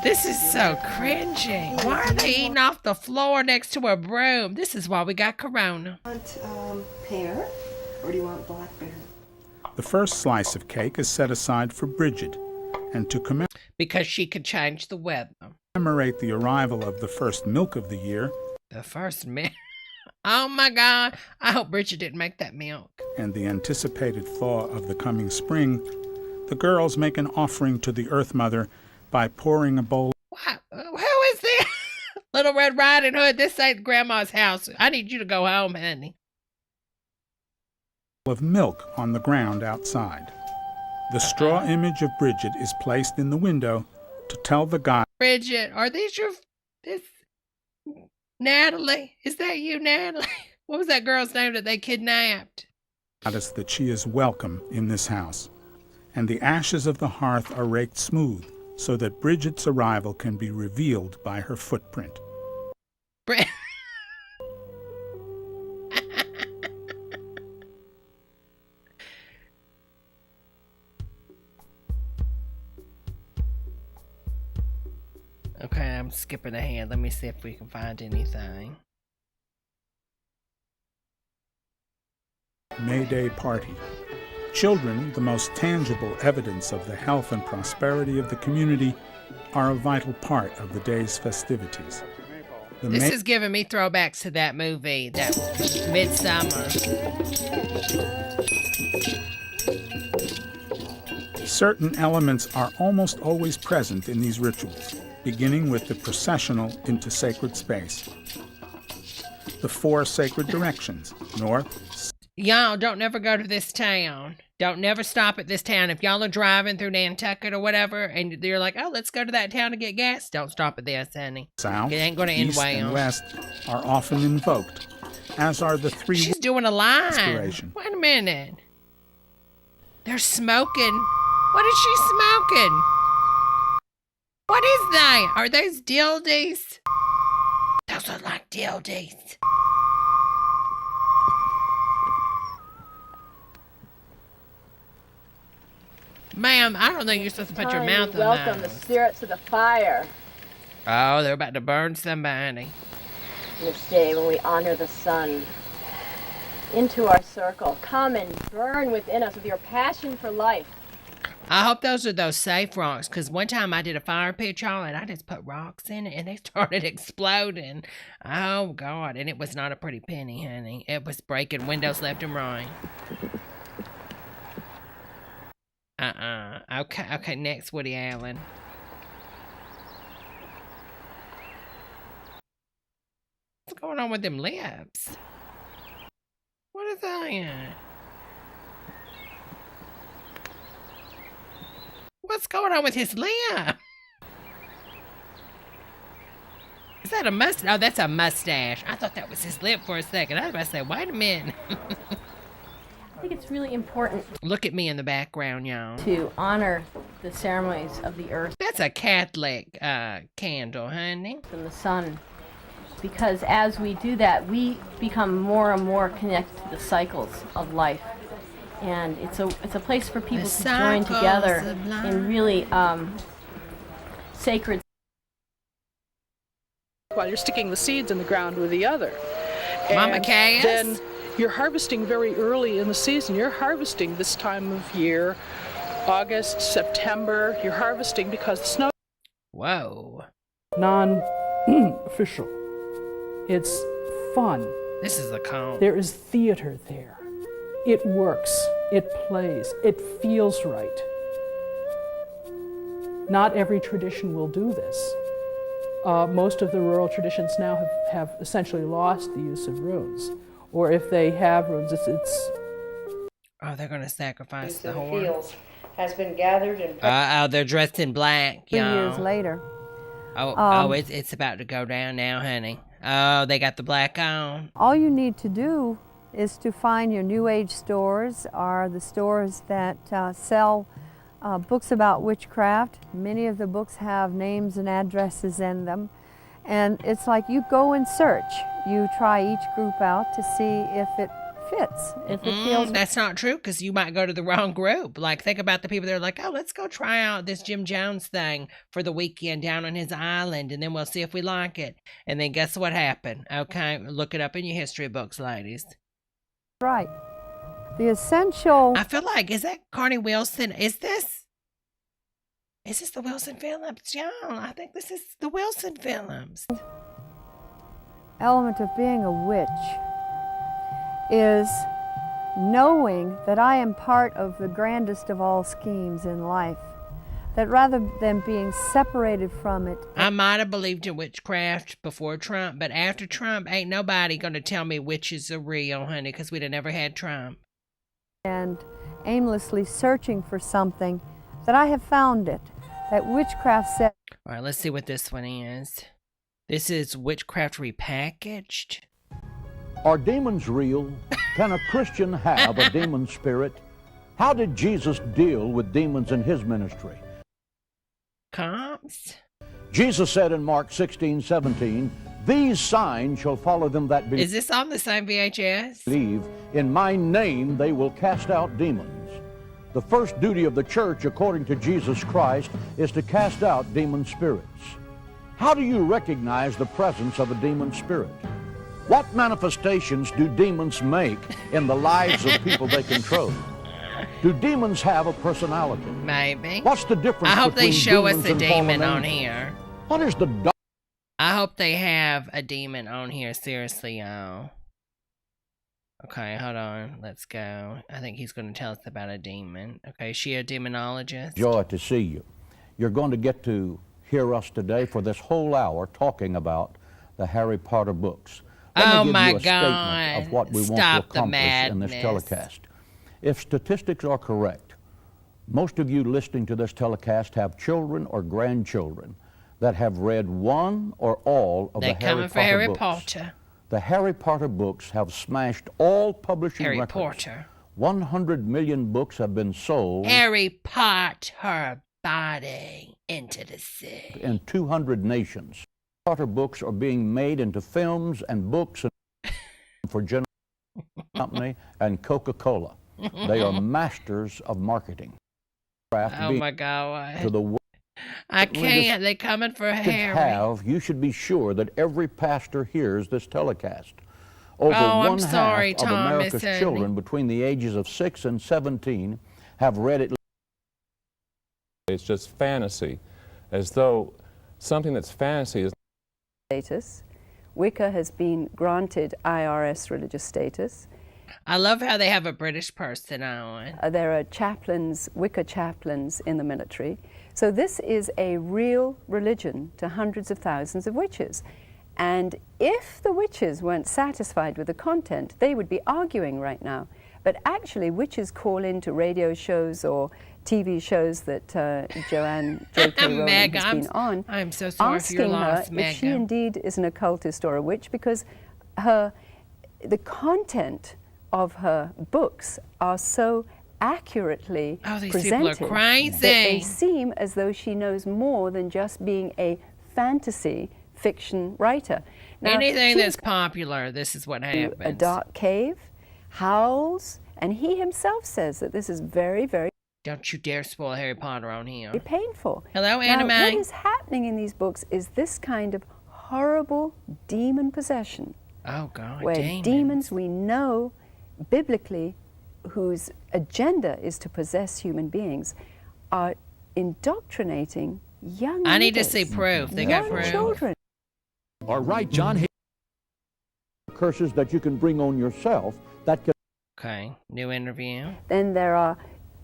This is so cringy. Why are they eating off the floor next to a broom? This is why we got corona. Do you want pear or do you want blackberry? The first slice of cake is set aside for Bridget, and to because she could change the weather. Commemorate the arrival of the first milk of the year. The first milk? Oh my God. I hope Bridget didn't make that milk. And the anticipated thaw of the coming spring, the girls make an offering to the Earth Mother by pouring a bowl. What? Who is this? Little Red Riding Hood, this ain't Grandma's house. I need you to go home, honey. Of milk on the ground outside. The straw image of Bridget is placed in the window to tell the guy. Bridget, are these this Natalie? Is that you, Natalie? What was that girl's name that they kidnapped? That she is welcome in this house, and the ashes of the hearth are raked smooth so that Bridget's arrival can be revealed by her footprint. Okay, I'm skipping ahead. Let me see if we can find anything. May Day party. Children, the most tangible evidence of the health and prosperity of the community, are a vital part of the day's festivities. This is giving me throwbacks to that movie, that Midsummer. Certain elements are almost always present in these rituals, beginning with the processional into sacred space. The 4 sacred directions, north. Y'all don't never go to this town. Don't never stop at this town. If y'all are driving through Nantucket or whatever, and you're like, oh, let's go to that town to get gas, don't stop at this, honey. South, it ain't going to end east, well. and west are often invoked, as are the 3. She's doing a line. Wait a minute. They're smoking. What is she smoking? What is that? Are those dildies? Those are like dildies. Ma'am, I don't think you're supposed to put your mouth on Welcome the spirits of the fire. Oh, they're about to burn somebody. This day when we honor the sun. Into our circle. Come and burn within us with your passion for life. I hope those are those safe rocks, because one time I did a fire pit, y'all, and I just put rocks in it, and they started exploding. Oh, God. And it was not a pretty penny, honey. It was breaking windows left and right. Okay, next, Woody Allen. What's going on with them lips? What is that? What's going on with his lip? Is that a mustache? Oh, that's a mustache. I thought that was his lip for a second. I was about to say, wait a minute. I think it's really important. Look at me in the background, y'all. To honor the ceremonies of the earth. That's a Catholic candle, honey. From the sun. Because as we do that, we become more and more connected to the cycles of life. And it's a place for people to join together in really sacred. While you're sticking the seeds in the ground with the other. Mama Cass? Then you're harvesting very early in the season. You're harvesting this time of year, August, September. You're harvesting because the snow. Whoa. Non-official. It's fun. This is a cone. There is theater there. It works. It plays. It feels right. Not every tradition will do this. Most of the rural traditions now have essentially lost the use of runes. Or if they have runes, it's oh, they're going to sacrifice the horn. Fields has been gathered and. Oh, they're dressed in black, y'all. 3 years later. It's about to go down now, honey. Oh, they got the black on. All you need to do is to find your New Age stores or the stores that sell books about witchcraft. Many of the books have names and addresses in them. And it's like you go and search. You try each group out to see if it fits, if it feels. That's not true, because you might go to the wrong group. Like, think about the people that are like, oh, let's go try out this Jim Jones thing for the weekend down on his island, and then we'll see if we like it. And then guess what happened? Okay, look it up in your history books, ladies. Right. The essential. I feel like, is that Carney Wilson? Is this the Wilson Films? Y'all, I think this is the Wilson Films. Element of being a witch is knowing that I am part of the grandest of all schemes in life. That rather than being separated from it. I might have believed in witchcraft before Trump, but after Trump, ain't nobody going to tell me witches are real, honey, because we'd have never had Trump. And aimlessly searching for something, that I have found it. That witchcraft said. All right, let's see what this one is. This is Witchcraft Repackaged. Are demons real? Can a Christian have a demon spirit? How did Jesus deal with demons in his ministry? Cops? Jesus said in Mark 16:17, "These signs shall follow them that believe." Is this on the same VHS? "In my name they will cast out demons." The first duty of the church, according to Jesus Christ, is to cast out demon spirits. How do you recognize the presence of a demon spirit? What manifestations do demons make in the lives of people they control? Do demons have a personality? Maybe. What's the difference I hope they between show us demons a and fallen demon on angels? here. What is the I hope they have a demon on here. Seriously, y'all. Okay, hold on. Let's go. I think he's going to tell us about a demon. Okay, is she a demonologist? joy to see you? You're going to get to hear us today for this whole hour talking about the Harry Potter books. Let me give you a statement of what we want to accomplish in this telecast. If statistics are correct, most of you listening to this telecast have children or grandchildren that have read one or all of the Harry Potter books. The Harry Potter books have smashed all publishing records. Potter. 100 million books have been sold. Harry Potter body into the sea. In 200 nations. Potter books are being made into films and books for General Company and Coca-Cola. They are masters of marketing. Oh my God! To the world. I can't. They coming for Harry. You should be sure that every pastor hears this telecast. Over I'm one sorry, half of Tom, America's Miss children between the ages of 6 and 17 have read it. It's just fantasy, as though something that's fantasy is status. Wicca has been granted IRS religious status. I love how they have a British person on. There are chaplains, Wicca chaplains in the military. So this is a real religion to hundreds of thousands of witches. And if the witches weren't satisfied with the content, they would be arguing right now. But actually, witches call into radio shows or TV shows that Joanne J.K. Rowling Meg, has been on, I'm so sorry asking for your loss, her Meg. if she indeed is an occultist or a witch, because the content of her books are so accurately these presented people are crazy. that they seem as though she knows more than just being a fantasy fiction writer. Now, anything that's popular, this is what happens. A dark cave, howls, and he himself says that this is very, very Don't you dare spoil Harry Potter on here. painful. Hello, Now, Anime. what is happening in these books is this kind of horrible demon possession. Oh, God, where demons we know biblically, whose agenda is to possess human beings, are indoctrinating young I need to readers, see proof. They got young proof. children. All right, John. Curses that you can bring on yourself that can. Okay, new interview. Then there are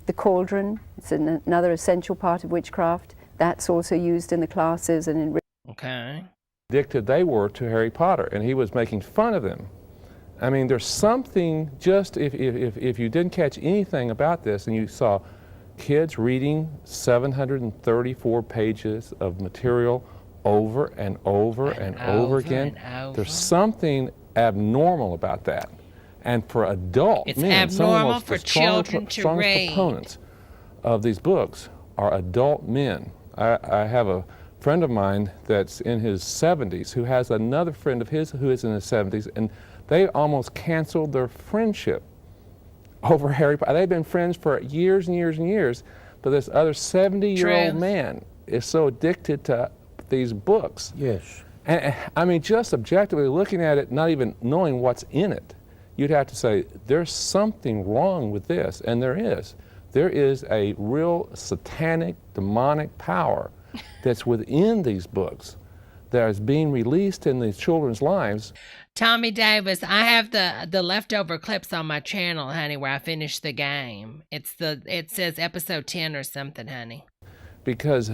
the cauldron. It's another essential part of witchcraft. That's also used in the classes and in. Okay. addicted they were to Harry Potter, and he was making fun of them. I mean, there's something, just if you didn't catch anything about this and you saw kids reading 734 pages of material over and over and over again, there's something abnormal about that. And for adult it's men, some of the abnormal most for children to strongest read. components of these books are adult men. I have a friend of mine that's in his 70s who has another friend of his who is in his 70s, and they almost canceled their friendship over Harry Potter. They've been friends for years and years and years, but this other 70-year-old man is so addicted to these books. Yes. And I mean, just objectively looking at it, not even knowing what's in it, you'd have to say, there's something wrong with this, and there is. There is a real satanic, demonic power that's within these books that is being released in these children's lives. Tommy Davis, I have the leftover clips on my channel, honey, where I finished the game. It says episode 10 or something, honey. Because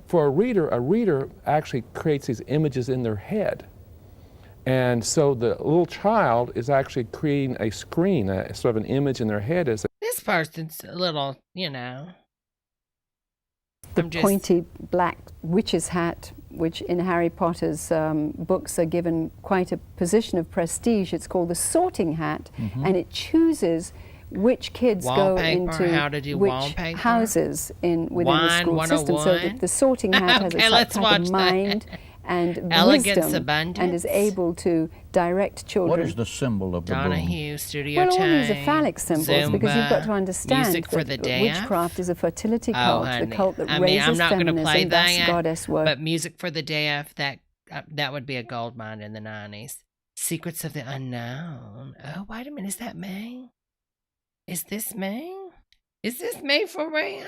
for a reader actually creates these images in their head. And so the little child is actually creating a screen, a sort of an image in their head. This person's a little, you know. The pointy black witch's hat which in Harry Potter's books are given quite a position of prestige. It's called the sorting hat, and it chooses which kids go into which houses within the school system. So that the sorting hat has a type of mind and wisdom and is able to direct children. What is the symbol of the Donahue, Studio Well, all Time, these are phallic symbols Zumba, because you've got to understand music for the that deaf. witchcraft is a fertility cult, the cult that I'm raises not going to feminism, play thus that, goddess work. but music for the deaf, that would be a gold mine in the 90s. Secrets of the Unknown. Oh, wait a minute, is that me? Is this me? Is this me for real?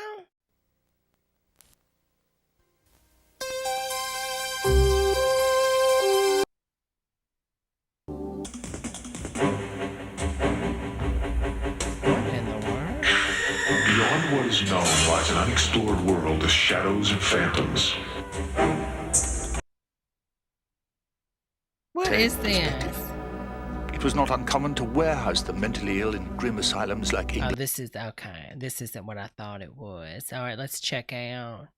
Beyond what is known lies an unexplored world of shadows and phantoms. What is this? It was not uncommon to warehouse the mentally ill in grim asylums like England. Oh, this is okay. This isn't what I thought it was. All right, let's check out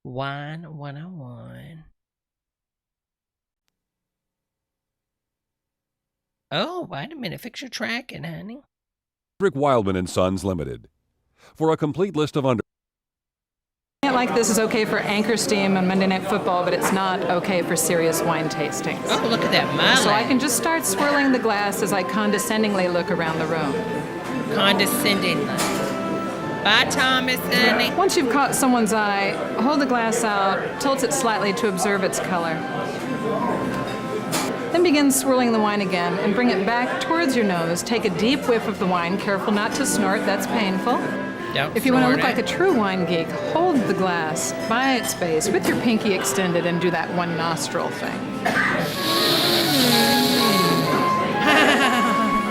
Wine 101. Oh, wait a minute. Fix your tracking, honey. Rick Wildman and Sons Limited. For a complete list of Like this is okay for anchor steam on Monday Night Football, but it's not okay for serious wine tastings. Oh, look at that mullet. So I can just start swirling the glass as I condescendingly look around the room. Condescendingly. Bye, Thomas, honey. Once you've caught someone's eye, hold the glass out, tilt it slightly to observe its color. Then begin swirling the wine again and bring it back towards your nose. Take a deep whiff of the wine, careful not to snort, that's painful. If you want to look like a true wine geek, hold the glass by its base with your pinky extended and do that one nostril thing.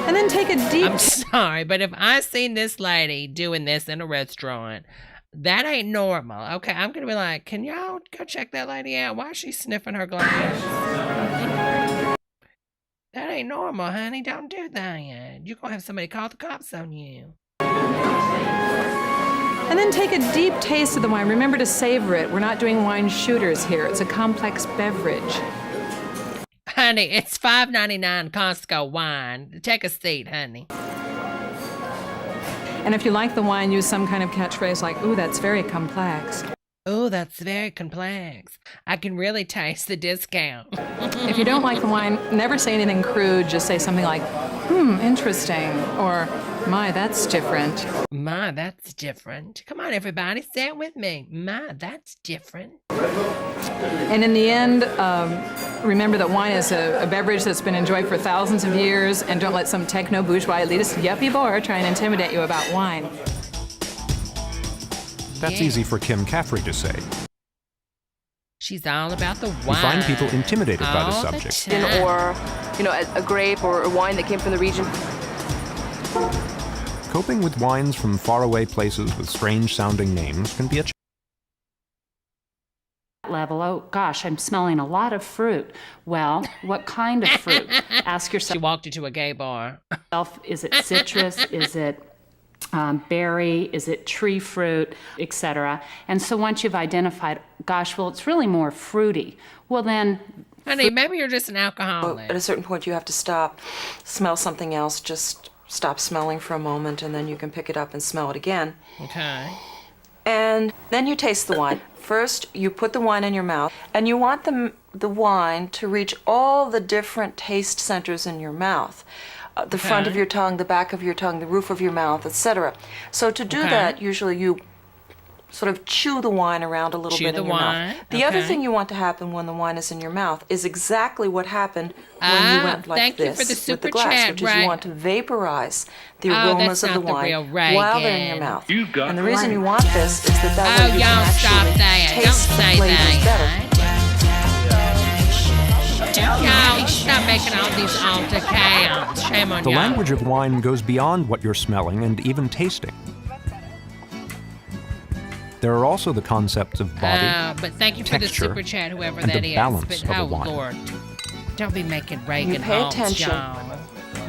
And then take a deep... I'm sorry, but if I seen this lady doing this in a restaurant, that ain't normal. Okay, I'm going to be like, can y'all go check that lady out? Why is she sniffing her glass? That ain't normal, honey. Don't do that. You're going to have somebody call the cops on you. And then take a deep taste of the wine. Remember to savor it. We're not doing wine shooters here. It's a complex beverage. Honey, it's $5.99 Costco wine. Take a seat, honey. And if you like the wine, use some kind of catchphrase like, ooh, that's very complex. Oh, that's very complex. I can really taste the discount. If you don't like the wine, never say anything crude. Just say something like, interesting, or my, that's different. My, that's different. Come on, everybody, say it with me. My, that's different. And in the end, remember that wine is a beverage that's been enjoyed for thousands of years, and don't let some techno-bourgeois elitist yuppie bore try and intimidate you about wine. That's easy for Kim Caffrey to say. She's all about the wine. We find people intimidated by the subject. Or, a grape or a wine that came from the region. Coping with wines from faraway places with strange-sounding names can be a level. Oh gosh, I'm smelling a lot of fruit. Well, what kind of fruit? Ask yourself. She walked into a gay bar. Is it citrus? Is it berry? Is it tree fruit, etc.? And so once you've identified, gosh, well, it's really more fruity. Well, then, honey, maybe you're just an alcoholic. At a certain point, you have to stop, smell something else, just stop smelling for a moment, and then you can pick it up and smell it again. Okay. And then you taste the wine. First, you put the wine in your mouth, and you want the wine to reach all the different taste centers in your mouth. The front of your tongue, the back of your tongue, the roof of your mouth, etc. So to do that, usually you sort of chew the wine around a little bit in your mouth. The other thing you want to happen when the wine is in your mouth is exactly what happened when you went like this with the glass, which is you want to vaporize the aromas of the wine while they're in your mouth. And the reason you want this is that way you can actually taste the flavors better. Y'all, stop making all these altar counts. Shame on The y'all. language of wine goes beyond what you're smelling and even tasting. There are also the concepts of body, but thank you for the super chat, whoever and that the is. balance But of a wine. Lord, don't be making Reagan You pay halts, attention. y'all.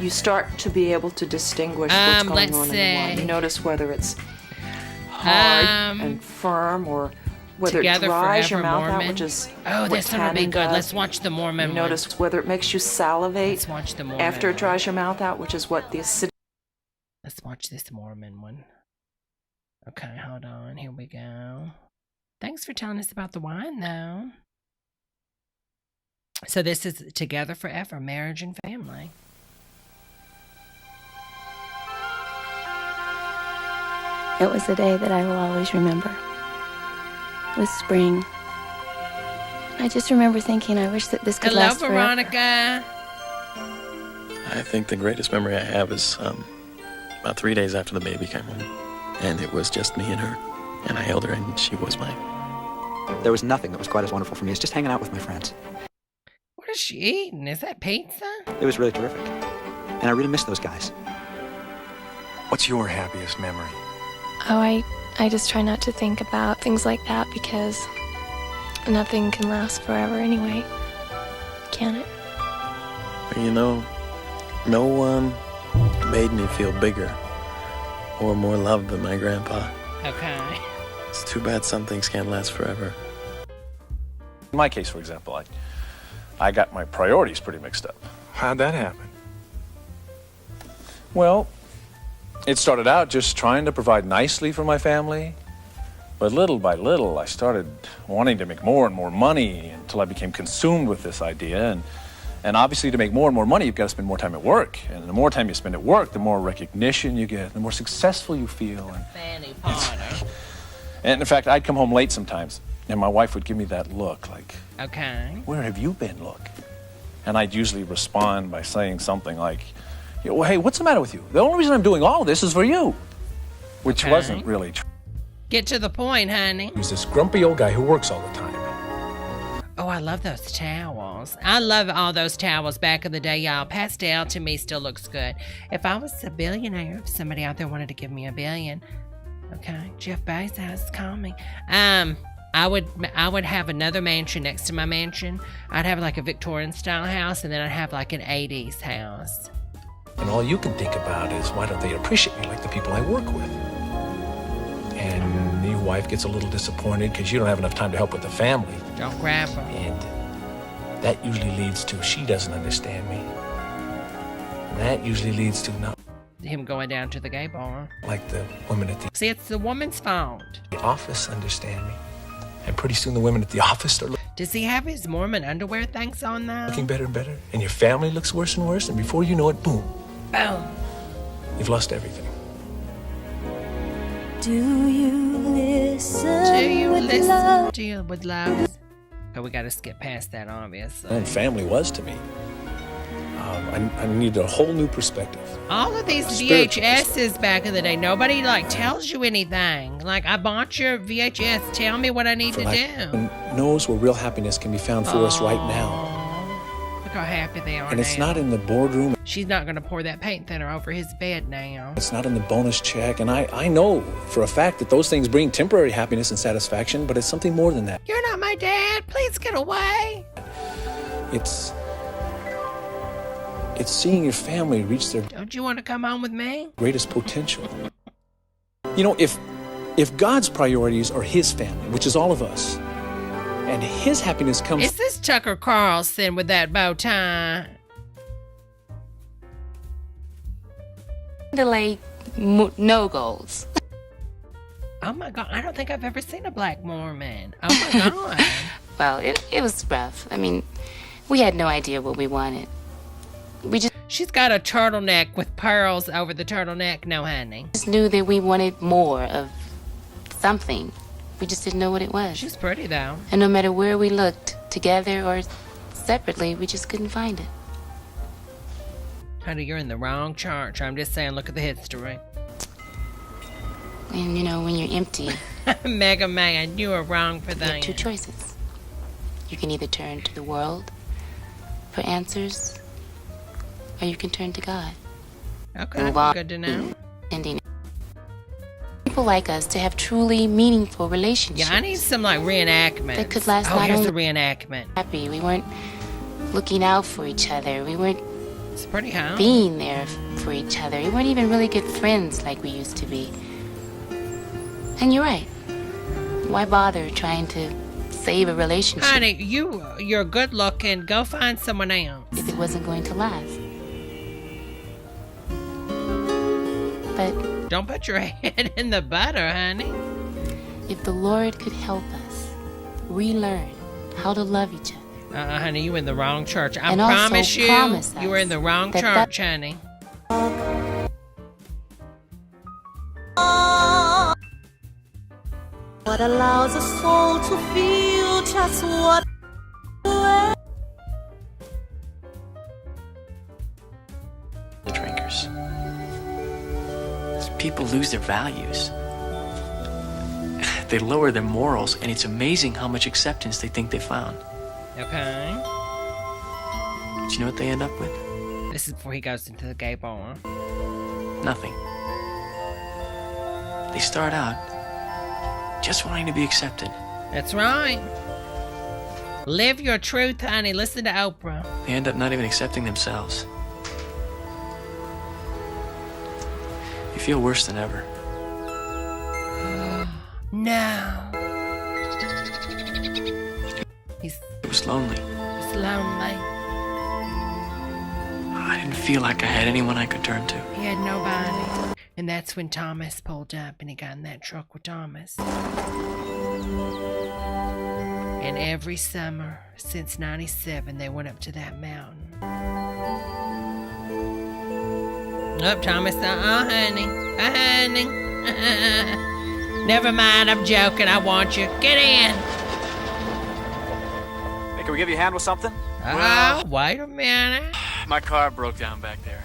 You start to be able to distinguish what's going on in the wine. You notice whether it's hard and firm or whether Together it dries Forever your mouth Mormon. out, which is Oh, what this one will be tannin good. does. Let's watch the Mormon You one. notice whether it makes you salivate Let's watch the Mormon after it one. dries your mouth out, which is what the acidity. Let's watch this Mormon one. Okay, hold on. Here we go. Thanks for telling us about the wine, though. So this is Together Forever, Marriage and Family. It was a day that I will always remember. It was spring. I just remember thinking, I wish that this could last forever. Hello, Veronica. I think the greatest memory I have is about 3 days after the baby came home. And it was just me and her. And I held her and she was mine. There was nothing that was quite as wonderful for me as just hanging out with my friends. What is she eating? Is that pizza? It was really terrific. And I really miss those guys. What's your happiest memory? Oh, I just try not to think about things like that because nothing can last forever anyway. Can it? You know, no one made me feel bigger or more loved than my grandpa. Okay. It's too bad some things can't last forever. In my case, for example, I got my priorities pretty mixed up. How'd that happen? Well, it started out just trying to provide nicely for my family, but little by little I started wanting to make more and more money until I became consumed with this idea. And obviously to make more and more money, you've got to spend more time at work. And the more time you spend at work, the more recognition you get, the more successful you feel. Fanny Potter. And in fact, I'd come home late sometimes, and my wife would give me that look like, Okay. "Where have you been, look?" And I'd usually respond by saying something like, "Well, hey, what's the matter with you? The only reason I'm doing all this is for you." Which Okay. wasn't really true. Get to the point, honey. He's this grumpy old guy who works all the time. Oh, I love those towels. I love all those towels back in the day, y'all. Pastel to me still looks good. If I was a billionaire, if somebody out there wanted to give me $1 billion, okay, Jeff Bezos, call me. I would have another mansion next to my mansion. I'd have like a Victorian style house, and then I'd have like an 80s house. And all you can think about is, why don't they appreciate me like the people I work with? And your wife gets a little disappointed because you don't have enough time to help with the family. Don't grab her. And that usually leads to, she doesn't understand me. And that usually leads to not Him going down to the gay bar. like the women at See, it's the woman's fault. the office understand me. And pretty soon the women at the office start Does he have his Mormon underwear things on now? looking better and better. And your family looks worse and worse. And before you know it, boom, Boom. you've lost everything. Do you listen? Do you with listen? love? Do you with love? Oh, we got to skip past that, obviously. And family was to me. I needed a whole new perspective. All of these Spiritual VHSs back in the day, nobody like tells you anything. Like, I bought your VHS. Tell me what I need to do. Knows where real happiness can be found for us right now. Look how happy they are And it's now. not in the boardroom. She's not going to pour that paint thinner over his bed now. It's not in the bonus check. And I know for a fact that those things bring temporary happiness and satisfaction, but it's something more than that. You're not my dad. Please get away. It's seeing your family reach their Don't you want to come home with me? greatest potential. You know, if God's priorities are his family, which is all of us, and his happiness comes... Is this Tucker Carlson with that bow tie? Delay no goals. Oh my God, I don't think I've ever seen a black Mormon. Oh my God. Well, it was rough. I mean, we had no idea what we wanted. She's got a turtleneck with pearls over the turtleneck. No, honey. Just knew that we wanted more of something. We just didn't know what it was. She's pretty, though. And no matter where we looked, together or separately, we just couldn't find it. Honey, you're in the wrong church. I'm just saying, look at the history. And, you know, when you're empty... Mega Man, you are wrong for you that. have two choices. You can either turn to the world for answers, or you can turn to God. Okay, Move on. good to know. Ending. People like us to have truly meaningful relationships. Yeah, I need some, like, reenactments. That could last Oh, not here's only the reenactment. happy. We weren't looking out for each other. We weren't It's pretty high. being there for each other. We weren't even really good friends like we used to be. And you're right. Why bother trying to save a relationship? Honey, you're good looking. Go find someone else. If it wasn't going to last. But don't put your head in the butter, honey. If the Lord could help us relearn how to love each other. Honey, you in the wrong church. I and promise you, promise you were in the wrong church, honey. What allows a soul to feel just what The drinkers. People lose their values. They lower their morals, and it's amazing how much acceptance they think they found. Okay. Do you know what they end up with? This is before he goes into the gay bar. Nothing. They start out just wanting to be accepted. That's right. Live your truth, honey. Listen to Oprah. They end up not even accepting themselves. You feel worse than ever. No. It was lonely. It's lonely. I didn't feel like I had anyone I could turn to. He had nobody. And that's when Thomas pulled up and he got in that truck with Thomas. And every summer since 97, they went up to that mountain. Up, Thomas. Honey. Honey. Never mind, I'm joking. I want you. Get in. Hey, can we give you a hand with something? Wait a minute. My car broke down back there.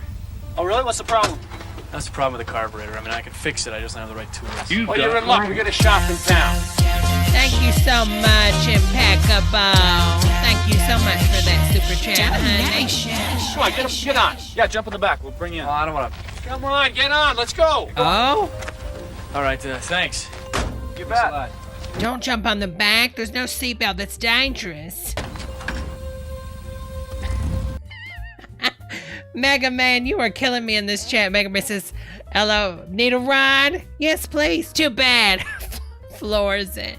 Oh, really? What's the problem? That's the problem with the carburetor. I mean, I can fix it. I just don't have the right tools. Well, you're in luck. We got a shop in town. Thank you so much, Impeccable. Thank you so much for that super chat, honey. Come on, get on. Yeah, jump in the back. We'll bring you in. Oh, I don't want to. Come on, get on. Let's go. Oh? All right, thanks. You bet. Don't jump on the back. There's no seatbelt. That's dangerous. Mega Man, you are killing me in this chat. Mega Man says, hello, need a ride? Yes, please. Too bad. Floors it.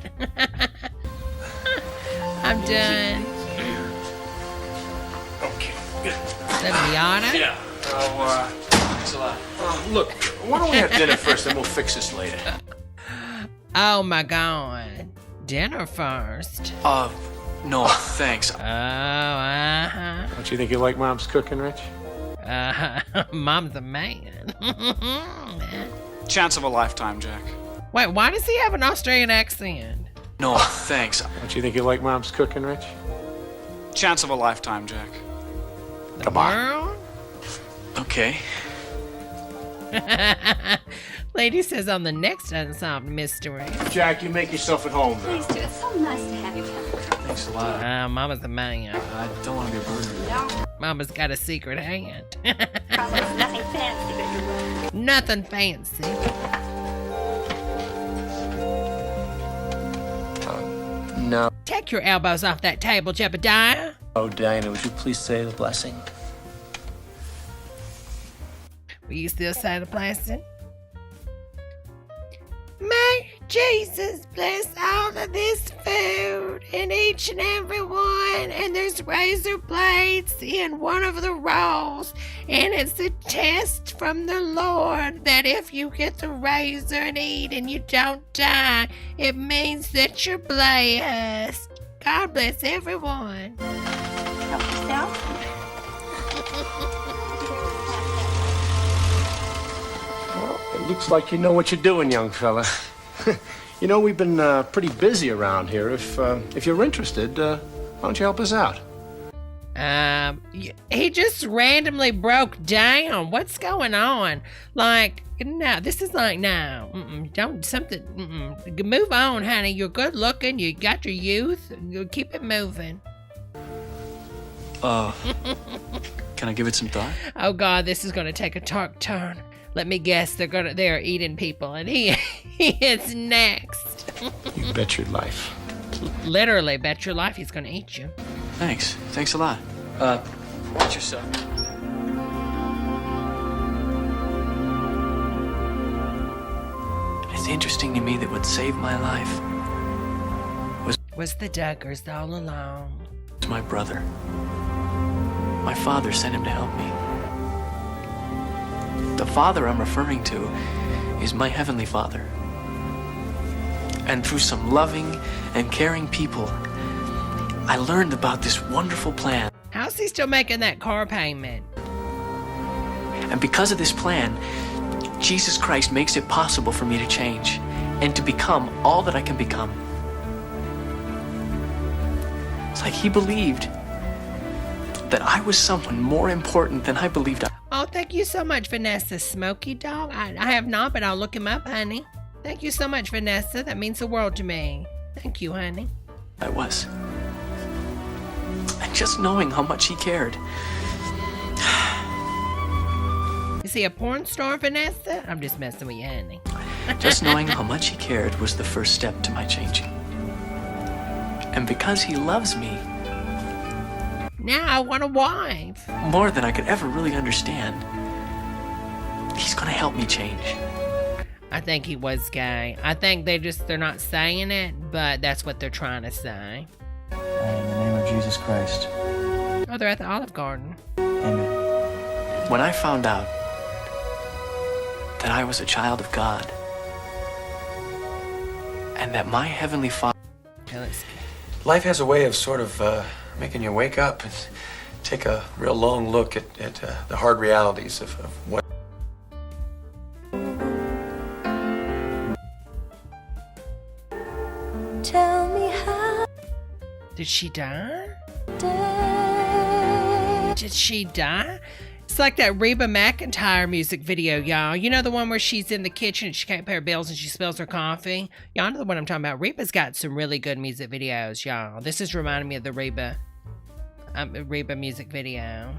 I'm done. Okay, good. Is that Miata? Yeah. Thanks a lot. Look, why don't we have dinner first, then we'll fix this later. Oh my God. Dinner first. No, thanks. Don't you think you like Mom's cooking, Rich? Mom's a man. Chance of a lifetime, Jack. Wait, why does he have an Australian accent? No, thanks. Don't you think you like Mom's cooking, Rich? Chance of a lifetime, Jack. Come on. Okay. Lady says on the next Unsolved Mystery. Jack, you make yourself at home now. Please do. It's so nice to have you come. Thanks a lot. Mama's a man. I don't want to be a burden. No. Mama's got a secret hand. Nothing fancy, but you're right. Nothing fancy. No. Take your elbows off that table, Jebediah. Oh, Diana, would you please say the blessing? Will you still say the blessing? May Jesus bless all of this food and each and every one. And there's razor blades in one of the rolls. And it's a test from the Lord that if you get the razor and eat and you don't die, it means that you're blessed. God bless everyone. Help yourself. It looks like you know what you're doing, young fella. You know, we've been pretty busy around here. If you're interested, why don't you help us out? He just randomly broke down. What's going on? Like, no, this is like, no, don't, something, move on, honey. You're good looking. You got your youth. You keep it moving. Can I give it some thought? Oh God, this is going to take a dark turn. Let me guess, they're eating people, and he is next. You bet your life. Literally, bet your life he's going to eat you. Thanks. Thanks a lot. Watch yourself. It's interesting to me that what saved my life Was the Duggars all along? It's my brother. My father sent him to help me. The Father I'm referring to is my Heavenly Father. And through some loving and caring people, I learned about this wonderful plan. How's he still making that car payment? And because of this plan, Jesus Christ makes it possible for me to change and to become all that I can become. It's like he believed that I was someone more important than I believed I was. Oh, thank you so much, Vanessa. Smoky Dog? I have not, but I'll look him up, honey. Thank you so much, Vanessa. That means the world to me. Thank you, honey. I was. And just knowing how much he cared. Is he a porn star, Vanessa? I'm just messing with you, honey. Just knowing how much he cared was the first step to my changing. And because he loves me, now I want a wife. More than I could ever really understand, he's gonna help me change. I think he was gay. I think they're not saying it, but that's what they're trying to say. In the name of Jesus Christ. Oh, they're at the Olive Garden. Amen. When I found out that I was a child of God, and that my Heavenly Father... Life has a way of sort of making you wake up and take a real long look at the hard realities of what... Tell me how. Did she die? Did she die? It's like that Reba McEntire music video, y'all. You know the one where she's in the kitchen and she can't pay her bills and she spills her coffee? Y'all know the one I'm talking about. Reba's got some really good music videos, y'all. This is reminding me of the Reba music video.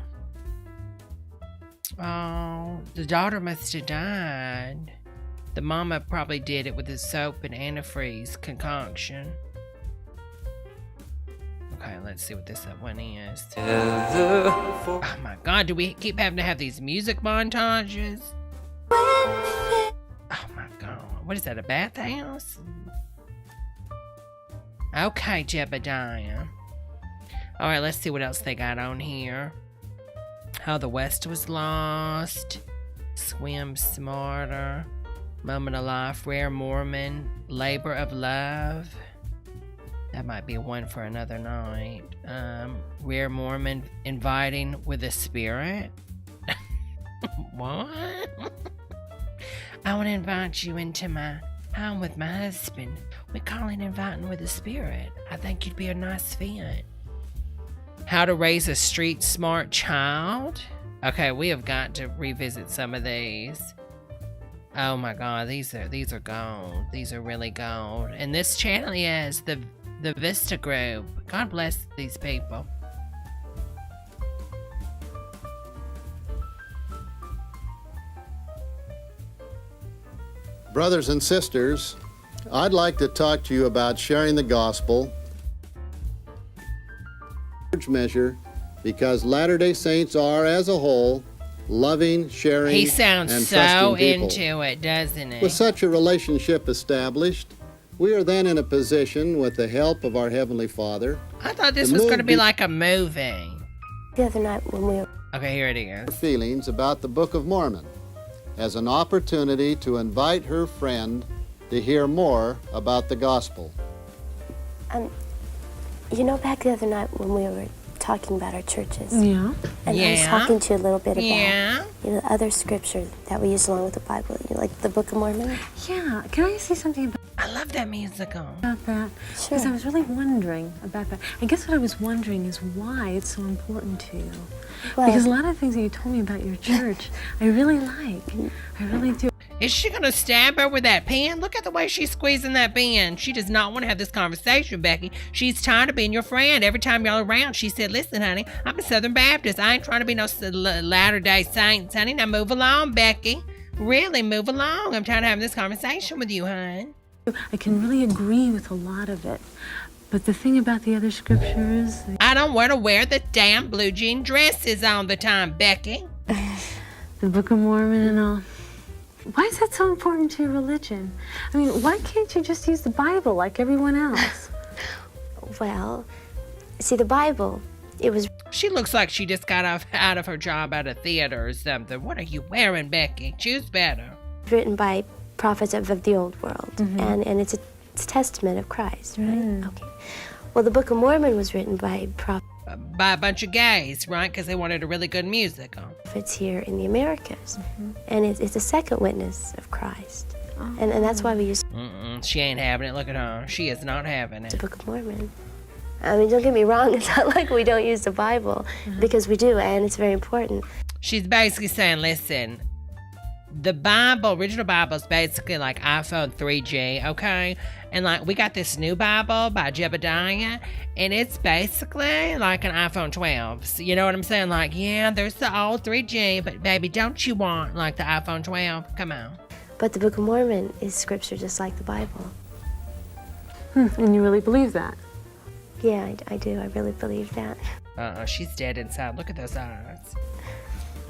Oh, the daughter must have died. The mama probably did it with the soap and antifreeze concoction. Okay, let's see what this one is. Oh my God, do we keep having to have these music montages? Oh my God, what is that, a bathhouse? Okay, Jebediah. All right, let's see what else they got on here. How the West was lost. Swim smarter. Moment of life. Rare Mormon. Labor of love. That might be one for another night. Rare Mormon. Inviting with a spirit. What? I want to invite you into my home with my husband. We call it inviting with a spirit. I think you'd be a nice fit. How to raise a street smart child. Okay, we have got to revisit some of these. Oh my God, these are gold. These are really gold. And this channel is the Vista Group. God bless these people. Brothers and sisters, I'd like to talk to you about sharing the gospel measure, because Latter-day Saints are, as a whole, loving, sharing, he sounds and so trusting people. into it, doesn't he? With such a relationship established, we are then in a position, with the help of our Heavenly Father, I thought this was going to be like a movie. The other night when we were... Okay, here it is. Feelings about the Book of Mormon as an opportunity to invite her friend to hear more about the gospel. You know, back the other night when we were talking about our churches. Yeah. And I was talking to you a little bit about Yeah. the other scripture that we use along with the Bible, like the Book of Mormon. Yeah. Can I say something about I love that musical. that? Sure. Because I was really wondering about that. I guess what I was wondering is why it's so important to you. Well, Because a lot of things that you told me about your church, I really like. I really do. Is she going to stab her with that pen? Look at the way she's squeezing that pen. She does not want to have this conversation, Becky. She's tired of being your friend. Every time y'all around, she said, listen, honey, I'm a Southern Baptist. I ain't trying to be no Latter-day Saints, honey. Now move along, Becky. Really, move along. I'm tired of having this conversation with you, hon. I can really agree with a lot of it. But the thing about the other scriptures... I don't want to wear the damn blue jean dresses all the time, Becky. The Book of Mormon and all. Why is that so important to your religion? I mean, why can't you just use the Bible like everyone else? Well, see, the Bible, it was... She looks like she just got out of her job at a theater or something. What are you wearing, Becky? Choose better. Written by prophets of the old world, and it's a testament of Christ, right? Okay. Well, the Book of Mormon was written by by a bunch of gays, right? Because they wanted a really good musical. It's here in the Americas, and it's a second witness of Christ, and that's why we use... She ain't having it. Look at her. She is not having it. The Book of Mormon. I mean, don't get me wrong. It's not like we don't use the Bible, because we do, and it's very important. She's basically saying, listen, the Bible, original Bible, is basically like iPhone 3G, okay? And like, we got this new Bible by Jebediah, and it's basically like an iPhone 12. So, you know what I'm saying? Like, yeah, there's the old 3G, but baby, don't you want like the iPhone 12? Come on. But the Book of Mormon is scripture just like the Bible. And you really believe that? Yeah, I do. I really believe that. She's dead inside. Look at those eyes.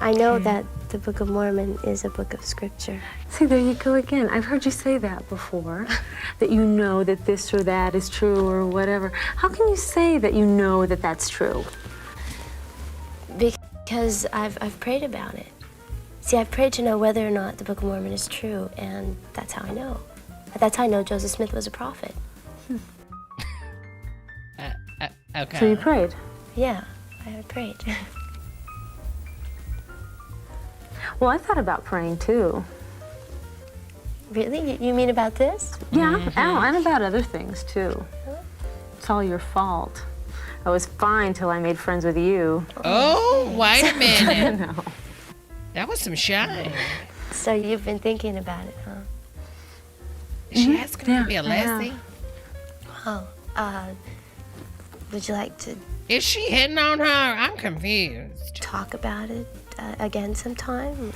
I know that the Book of Mormon is a book of scripture. See, there you go again. I've heard you say that before, that you know that this or that is true or whatever. How can you say that you know that that's true? Because I've prayed about it. See, I've prayed to know whether or not the Book of Mormon is true, and that's how I know. That's how I know Joseph Smith was a prophet. Okay. So you prayed? Yeah, I prayed. Well, I thought about praying too. Really? You mean about this? Yeah, and about other things too. It's all your fault. I was fine till I made friends with you. Oh, wait a minute. I know. That was some shine. So you've been thinking about it, huh? Is she asking her to be a lassie? Oh, would you like to... Is she hitting on her? I'm confused. Talk about it again sometime?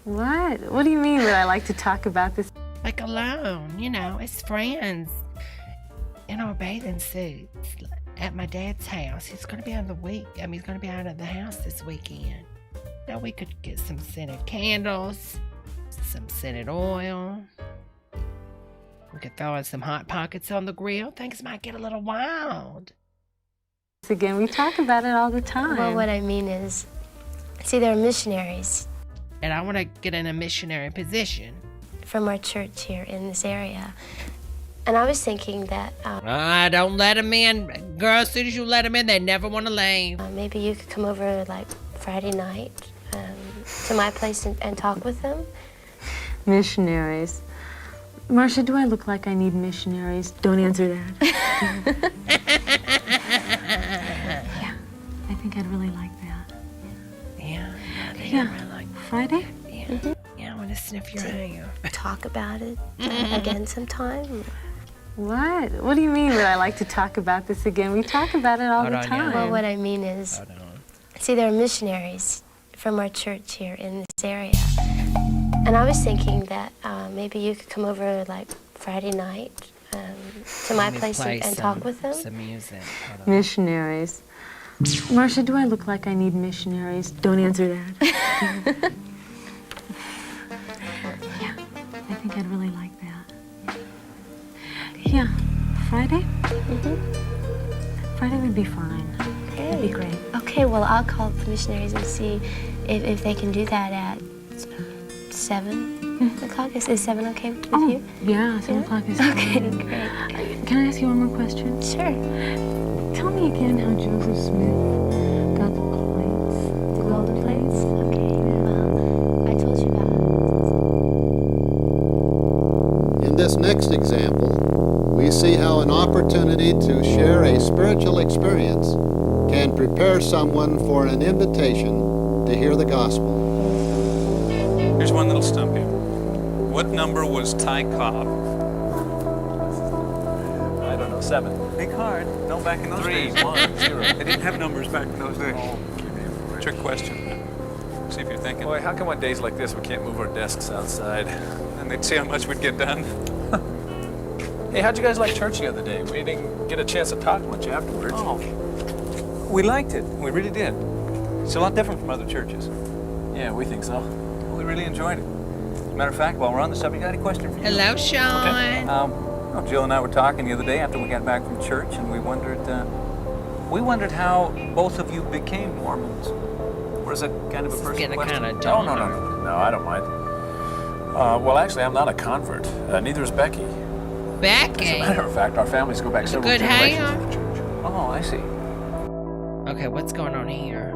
What? What do you mean that I like to talk about this? Like alone, you know, as friends. In our bathing suits at my dad's house. He's going to be out of the week. I mean, he's going to be out of the house this weekend. Now we could get some scented candles, some scented oil. We could throw in some Hot Pockets on the grill. Things might get a little wild. Again, we talk about it all the time. Well, what I mean is, see, there are missionaries. And I want to get in a missionary position. From our church here in this area. And I was thinking that... don't let them in. Girl, as soon as you let them in, they never want to leave. Maybe you could come over, like, Friday night to my place and talk with them. Missionaries. Marcia, do I look like I need missionaries? Don't answer that. Yeah, I think I'd really like that. Yeah, I think Yeah. I'd really like that. Friday? Yeah. Yeah, I want to sniff your hair. Talk about it again sometime. What? What do you mean that I like to talk about this again? We talk about it all the time. Well, what I mean is, see, there are missionaries from our church here in this area. And I was thinking that maybe you could come over, like, Friday night to my place and talk with them. Some music. Missionaries. Marcia, do I look like I need missionaries? Don't answer that. Yeah, I think I'd really like that. Yeah, Friday? Friday would be fine. Okay. That'd be great. Okay, well, I'll call the missionaries and see if they can do that at 7 o'clock. Is 7 okay with you? Yeah, 7 o'clock is fine. Okay, great. Can I ask you one more question? Sure. Tell me again how Joseph Smith got the plates. The golden plates? Okay, well, I told you about it. In this next example, we see how an opportunity to share a spiritual experience can prepare someone for an invitation to hear the gospel. Here's one that'll stump you. What number was Ty Cobb? I don't know, 7. Big hard. No, back in those 3, days. 1, 0. They didn't have numbers back in those days. Trick question. See if you're thinking. Boy, how come on days like this we can't move our desks outside? And they'd see how much we'd get done. Hey, how'd you guys like church the other day? We didn't get a chance to talk much afterwards. Oh, we liked it. We really did. It's a lot different from other churches. Yeah, we think so. We really enjoyed it. As a matter of fact, while we're on the subject, I got a question for you. Hello, Sean. Okay. Well, Jill and I were talking the other day after we got back from church, and we wondered how both of you became Mormons. Was it kind of a personal question? No, I don't mind. Well, actually, I'm not a convert. Neither is Becky. Becky? As a matter of fact, our families go back several generations in the church. Oh, I see. Okay, what's going on here?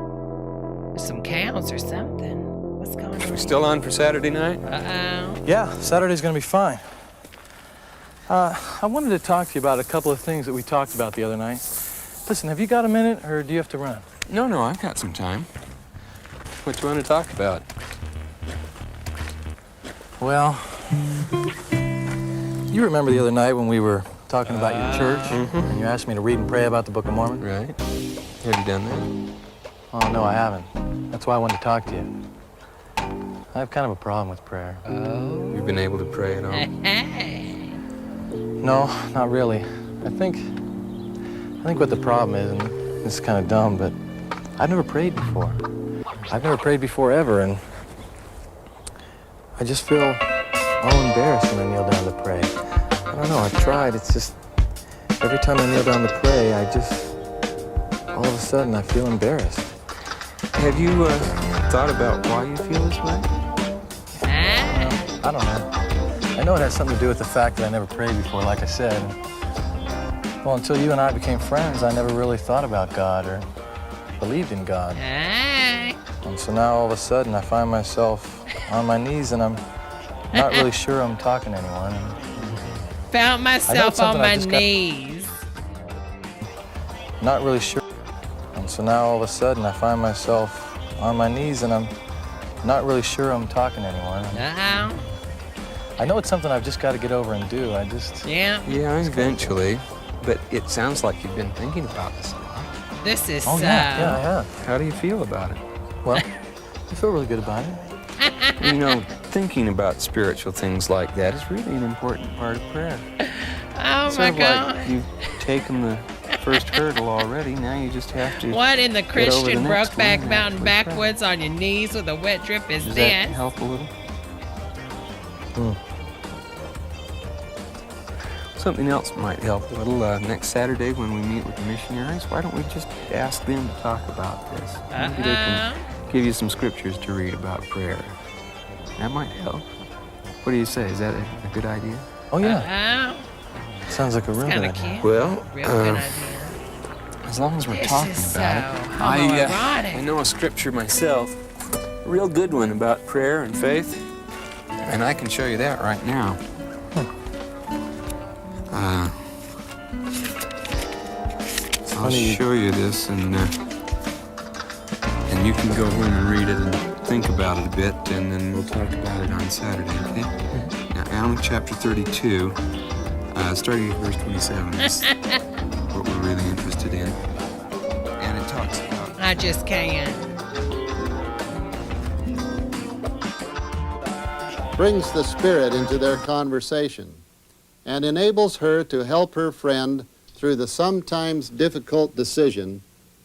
There's some cows or something. What's going on? We're still on for Saturday night? Uh-oh. Yeah, Saturday's gonna be fine. I wanted to talk to you about a couple of things that we talked about the other night. Listen, have you got a minute, or do you have to run? No, I've got some time. What do you want to talk about? Well, you remember the other night when we were talking about your church, and you asked me to read and pray about the Book of Mormon? Right. Have you done that? Oh, no, I haven't. That's why I wanted to talk to you. I have kind of a problem with prayer. Oh. You've been able to pray at all? No, not really. I think what the problem is, and this is kind of dumb, but I've never prayed before. I've never prayed before ever, and I just feel all embarrassed when I kneel down to pray. I don't know, I've tried. It's just every time I kneel down to pray, all of a sudden I feel embarrassed. Have you thought about why you feel this way? I don't know. I know it has something to do with the fact that I never prayed before, like I said. Well, until you and I became friends, I never really thought about God or believed in God. And so now all of a sudden I find myself on my knees and I'm not really sure I'm talking to anyone. Found myself on my knees. Not really sure. And so now all of a sudden I find myself on my knees and I'm not really sure I'm talking to anyone. I know it's something I've just got to get over and do. Yeah, eventually. But it sounds like you've been thinking about this a lot. This is yeah, I have. How do you feel about it? Well, I feel really good about it. You know, thinking about spiritual things like that is really an important part of prayer. Oh, my God. Like you've taken the first hurdle already, now you just have to. What in the Christian Brokeback Mountain backwoods on your knees with a wet drip is Does this? that help a little? Something else might help a little. Next Saturday when we meet with the missionaries, why don't we just ask them to talk about this? Maybe they can give you some scriptures to read about prayer. That might help. What do you say? Is that a good idea? Oh, yeah. Sounds like a real good idea. Well, Real good idea. as long as we're This talking is about it. so homoerotic. I know a scripture myself, a real good one about prayer and faith, and I can show you that right now. I'll show you this, and you can go home and read it and think about it a bit, and then we'll talk about it on Saturday, okay? Now, Allen chapter 32, starting at verse 27, is what we're really interested in. And it talks about... I just can't. Brings the spirit into their conversation and enables her to help her friend through the sometimes difficult decision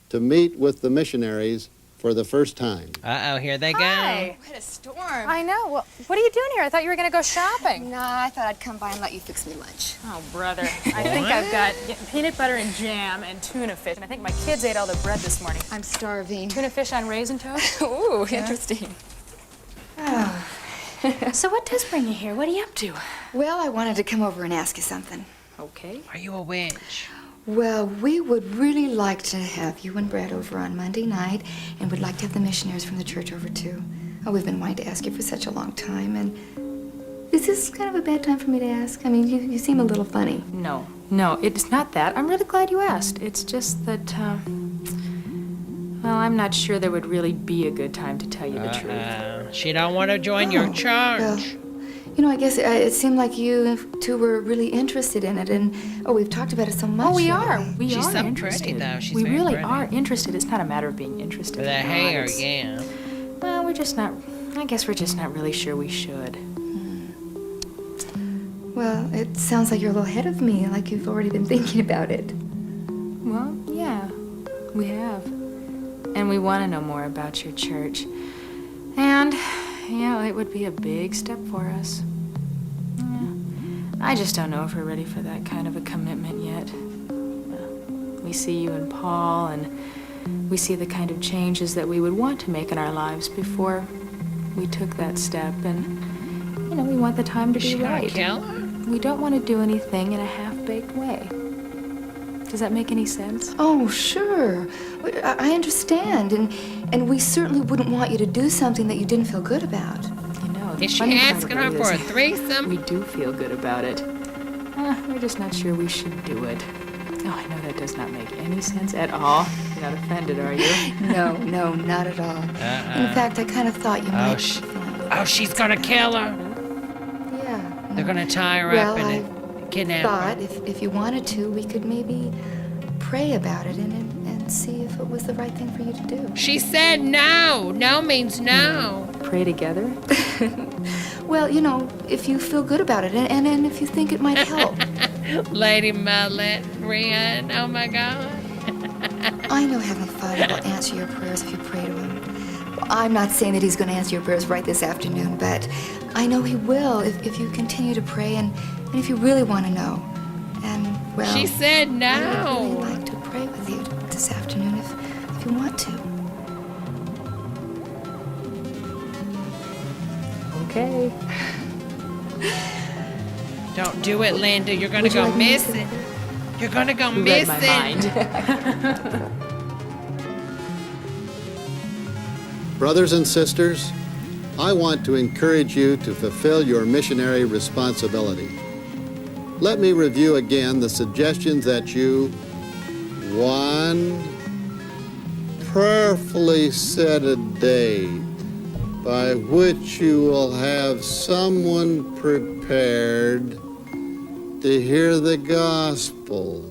to meet with the missionaries for the first time. Uh-oh, here they go. Hi. What a storm. I know. Well, what are you doing here? I thought you were going to go shopping. Nah, I thought I'd come by and let you fix me lunch. Oh, brother. I think I've got peanut butter and jam and tuna fish. And I think my kids ate all the bread this morning. I'm starving. Tuna fish on raisin toast? Ooh, interesting. Oh. So what does bring you here? What are you up to? Well, I wanted to come over and ask you something. Okay. Are you a witch? Well, we would really like to have you and Brad over on Monday night, and would like to have the missionaries from the church over too. Oh, we've been wanting to ask you for such a long time, and is this kind of a bad time for me to ask? I mean, you seem a little funny. No, it's not that. I'm really glad you asked. It's just that, well, I'm not sure there would really be a good time to tell you the truth. She don't want to join your church. Well, you know, I guess it seemed like you two were really interested in it, and we've talked about it so much. Oh, we are. She's so interested. pretty, though. She's we very really pretty. are interested. It's not a matter of being interested. For the hair, yeah. Well, we're just not. I guess we're just not really sure we should. Well, it sounds like you're a little ahead of me, like you've already been thinking about it. Well, yeah, we have. And we want to know more about your church. And, yeah, it would be a big step for us. Yeah. I just don't know if we're ready for that kind of a commitment yet. We see you and Paul, and we see the kind of changes that we would want to make in our lives before we took that step, and, you know, we want the time to be right. We don't want to do anything in a half-baked way. Does that make any sense? Oh, sure. I understand, and we certainly wouldn't want you to do something that you didn't feel good about. You know, the Is she funny part asking about her it for a is threesome? We do feel good about it. We're just not sure we should do it. Oh, I know that does not make any sense at all. You're not offended, are you? No, not at all. In fact, I kind of thought you might. Oh, she's gonna kill her. Yeah. They're gonna tie her up and kidnap Thought her. if you wanted to, we could maybe pray about it and see if it was the right thing for you to do. She said no. No means no. Pray together? Well, you know, if you feel good about it and if you think it might help. Lady Mullet, Rian, oh my God. I know Heavenly Father will answer your prayers if you pray to Him. Well, I'm not saying that He's going to answer your prayers right this afternoon, but I know He will if you continue to pray and if you really want to know. And, well... She said no. I would really like to pray with you this afternoon if you want to. Okay. Don't do it, Linda. You're gonna go missing. You're gonna go missing. Read my mind. Brothers and sisters, I want to encourage you to fulfill your missionary responsibility. Let me review again the suggestions that you, 1, prayerfully set a date by which you will have someone prepared to hear the gospel.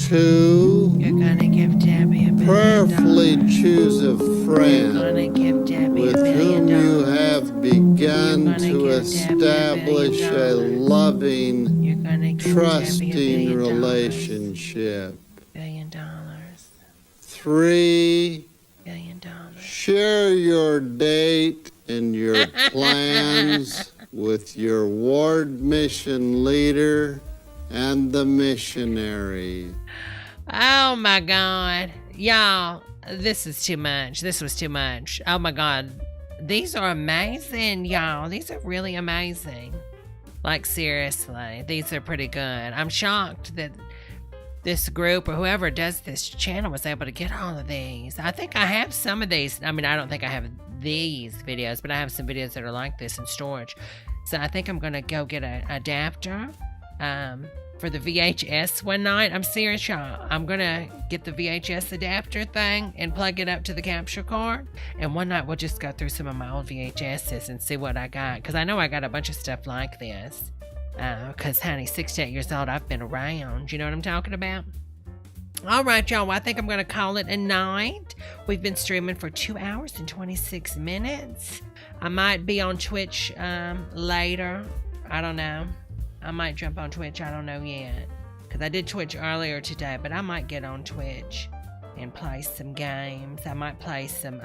2, you're gonna give Debbie $1 billion. Prayerfully choose a friend You're gonna give Debbie with $1 billion. whom you have begun to establish a loving, trusting relationship. $1 billion. 3, $1 billion. share your date and your plans with your ward mission leader and the missionary. Oh my God. Y'all, this is too much. This was too much. Oh my God. These are amazing, y'all. These are really amazing. Like, seriously, these are pretty good. I'm shocked that this group or whoever does this channel was able to get all of these. I think I have some of these. I mean, I don't think I have these videos, but I have some videos that are like this in storage. So I think I'm going to go get an adapter for the VHS one night. I'm serious, y'all. I'm going to get the VHS adapter thing and plug it up to the capture card. And one night we'll just go through some of my old VHSs and see what I got. Because I know I got a bunch of stuff like this. Because, honey, 68 years old, I've been around. You know what I'm talking about? All right, y'all. Well, I think I'm going to call it a night. We've been streaming for 2 hours and 26 minutes. I might be on Twitch later. I don't know. I might jump on Twitch. I don't know yet. Because I did Twitch earlier today, but I might get on Twitch and play some games. I might play some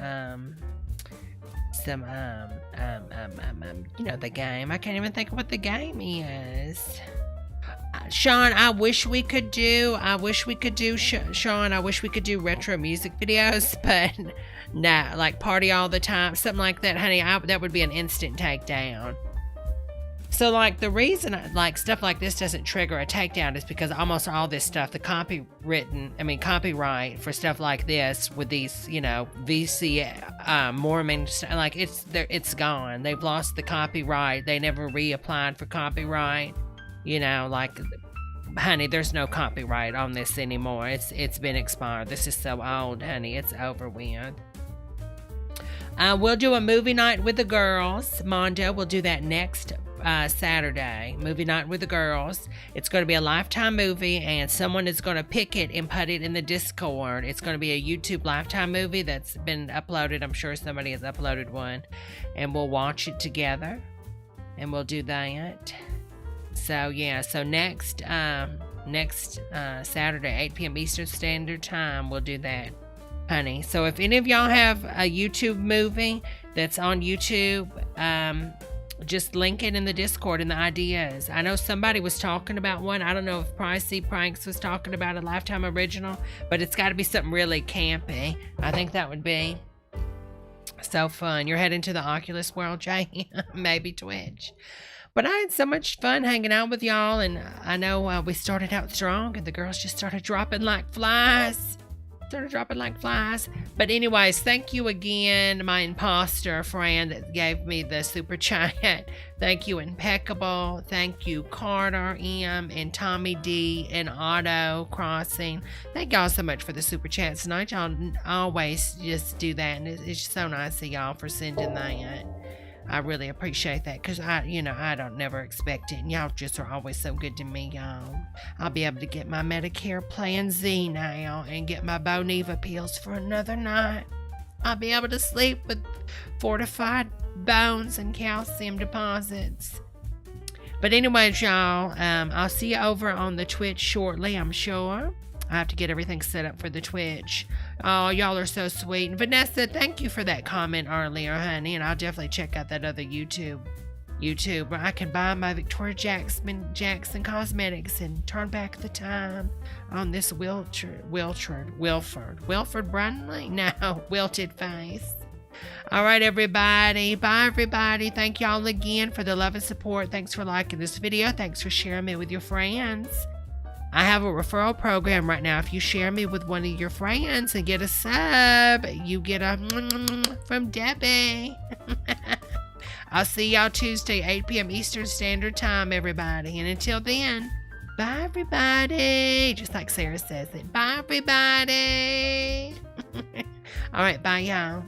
you know, the game. I can't even think of what the game is. Sean, I wish we could do, Sean, I wish we could do retro music videos, but nah, like party all the time, something like that, honey, that would be an instant takedown. So, like, the reason, like, stuff like this doesn't trigger a takedown is because almost all this stuff, the copyright for stuff like this with these, you know, VC, Mormon, like, it's gone. They've lost the copyright. They never reapplied for copyright. You know, like, honey, there's no copyright on this anymore. It's been expired. This is so old, honey. It's over with. We'll do a movie night with the girls. Mondo, we'll do that next Saturday. Movie night with the girls. It's going to be a Lifetime movie, and someone is going to pick it and put it in the Discord. It's going to be a YouTube Lifetime movie that's been uploaded. I'm sure somebody has uploaded one, and we'll watch it together, and we'll do that. So yeah, so next Saturday, 8 p.m. Eastern Standard Time, we'll do that, honey. So if any of y'all have a YouTube movie that's on YouTube, just link it in the Discord and the ideas. I know somebody was talking about one. I don't know if Pricey Pranks was talking about a Lifetime original, but it's got to be something really campy. I think that would be so fun. You're heading to the Oculus world, Jay? Maybe Twitch. But I had so much fun hanging out with y'all, and I know we started out strong, and the girls just started dropping like flies. But anyways, thank you again, my imposter friend that gave me the super chat. Thank you, Impeccable. Thank you, Carter M and Tommy D and Auto Crossing. Thank y'all so much for the super chats tonight. Y'all always just do that, and it's just so nice of y'all for sending that. I really appreciate that, because I don't never expect it, and y'all just are always so good to me, y'all. I'll be able to get my Medicare Plan Z now and get my Boniva pills for another night. I'll be able to sleep with fortified bones and calcium deposits. But anyways, y'all, I'll see you over on the Twitch shortly, I'm sure. I have to get everything set up for the Twitch. Oh, y'all are so sweet. And Vanessa, thank you for that comment earlier, honey. And I'll definitely check out that other YouTube where I can buy my Victoria Jackson cosmetics and turn back the time on this Wilford Brunley? No, wilted face. All right, everybody. Bye, everybody. Thank y'all again for the love and support. Thanks for liking this video. Thanks for sharing me with your friends. I have a referral program right now. If you share me with one of your friends and get a sub, you get a from Debbie. I'll see y'all Tuesday, 8 p.m. Eastern Standard Time, everybody. And until then, bye, everybody. Just like Sarah says it. Bye, everybody. All right, bye, y'all.